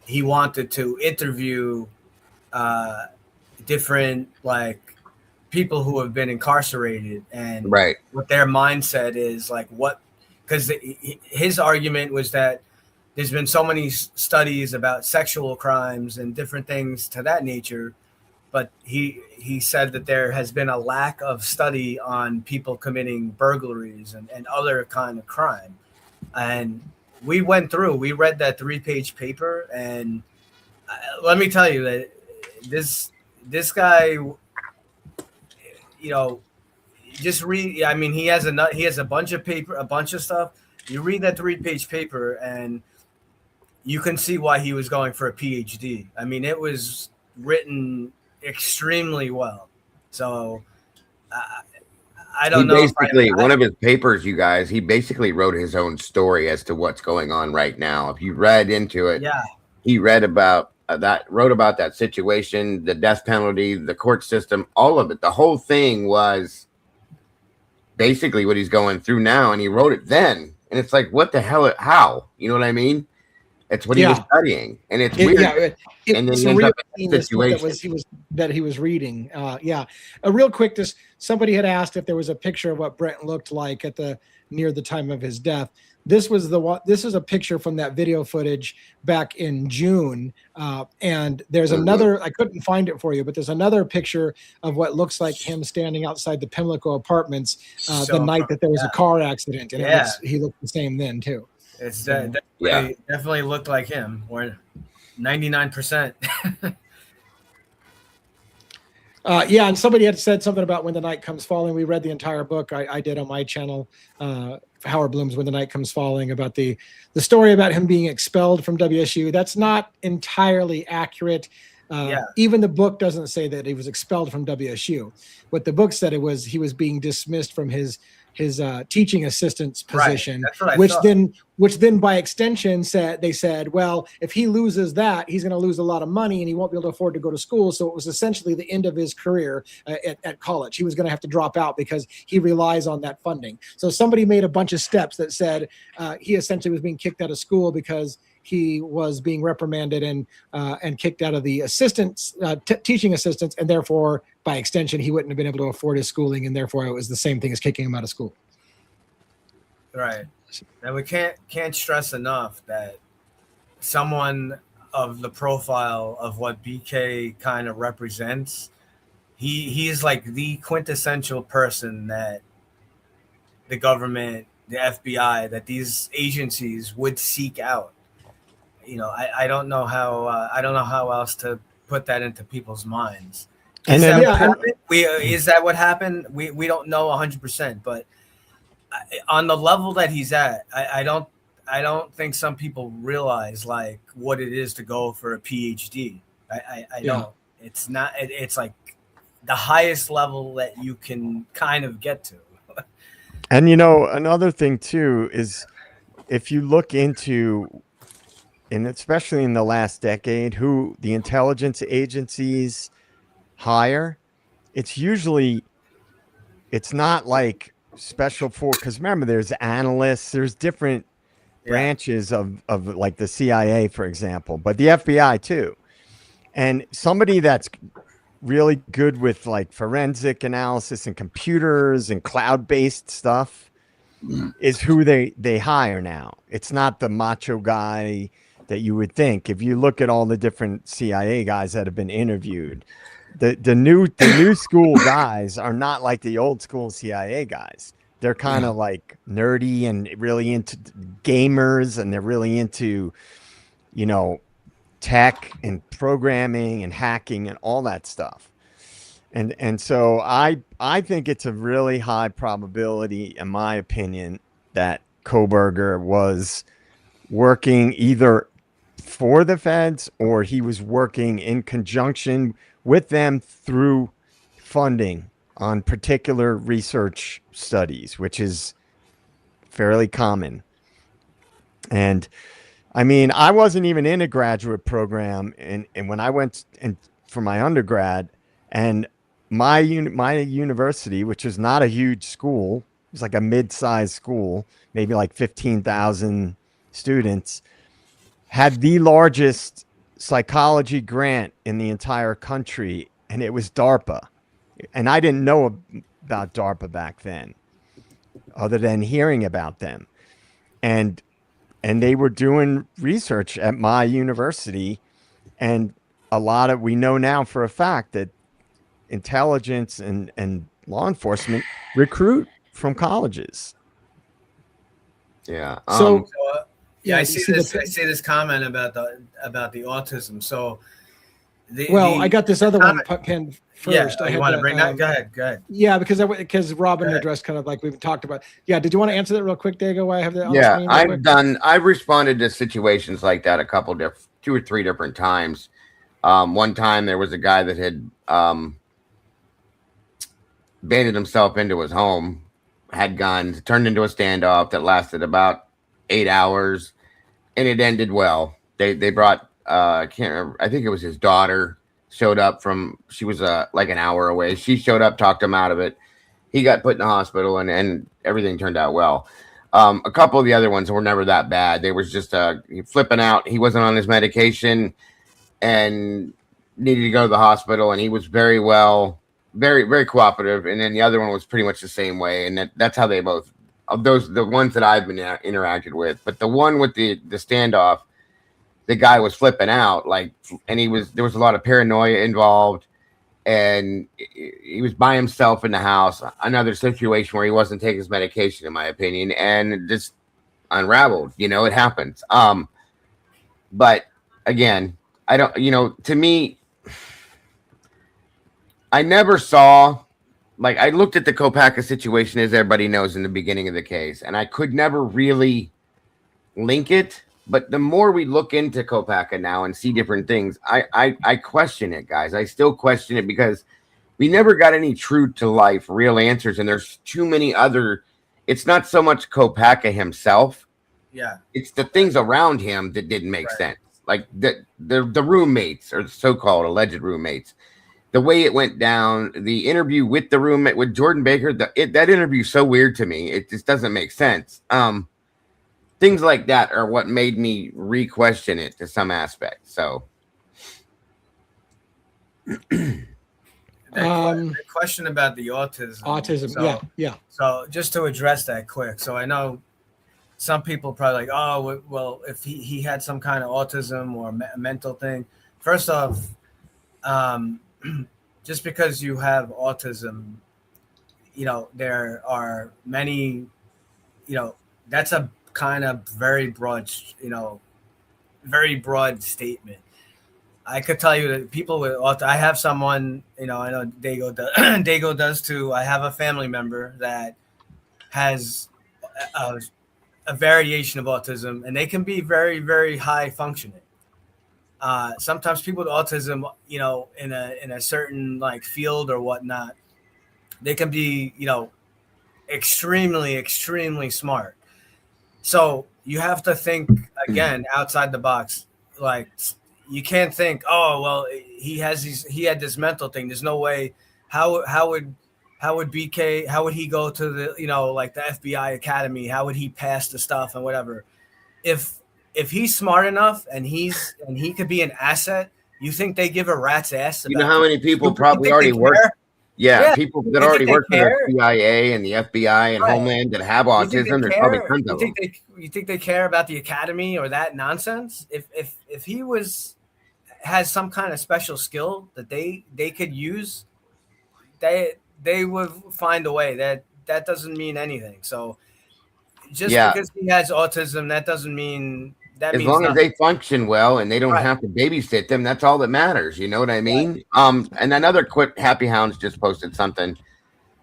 he wanted to interview different, like, people who have been incarcerated and what their mindset is, like, because his argument was that there's been so many studies about sexual crimes and different things to that nature, but he said that there has been a lack of study on people committing burglaries and other kind of crime. And we went through. We read that 3-page paper, and let me tell you that this guy, just read. I mean, he has a bunch of paper, a bunch of stuff. You read that 3-page paper, and you can see why he was going for a PhD. I mean, it was written extremely well. So I don't know. Basically, one of his papers, you guys, he basically wrote his own story as to what's going on right now. If you read into it, yeah, he read about wrote about that situation, the death penalty, the court system, all of it. The whole thing was basically what he's going through now, and he wrote it then. And it's like, what the hell? How? You know what I mean? It's what he was studying, and it's weird. And then he ends up in a situation that he was reading. A real quick, somebody had asked if there was a picture of what Brent looked like near the time of his death. This was This is a picture from that video footage back in June, and there's another. I couldn't find it for you, but there's another picture of what looks like him standing outside the Pimlico Apartments the night that there was a car accident, and he looked the same then too. It's definitely looked like him. Or 99%. And somebody had said something about When the Night Comes Falling. We read the entire book. I did on my channel, Howard Bloom's When the Night Comes Falling, about the story about him being expelled from WSU. That's not entirely accurate. Even the book doesn't say that he was expelled from WSU. What the book said, he was being dismissed from his teaching assistant's position, which then by extension they said, well, if he loses that, he's going to lose a lot of money and he won't be able to afford to go to school. So it was essentially the end of his career at college. He was going to have to drop out because he relies on that funding. So somebody made a bunch of steps that said he essentially was being kicked out of school because he was being reprimanded and kicked out of the teaching assistants, and therefore, by extension, he wouldn't have been able to afford his schooling, and therefore, it was the same thing as kicking him out of school. Right, and we can't stress enough that someone of the profile of what BK kind of represents, he is like the quintessential person that the government, the FBI, that these agencies would seek out. I don't know how else to put that into people's minds. Is that what happened? We don't know 100%, but on the level that he's at, I don't think some people realize like what it is to go for a PhD. I don't. It's not. It's like the highest level that you can kind of get to. And another thing too is if you look into, and especially in the last decade, who the intelligence agencies hire, it's not like special because remember, there's analysts, there's different branches of like the CIA, for example, but the FBI too. And somebody that's really good with like forensic analysis and computers and cloud-based stuff is who they hire now. It's not the macho guy that you would think. If you look at all the different CIA guys that have been interviewed, the new school guys are not like the old school CIA guys. They're kind of like nerdy and really into gamers, and they're really into, tech and programming and hacking and all that stuff. And so I think it's a really high probability, in my opinion, that Koberger was working either for the feds or he was working in conjunction with them through funding on particular research studies, which is fairly common. And I mean, I wasn't even in a graduate program, and when I went for my undergrad, and my university, which is not a huge school, it was like a mid-sized school, maybe like 15,000 students, had the largest psychology grant in the entire country, and it was DARPA. And I didn't know about DARPA back then, other than hearing about them. And they were doing research at my university, and we know now for a fact that intelligence and law enforcement recruit from colleges. Yeah. Yeah, I you see see this. the- I see this comment about the autism. So, I got this other one pinned Yeah, first. I you had want to the, bring that? Go ahead. Go ahead. Yeah, because Robin Go ahead. addressed kind of like we've talked about. Yeah, did you want to answer that real quick, Dago? While I have that on the Yeah, screen real quick? I've responded to situations like that a couple different, 2 or 3 different times. One time there was a guy that had banded himself into his home, had guns, turned into a standoff that lasted about 8 hours, and it ended well. They brought I can't remember, I think it was his daughter showed up from, she was like an hour away. She showed up, talked him out of it. He got put in the hospital, and everything turned out well. A couple of the other ones were never that bad. They was just flipping out. He wasn't on his medication and needed to go to the hospital, and he was very well, very, very cooperative. And then the other one was pretty much the same way. And that's how they both, of those, the ones that I've been interacted with. But the one with the standoff, the guy was flipping out, like, and there was a lot of paranoia involved, and he was by himself in the house. Another situation where he wasn't taking his medication, in my opinion, and it just unraveled. It happens. But again, I don't, to me, I never saw, like, I looked at the Kopaka situation, as everybody knows, in the beginning of the case, and I could never really link it. But the more we look into Kopaka now and see different things, I question it, guys. I still question it because we never got any true to life, real answers. And there's too many other, it's not so much Kopaka himself. Yeah. It's the things around him that didn't make sense. Like the roommates, or so-called alleged roommates, the way it went down, the interview with the roommate, with Jordan Baker, that interview is so weird to me. It just doesn't make sense. Things like that are what made me re-question it to some aspect. So, the question about the autism. Autism, yeah. So just to address that quick. So I know some people probably like, oh, well, if he had some kind of autism or mental thing. First off, just because you have autism, there are many, that's a kind of very broad statement. I could tell you that people with autism, I have someone, I know Dago does too. I have a family member that has a variation of autism, and they can be very, very high functioning. Sometimes people with autism, in a certain like field or whatnot, they can be, extremely, extremely smart. So you have to think again outside the box. Like, you can't think, oh well, he had this mental thing. There's no way. How would BK? How would he go to the like the FBI Academy? How would he pass the stuff and whatever? If he's smart enough and he could be an asset, you think they give a rat's ass? You know how many people probably already work? Yeah, people that already work for the CIA and the FBI and Homeland that have autism. There's probably tons of them. You think they care about the academy or that nonsense? If he has some kind of special skill that they could use, they would find a way. That doesn't mean anything. So just because he has autism, that doesn't mean that as means long nothing. as they function well and they don't have to babysit them, that's all that matters. You know what I mean? Right. And another quick, Happy Hounds just posted something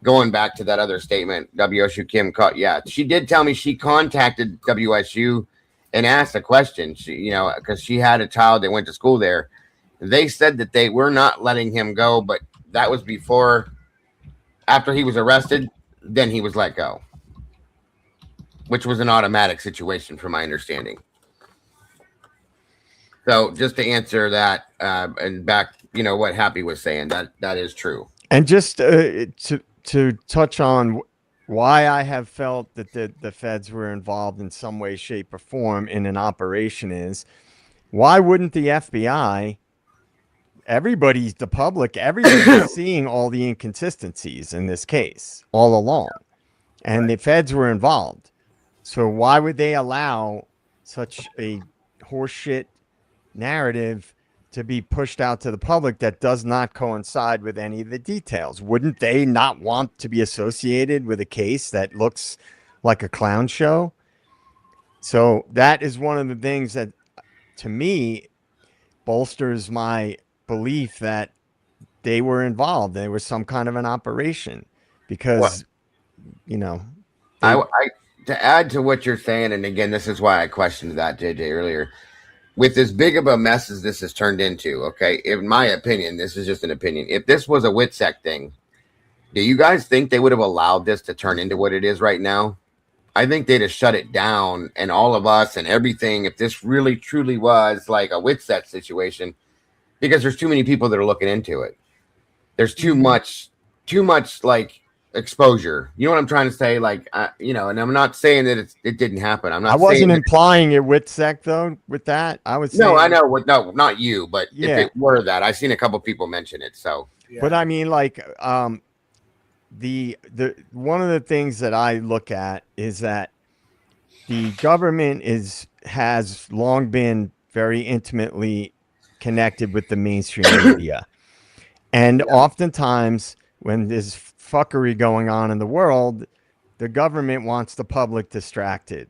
going back to that other statement. WSU Kim she did tell me she contacted WSU and asked a question. She, because she had a child that went to school there. They said that they were not letting him go, but that was after he was arrested, then he was let go, which was an automatic situation from my understanding. So just to answer that, and back, what Happy was saying, that is true. And just to touch on why I have felt that the feds were involved in some way, shape, or form in an operation is, why wouldn't the FBI, the public, everybody's seeing all the inconsistencies in this case all along, and the feds were involved. So why would they allow such a horseshit narrative to be pushed out to the public that does not coincide with any of the details? Wouldn't they not want to be associated with a case that looks like a clown show? So that is one of the things that, to me, bolsters my belief that they were involved. There was some kind of an operation Well, because, you know, I, they, I to add to what you're saying, and again, this is why I questioned that, JJ, earlier. With as big of a mess as this has turned into, okay, in my opinion, this is just an opinion. If this was a WITSEC thing, do you guys think they would have allowed this to turn into what it is right now? I think they'd have shut it down, and all of us and everything, if this really truly was like a WITSEC situation, because there's too many people that are looking into it. There's too much like exposure. You know what I'm trying to say? Like, and I'm not saying that it didn't happen. I'm not. I wasn't saying implying it with sec though. With that, I was saying, no, I know. No, not you, but Yeah. if it were that, I've seen a couple people mention it. So, But I mean, like, the one of the things that I look at is that the government has long been very intimately connected with the mainstream media, and oftentimes when there's fuckery going on in the world, the government wants the public distracted.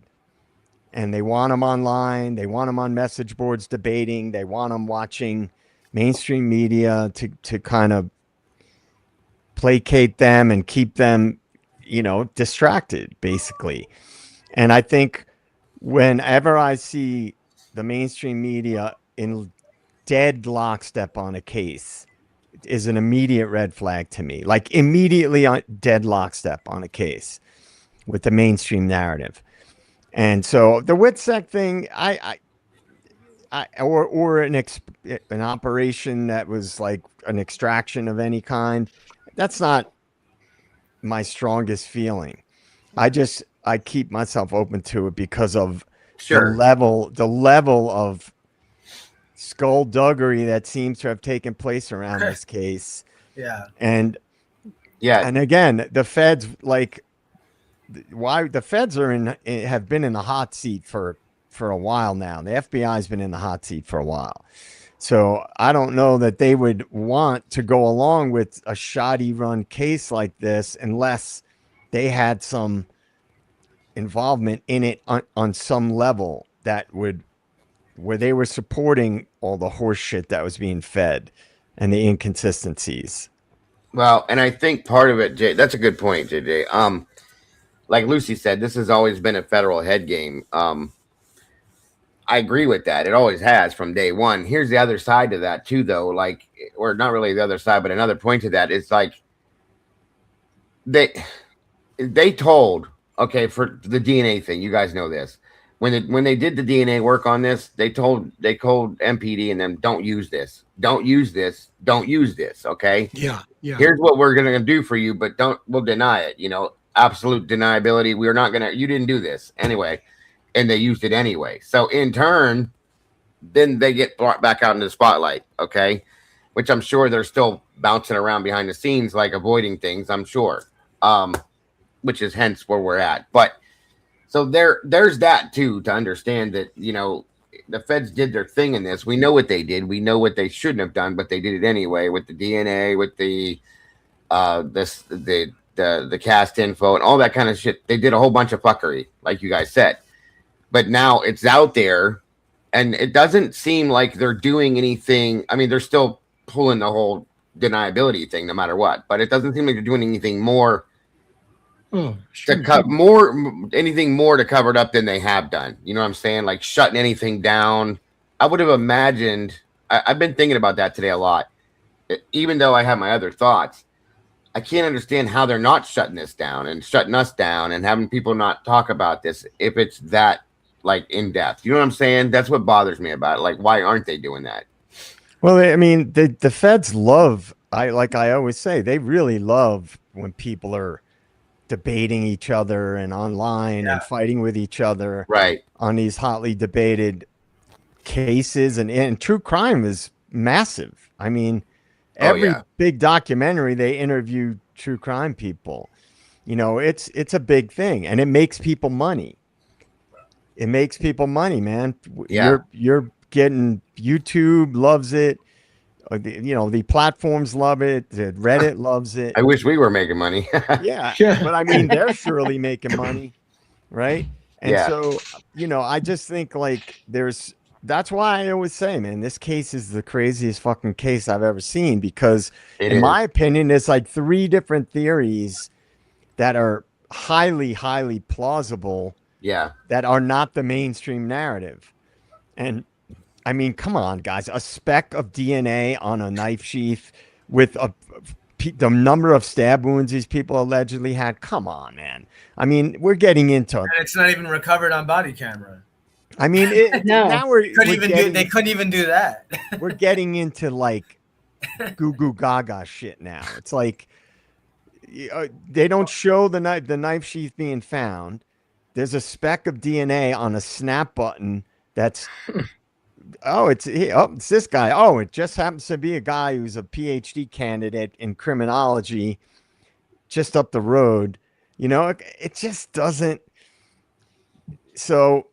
And they want them online. They want them on message boards debating. They want them watching mainstream media to kind of placate them and keep them, distracted, basically. And I think whenever I see the mainstream media in dead lockstep on a case, it is an immediate red flag to me. Like immediately on dead lockstep on a case with the mainstream narrative. And so the WITSEC thing, or an operation that was like an extraction of any kind, that's not my strongest feeling. I keep myself open to it because of the level of skullduggery that seems to have taken place around this case. Yeah. And yeah. And again, the feds, like, why the feds have been in the hot seat for a while now. The FBI has been in the hot seat for a while. So I don't know that they would want to go along with a shoddy run case like this unless they had some involvement in it on some level where they were supporting all the horse shit that was being fed and the inconsistencies. Well, and I think part of it, Jay, that's a good point, JJ. Like Lucy said, this has always been a federal head game. I agree with that. It always has from day one. Here's the other side to that too, though. Like, or not really the other side, but another point to that is like they told, okay, for the DNA thing, you guys know this. When they did the DNA work on this, they told MPD and them, don't use this, don't use this, don't use this. Okay. Yeah. Here's what we're gonna do for you, but we'll deny it. Absolute deniability. We're not gonna. You didn't do this anyway, and they used it anyway. So in turn, then they get brought back out into the spotlight. Okay, which I'm sure they're still bouncing around behind the scenes, like avoiding things. I'm sure. Which is hence where we're at. But so there's that too, to understand that the feds did their thing in this. We know what they did. We know what they shouldn't have done, but they did it anyway with the DNA, with the the cast info and all that kind of shit. They did a whole bunch of fuckery, like you guys said. But now it's out there, and it doesn't seem like they're doing anything. I mean, they're still pulling the whole deniability thing, no matter what. But it doesn't seem like they're doing anything more to cut anything more to cover it up than they have done. You know what I'm saying? Like shutting anything down. I would have imagined. I've been thinking about that today a lot, even though I have my other thoughts. I can't understand how they're not shutting this down and shutting us down and having people not talk about this if it's that like in depth. You know what I'm saying? That's what bothers me about it. Like, why aren't they doing that? Well, I mean, the feds love. I always say, they really love when people are debating each other and online and fighting with each other, right, on these hotly debated cases. And true crime is massive. I mean, every big documentary, they interview true crime people. It's a big thing, and it makes people money. It makes people money, man. Yeah. You're getting, YouTube loves it. The platforms love it. The Reddit loves it. I wish we were making money. Yeah. But I mean, they're surely making money, right? And so, you know, I just think like that's why I always say, man, this case is the craziest fucking case I've ever seen, because in my opinion, there's like 3 different theories that are highly, highly plausible. Yeah. That are not the mainstream narrative. And I mean, come on, guys, a speck of DNA on a knife sheath with the number of stab wounds these people allegedly had. Come on, man. I mean, we're getting into. And it's not even recovered on body camera. I mean, No. now They couldn't even do that. We're getting into like goo goo gaga shit now. It's like they don't show the knife sheath being found. There's a speck of DNA on a snap button. That's it's this guy. Oh, it just happens to be a guy who's a PhD candidate in criminology, just up the road. You know, it just doesn't. So,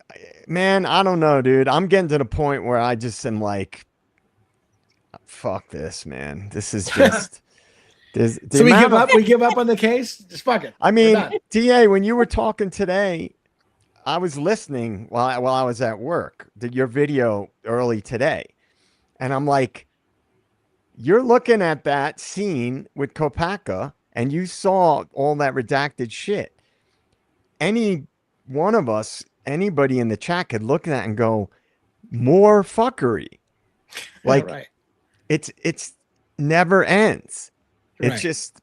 man, I don't know, dude. I'm getting to the point where I just am like, fuck this, man. This is just. So we give up. We give up on the case. Just fuck it. I mean, DA, when you were talking today, I was listening while I was at work. Did your video early today, and I'm like, you're looking at that scene with Kopaka, and you saw all that redacted shit. Any one of us, anybody in the chat could look at that and go, more fuckery. Like, right. It's never ends. It's just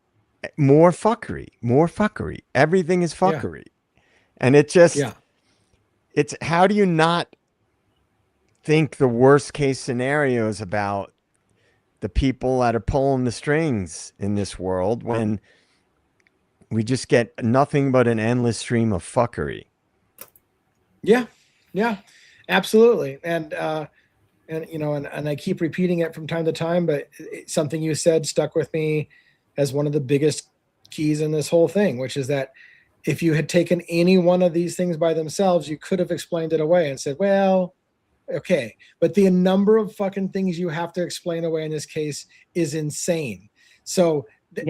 more fuckery. Everything is fuckery. And it just, it's how do you not think the worst case scenarios about the people that are pulling the strings in this world when we just get nothing but an endless stream of fuckery? Yeah, absolutely. And you know, and I keep repeating it from time to time, but something you said stuck with me as one of the biggest keys in this whole thing, which is that if you had taken any one of these things by themselves, you could have explained it away and said, well, okay. But the number of fucking things you have to explain away in this case is insane. So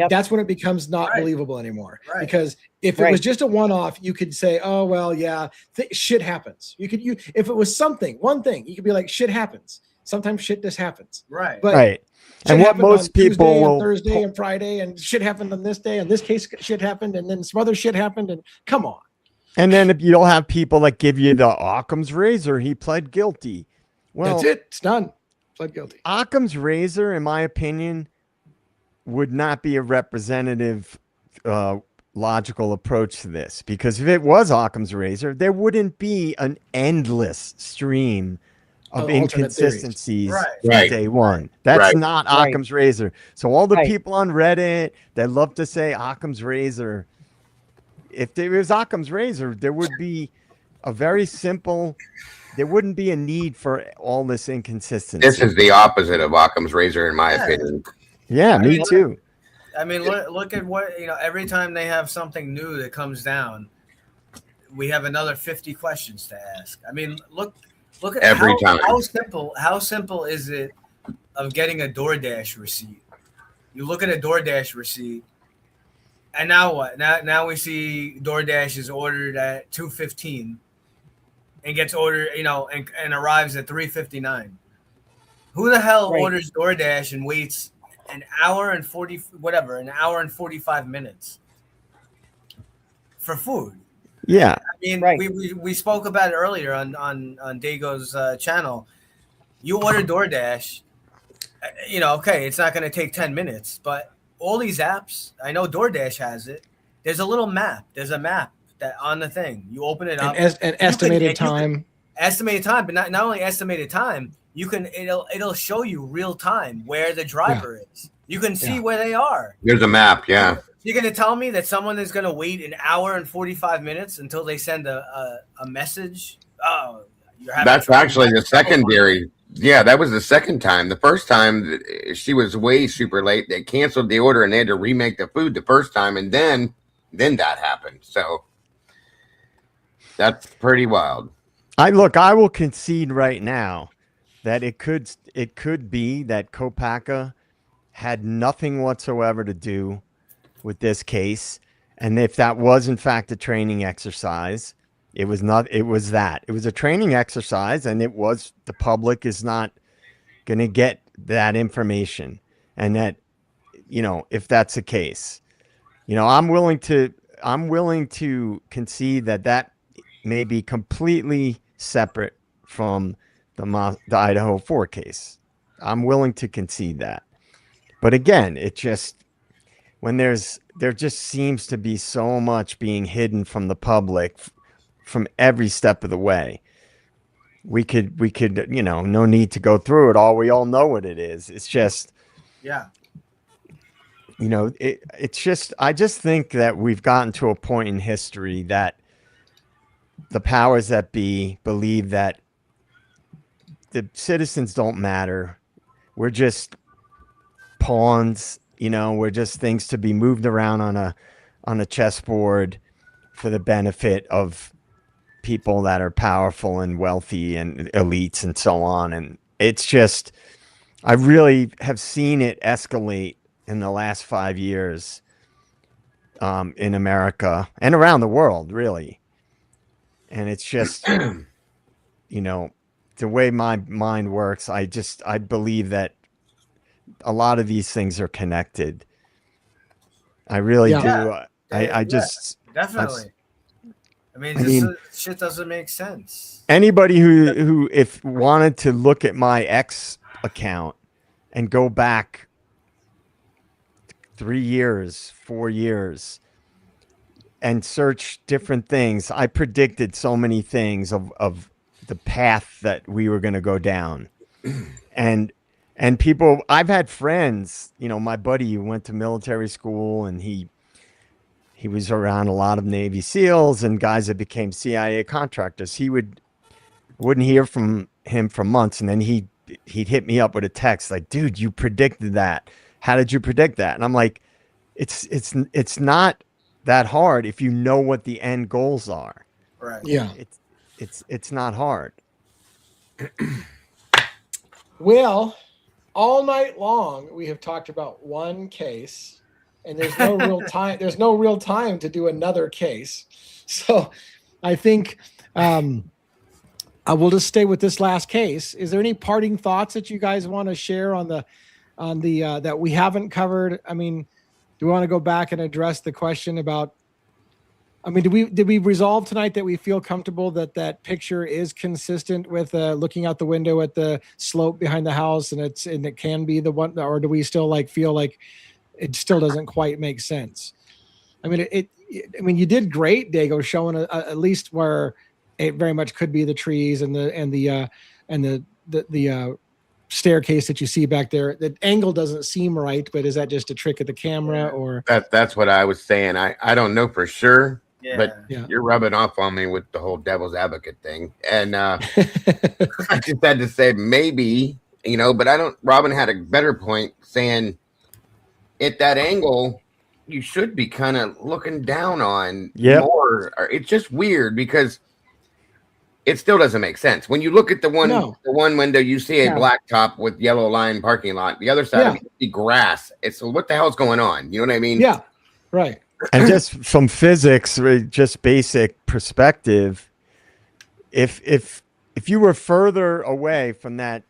that's when it becomes not believable anymore. Right. Because if it was just a one-off, you could say, oh, well, yeah, shit happens. If it was one thing, you could be like, shit happens. Sometimes shit just happens. Right. But and what most people will Thursday and Friday, and shit happened on this day, and this case shit happened, and then some other shit happened, and come on. And then if you'll have people that give you the Occam's razor, he pled guilty. Well, that's it. It's done. Pled guilty. Occam's razor, in my opinion, would not be a representative logical approach to this, because if it was Occam's razor, there wouldn't be an endless stream of inconsistencies from day one. That's not Occam's razor. So all the people on Reddit that love to say Occam's razor, if there was Occam's razor, there would be a very simple, there wouldn't be a need for all this inconsistency. This is the opposite of Occam's razor, in my opinion. Yeah, me too. I mean, look at what, you know, every time they have something new that comes down, we have another 50 questions to ask. I mean, look at every time. How simple is it of getting a DoorDash receipt? You look at a DoorDash receipt, and now what? Now we see DoorDash is ordered at 2:15 and gets ordered, you know, and arrives at 3:59. Who the hell orders DoorDash and waits an hour and 45 minutes for food? Yeah. I mean, we spoke about it earlier on Dago's channel. You order DoorDash, you know, okay, it's not going to take 10 minutes, but all these apps, I know DoorDash has it. There's a little map. There's a map that on the thing. You open it up. An estimated time. Estimated time, but not only estimated time, it'll show you real time where the driver is. You can see where they are. There's a map, You're going to tell me that someone is going to wait an hour and 45 minutes until they send a message? Oh, that's actually the secondary. Yeah, that was the second time. The first time, she was way super late. They canceled the order and they had to remake the food the first time, and then that happened. So that's pretty wild. I will concede right now that it could be that Kopaka had nothing whatsoever to do with this case, and if that was in fact a training exercise, It was not. It was that. It was a training exercise, and it was the public is not going to get that information, and that if that's the case, I'm willing to concede that may be completely separate from the Idaho 4 case. I'm willing to concede that. But again, it just there just seems to be so much being hidden from the public from every step of the way. We could no need to go through it all. We all know what it is. It's just it's just I just think that we've gotten to a point in history that the powers that be believe that the citizens don't matter. We're just pawns, we're just things to be moved around on a chessboard for the benefit of people that are powerful and wealthy and elites and so on. And it's just, I really have seen it escalate in the last 5 years in America and around the world, really. And it's just, the way my mind works, I believe that a lot of these things are connected. I really do. I just definitely. I mean, shit doesn't make sense. Anybody who if wanted to look at my X account and go back 3 years, 4 years, and search different things, I predicted so many things of the path that we were going to go down. And people, I've had friends, my buddy who went to military school, and he was around a lot of Navy SEALs and guys that became CIA contractors. He wouldn't hear from him for months, and then he'd hit me up with a text like, "Dude, you predicted that. How did you predict that?" And I'm like, it's not that hard if you know what the end goals are. Right. Yeah. It's not hard. Well, all night long we have talked about one case, and there's no real time. There's no real time to do another case. So I think I will just stay with this last case. Is there any parting thoughts that you guys want to share on the that we haven't covered? I mean, do we want to go back and address the question about, I mean, did we resolve tonight that we feel comfortable that picture is consistent with looking out the window at the slope behind the house, and it can be the one, or do we still feel like it still doesn't quite make sense? I mean, I mean, you did great, Dago, showing at least where it very much could be the trees and the staircase that you see back there. The angle doesn't seem right, but is that just a trick of the camera, or that's what I was saying? I don't know for sure. Yeah. But you're rubbing off on me with the whole devil's advocate thing. And I just had to say maybe, but Robin had a better point saying at that angle, you should be kind of looking down on more. It's just weird because it still doesn't make sense. When you look at the one window, you see a blacktop with yellow line parking lot. The other side of it, you see grass. It's what the hell's going on? You know what I mean? Yeah, right. And just from physics, just basic perspective, if you were further away from that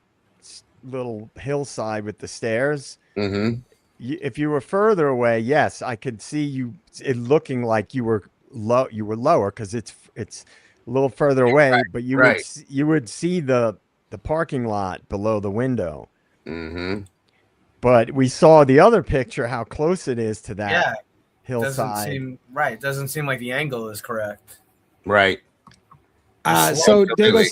little hillside with the stairs, if you were further away, yes, I could see it looking like you were lower because it's a little further away, right, but you would see the parking lot below the window. But we saw the other picture, how close it is to that hillside. Doesn't seem like the angle is correct. Right. So Dago,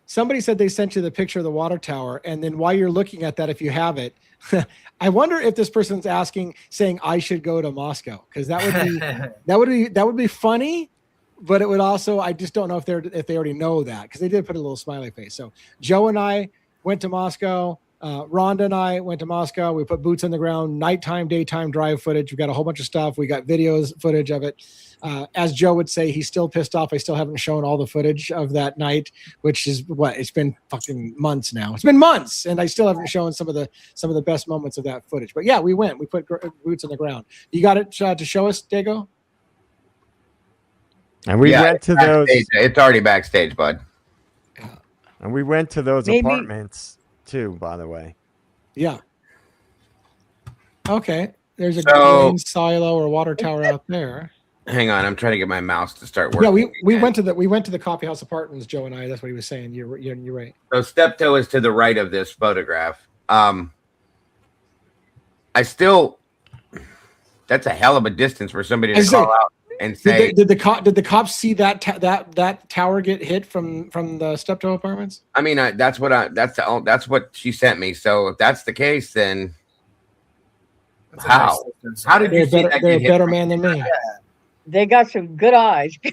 somebody said they sent you the picture of the water tower, and then while you're looking at that, if you have it, I wonder if this person's saying I should go to Moscow, because that would be funny, but it would also, I just don't know if they already know that, because they did put a little smiley face. So Joe and I went to Moscow. Rhonda and I went to Moscow. We put boots on the ground, nighttime, daytime drive footage. We got a whole bunch of stuff. We got footage of it. As Joe would say, he's still pissed off. I still haven't shown all the footage of that night, which is it's been fucking months now. It's been months, and I still haven't shown some of the best moments of that footage. But yeah, we went. We put boots on the ground. You got it to show us, Dago? And we Yeah, went to backstage. those. It's already backstage, bud. And we went to those Maybe- apartments too, by the way. Yeah. Okay. There's a So- grain silo or water tower out there. Hang on, I'm trying to get my mouse to start working. Yeah, we again. went to the coffee house apartments, Joe and I. That's what he was saying. You're right. So Steptoe is to the right of this photograph. I still, that's a hell of a distance for somebody to call out and say. Did the cops see that that tower get hit from the Steptoe apartments? I mean, that's what she sent me. So if that's the case, then That's a nice how? distance. How did They're you see better, that they're a get hit better from- man than me. They got some good eyes. You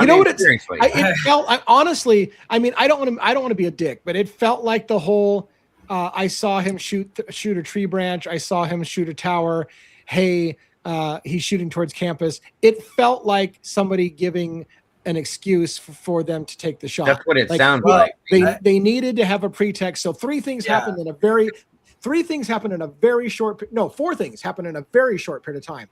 know what it's- seriously. It felt honestly. I mean, I don't want to be a dick, but it felt like the whole. I saw him shoot a tree branch. I saw him shoot a tower. Hey, he's shooting towards campus. It felt like somebody giving an excuse for them to take the shot. That's what it Like, sounds well, like. They needed to have a pretext. So three things happened in a very short. No, four things happened in a very short period of time.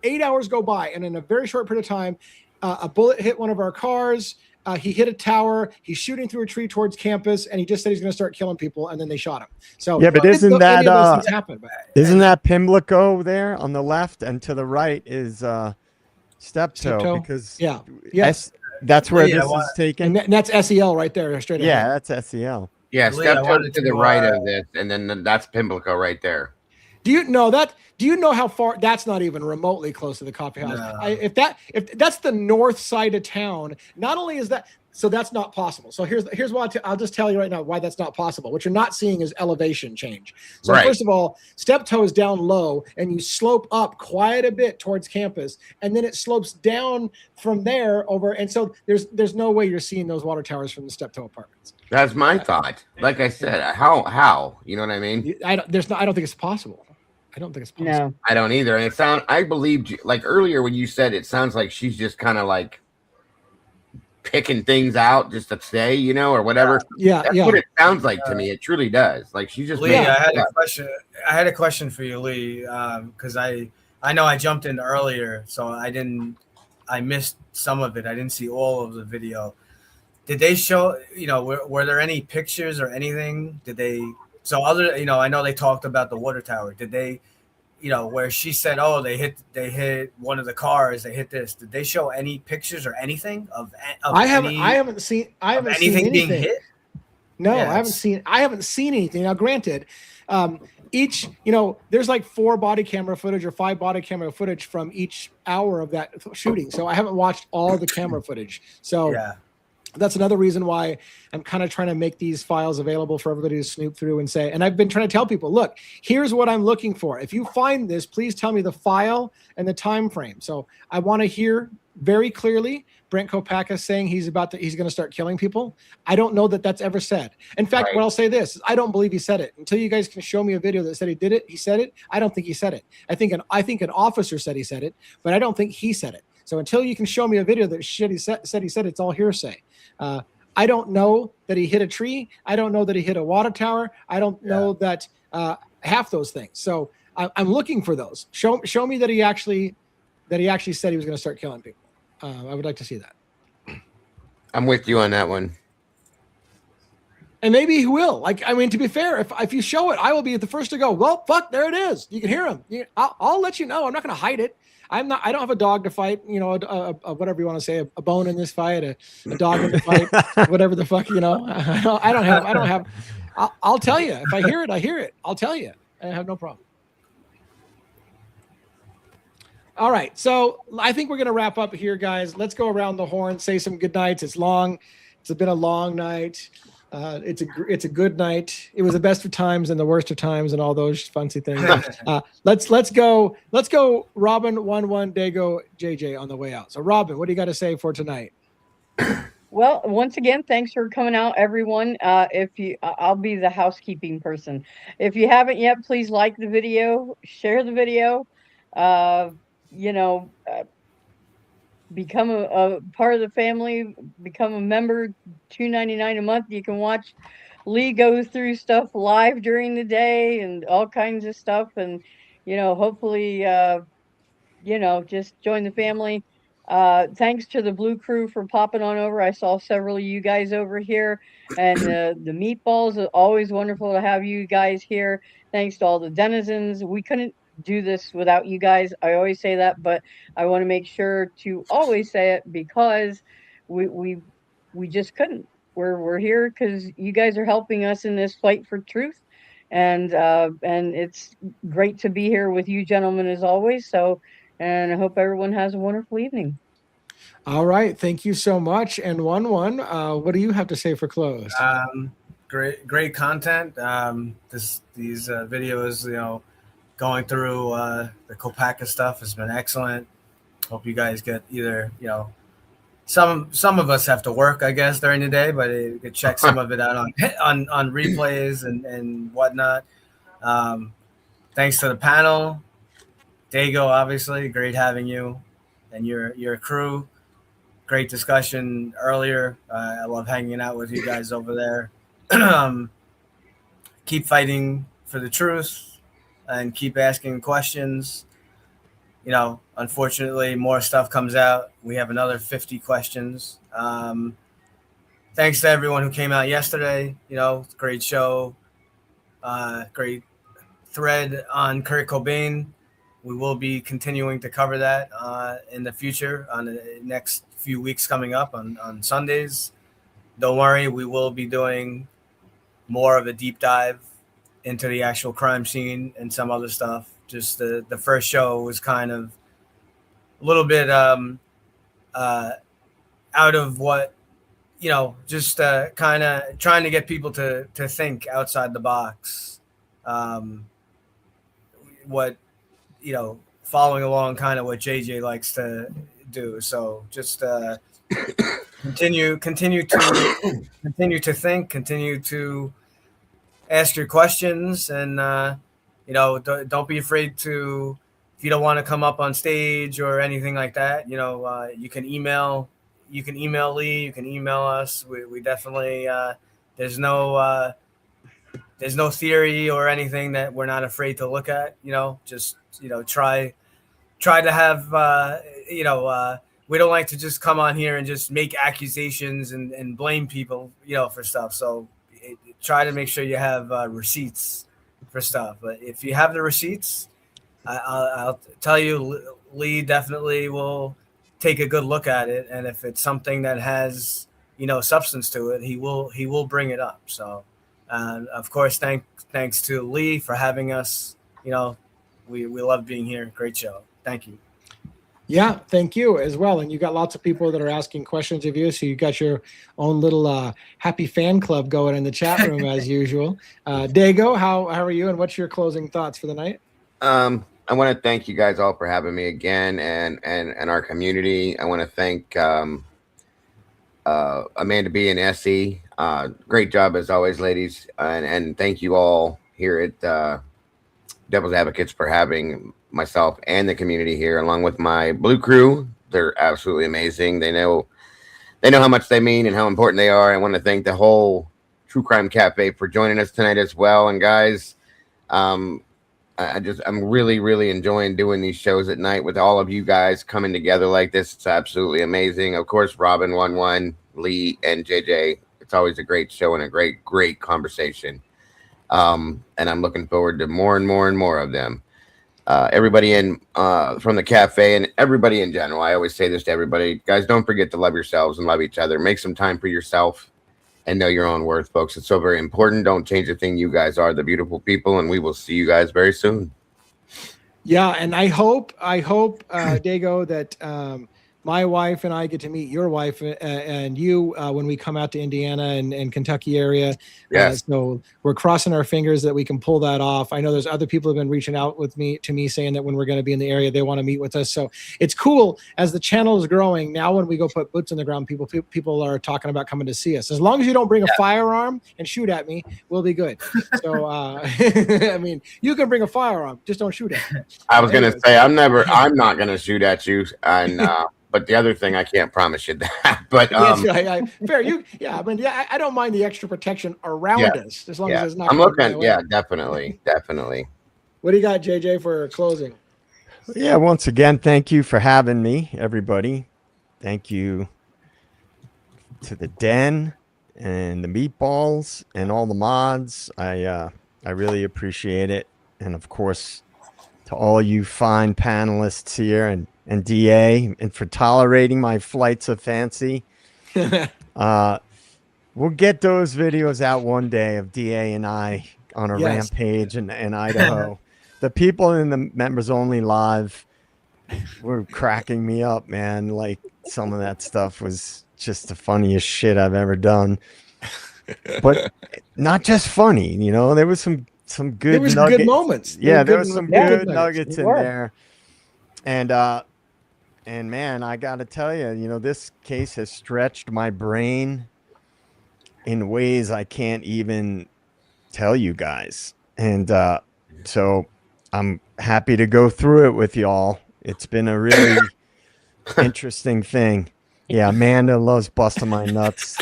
8 hours go by, and in a very short period of time, a bullet hit one of our cars. He hit a tower. He's shooting through a tree towards campus, and he just said he's going to start killing people, and then they shot him. So Yeah, but I didn't isn't know any that, of those things happened, but- Isn't that Pimlico there on the left, and to the right is Steptoe? Steptoe? Because yeah, that's where Yeah, this well, is taken. and that's SEL right there, straight ahead. Yeah, that's SEL. Yeah, Lee, I Steptoe wanted to the to, right of this, and then that's Pimlico right there. Do you know how far? That's not even remotely close to the coffee house. No. If that's the north side of town, not only is that, so that's not possible. So here's why I'll just tell you right now why that's not possible. What you're not seeing is elevation change. So Right. first of all, Steptoe is down low, and you slope up quite a bit towards campus, and then it slopes down from there over. And so there's no way you're seeing those water towers from the Steptoe apartments. That's my thought. Like I said, how? You know what I mean? I don't think it's possible. I don't think it's possible. No. I don't either. And I believed you. Like earlier when you said it sounds like she's just kind of like picking things out just to say, or whatever. Yeah, That's what it sounds like to me. It truly does. Like she just Lee, made I had it a up. question. I had a question for you, Lee, because I know I jumped in earlier, so I missed some of it. I didn't see all of the video. Did they show? Were there any pictures or anything? Did they? So other, I know they talked about the water tower. Did they? Where she said, "Oh, they hit one of the cars. They hit this." Did they show any pictures or anything of I haven't seen anything being hit? No, Yeah, I haven't seen anything. Now, granted, each, there's like 4 body camera footage or 5 body camera footage from each hour of that shooting. So I haven't watched all the camera footage. So Yeah. that's another reason why I'm kind of trying to make these files available for everybody to snoop through and say, and I've been trying to tell people, look, here's what I'm looking for. If you find this, please tell me the file and the time frame. So I want to hear very clearly Brent Kopaka saying he's going to start killing people. I don't know that that's ever said. In fact, Right. what I'll say this, I don't believe he said it. Until you guys can show me a video that said he said it, I don't think he said it. I think an officer said he said it, but I don't think he said it. So until you can show me a video that he said it's all hearsay. I don't know that he hit a tree. I don't know that he hit a water tower. I don't know that half those things. So I'm looking for those. Show me that he actually said he was going to start killing people. I would like to see that. I'm with you on that one. And maybe he will. To be fair, if you show it, I will be the first to go, well, fuck, there it is. You can hear him. I'll let you know. I'm not going to hide it. I don't have a dog to fight, whatever you want to say, a bone in this fight, a dog in the fight, whatever the fuck, I don't have, I'll tell you. If I hear it, I hear it. I'll tell you. I have no problem. All right. So I think we're going to wrap up here, guys. Let's go around the horn, say some good nights. It's long. It's been a long night. It's a good night. It was the best of times and the worst of times and all those fancy things. Let's go. Robin 1-1 Dago JJ on the way out. So Robin, what do you got to say for tonight? Well, once again, thanks for coming out, everyone. I'll be the housekeeping person. If you haven't yet, please like the video, share the video. Become a part of the family, become a member, $2.99 a month. You can watch Lee go through stuff live during the day and all kinds of stuff. And, hopefully, just join the family. Thanks to the Blue Crew for popping on over. I saw several of you guys over here, and the meatballs are always wonderful to have you guys here. Thanks to all the denizens. We couldn't do this without you guys. I always say that, but I want to make sure to always say it because we we we just couldn't. We're here because you guys are helping us in this fight for truth, and it's great to be here with you gentlemen as always. So, and I hope everyone has a wonderful evening. All right. Thank you so much. And what do you have to say for close? Great content. These videos, going through the Kopaka stuff has been excellent. Hope you guys get either, some of us have to work, I guess, during the day, but you could check some of it out on replays and whatnot. Thanks to the panel, Dago, obviously, great having you and your crew. Great discussion earlier. I love hanging out with you guys over there. Keep fighting for the truth and keep asking questions. Unfortunately, more stuff comes out. We have another 50 questions. Thanks to everyone who came out yesterday. Great show. Great thread on Kurt Cobain. We will be continuing to cover that in the future on the next few weeks coming up on Sundays. Don't worry, we will be doing more of a deep dive into the actual crime scene and some other stuff. Just the first show was kind of a little bit out of what, just kind of trying to get people to think outside the box. Following along kind of what JJ likes to do. So just continue to think, continue to ask your questions, and don't be afraid to, if you don't want to come up on stage or anything like that, you can email Lee, you can email us. We definitely there's no theory or anything that we're not afraid to look at. Just try to have we don't like to just come on here and just make accusations and blame people for stuff. So try to make sure you have receipts for stuff. But if you have the receipts, I'll tell you, Lee definitely will take a good look at it, and if it's something that has substance to it, he will bring it up. So of course, thanks to Lee for having us. We love being here. Great show. Thank you. Yeah, thank you as well. And you got lots of people that are asking questions of you. So you got your own little happy fan club going in the chat room as usual. Dago, how are you? And what's your closing thoughts for the night? I want to thank you guys all for having me again and our community. I want to thank Amanda B and Essie. Great job as always, ladies. And thank you all here at Devil's Advocates for having myself and the community here, along with my Blue Crew. They're absolutely amazing. They know how much they mean and how important they are. I want to thank the whole True Crime Cafe for joining us tonight as well. And guys, I'm really, really enjoying doing these shows at night with all of you guys coming together like this. It's absolutely amazing. Of course, Robin, 1-1, Lee, and JJ. It's always a great show and a great conversation. And I'm looking forward to more and more of them. Everybody from the cafe and everybody in general. I always say this to everybody, guys, don't forget to love yourselves and love each other. Make some time for yourself and know your own worth, folks. It's so very important. Don't change a thing. You guys are the beautiful people, and we will see you guys very soon. Yeah, and I hope, Dago, that my wife and I get to meet your wife and you when we come out to Indiana and Kentucky area. Yes. So we're crossing our fingers that we can pull that off. I know there's other people who have been reaching out to me saying that when we're going to be in the area, they want to meet with us. So it's cool as the channel is growing. Now, when we go put boots on the ground, people are talking about coming to see us. As long as you don't bring a firearm and shoot at me, we'll be good. So, I mean, you can bring a firearm, just don't shoot at me. I was going to say, I'm not going to shoot at you. And, but the other thing, I can't promise you that. But fair. I don't mind the extra protection around us as long as it's not. I'm looking. Yeah, definitely. What do you got, JJ, for closing? Yeah, once again, thank you for having me, everybody. Thank you to the Den and the Meatballs and all the mods. I really appreciate it. And of course, to all you fine panelists here and DA, and for tolerating my flights of fancy. We'll get those videos out one day of DA and I on a rampage in Idaho. The people in the members only live were cracking me up, man. Like, some of that stuff was just the funniest shit I've ever done. But not just funny, you know, there was some good There was nuggets. good moments. Yeah, there was some good nuggets in were. there. And man, I got to tell you, you know, this case has stretched my brain in ways I can't even tell you guys. And so I'm happy to go through it with y'all. It's been a really interesting thing. Yeah, Amanda loves busting my nuts.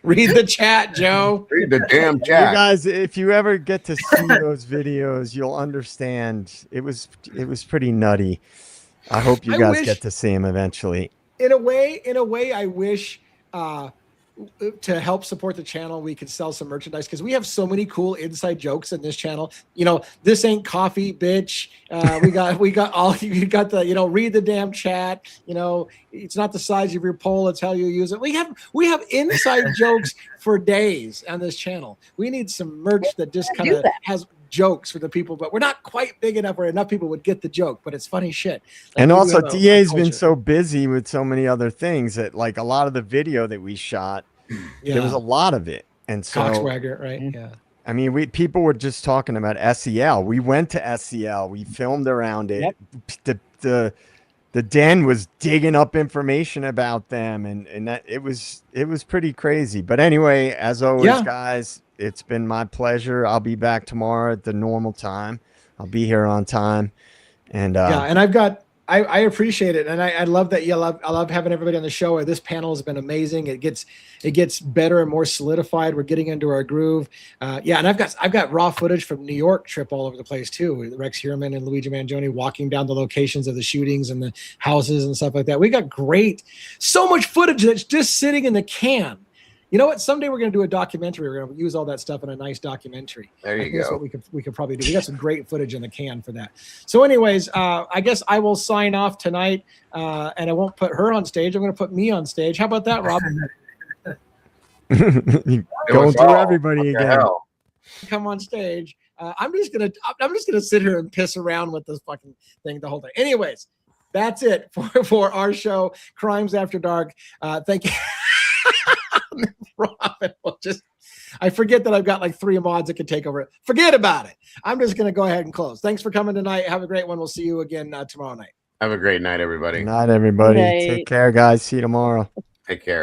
Read the chat, Joe. Read the damn You chat. guys, if you ever get to see those videos, you'll understand. It was pretty nutty. I hope you guys get to see them eventually. In a way, I wish to help support the channel, we could sell some merchandise, because we have so many cool inside jokes in this channel. You know, this ain't coffee, bitch. We got all, you got the, you know, read the damn chat. You know, it's not the size of your pole, it's how you use it. We have inside jokes for days on this channel. We need some merch that just kind of has jokes for the people, but we're not quite big enough where enough people would get the joke, but it's funny shit. Like, and also DA's been so busy with so many other things that, like, a lot of the video that we shot, there was a lot of it. And so Cockswagger, right? Yeah. I mean, people were just talking about SEL. We went to SEL, we filmed around it. Yep. The Den was digging up information about them, and that it was pretty crazy. But anyway, as always, guys, it's been my pleasure. I'll be back tomorrow at the normal time. I'll be here on time. And and I appreciate it, and I love that. I love having everybody on the show. This panel has been amazing. It gets better and more solidified. We're getting into our groove. And I've got raw footage from New York trip all over the place too, with Rex Heuermann and Luigi Mangione walking down the locations of the shootings and the houses and stuff like that. We got so much footage that's just sitting in the can. You know what? Someday we're going to do a documentary. We're going to use all that stuff in a nice documentary. There you go. That's what we could probably do. We got some great footage in the can for that. So anyways, I guess I will sign off tonight, and I won't put her on stage. I'm going to put me on stage. How about that, Rob? Going through everybody again. Come on stage. I'm just gonna sit here and piss around with this fucking thing the whole day. Anyways, that's it for our show, Crimes After Dark. Thank you. Robin will I forget that I've got like 3 mods that can take over it. Forget about it. I'm just going to go ahead and close. Thanks for coming tonight. Have a great one. We'll see you again tomorrow night. Have a great night, everybody. Good night, everybody. Good night. Take care, guys. See you tomorrow. Take care.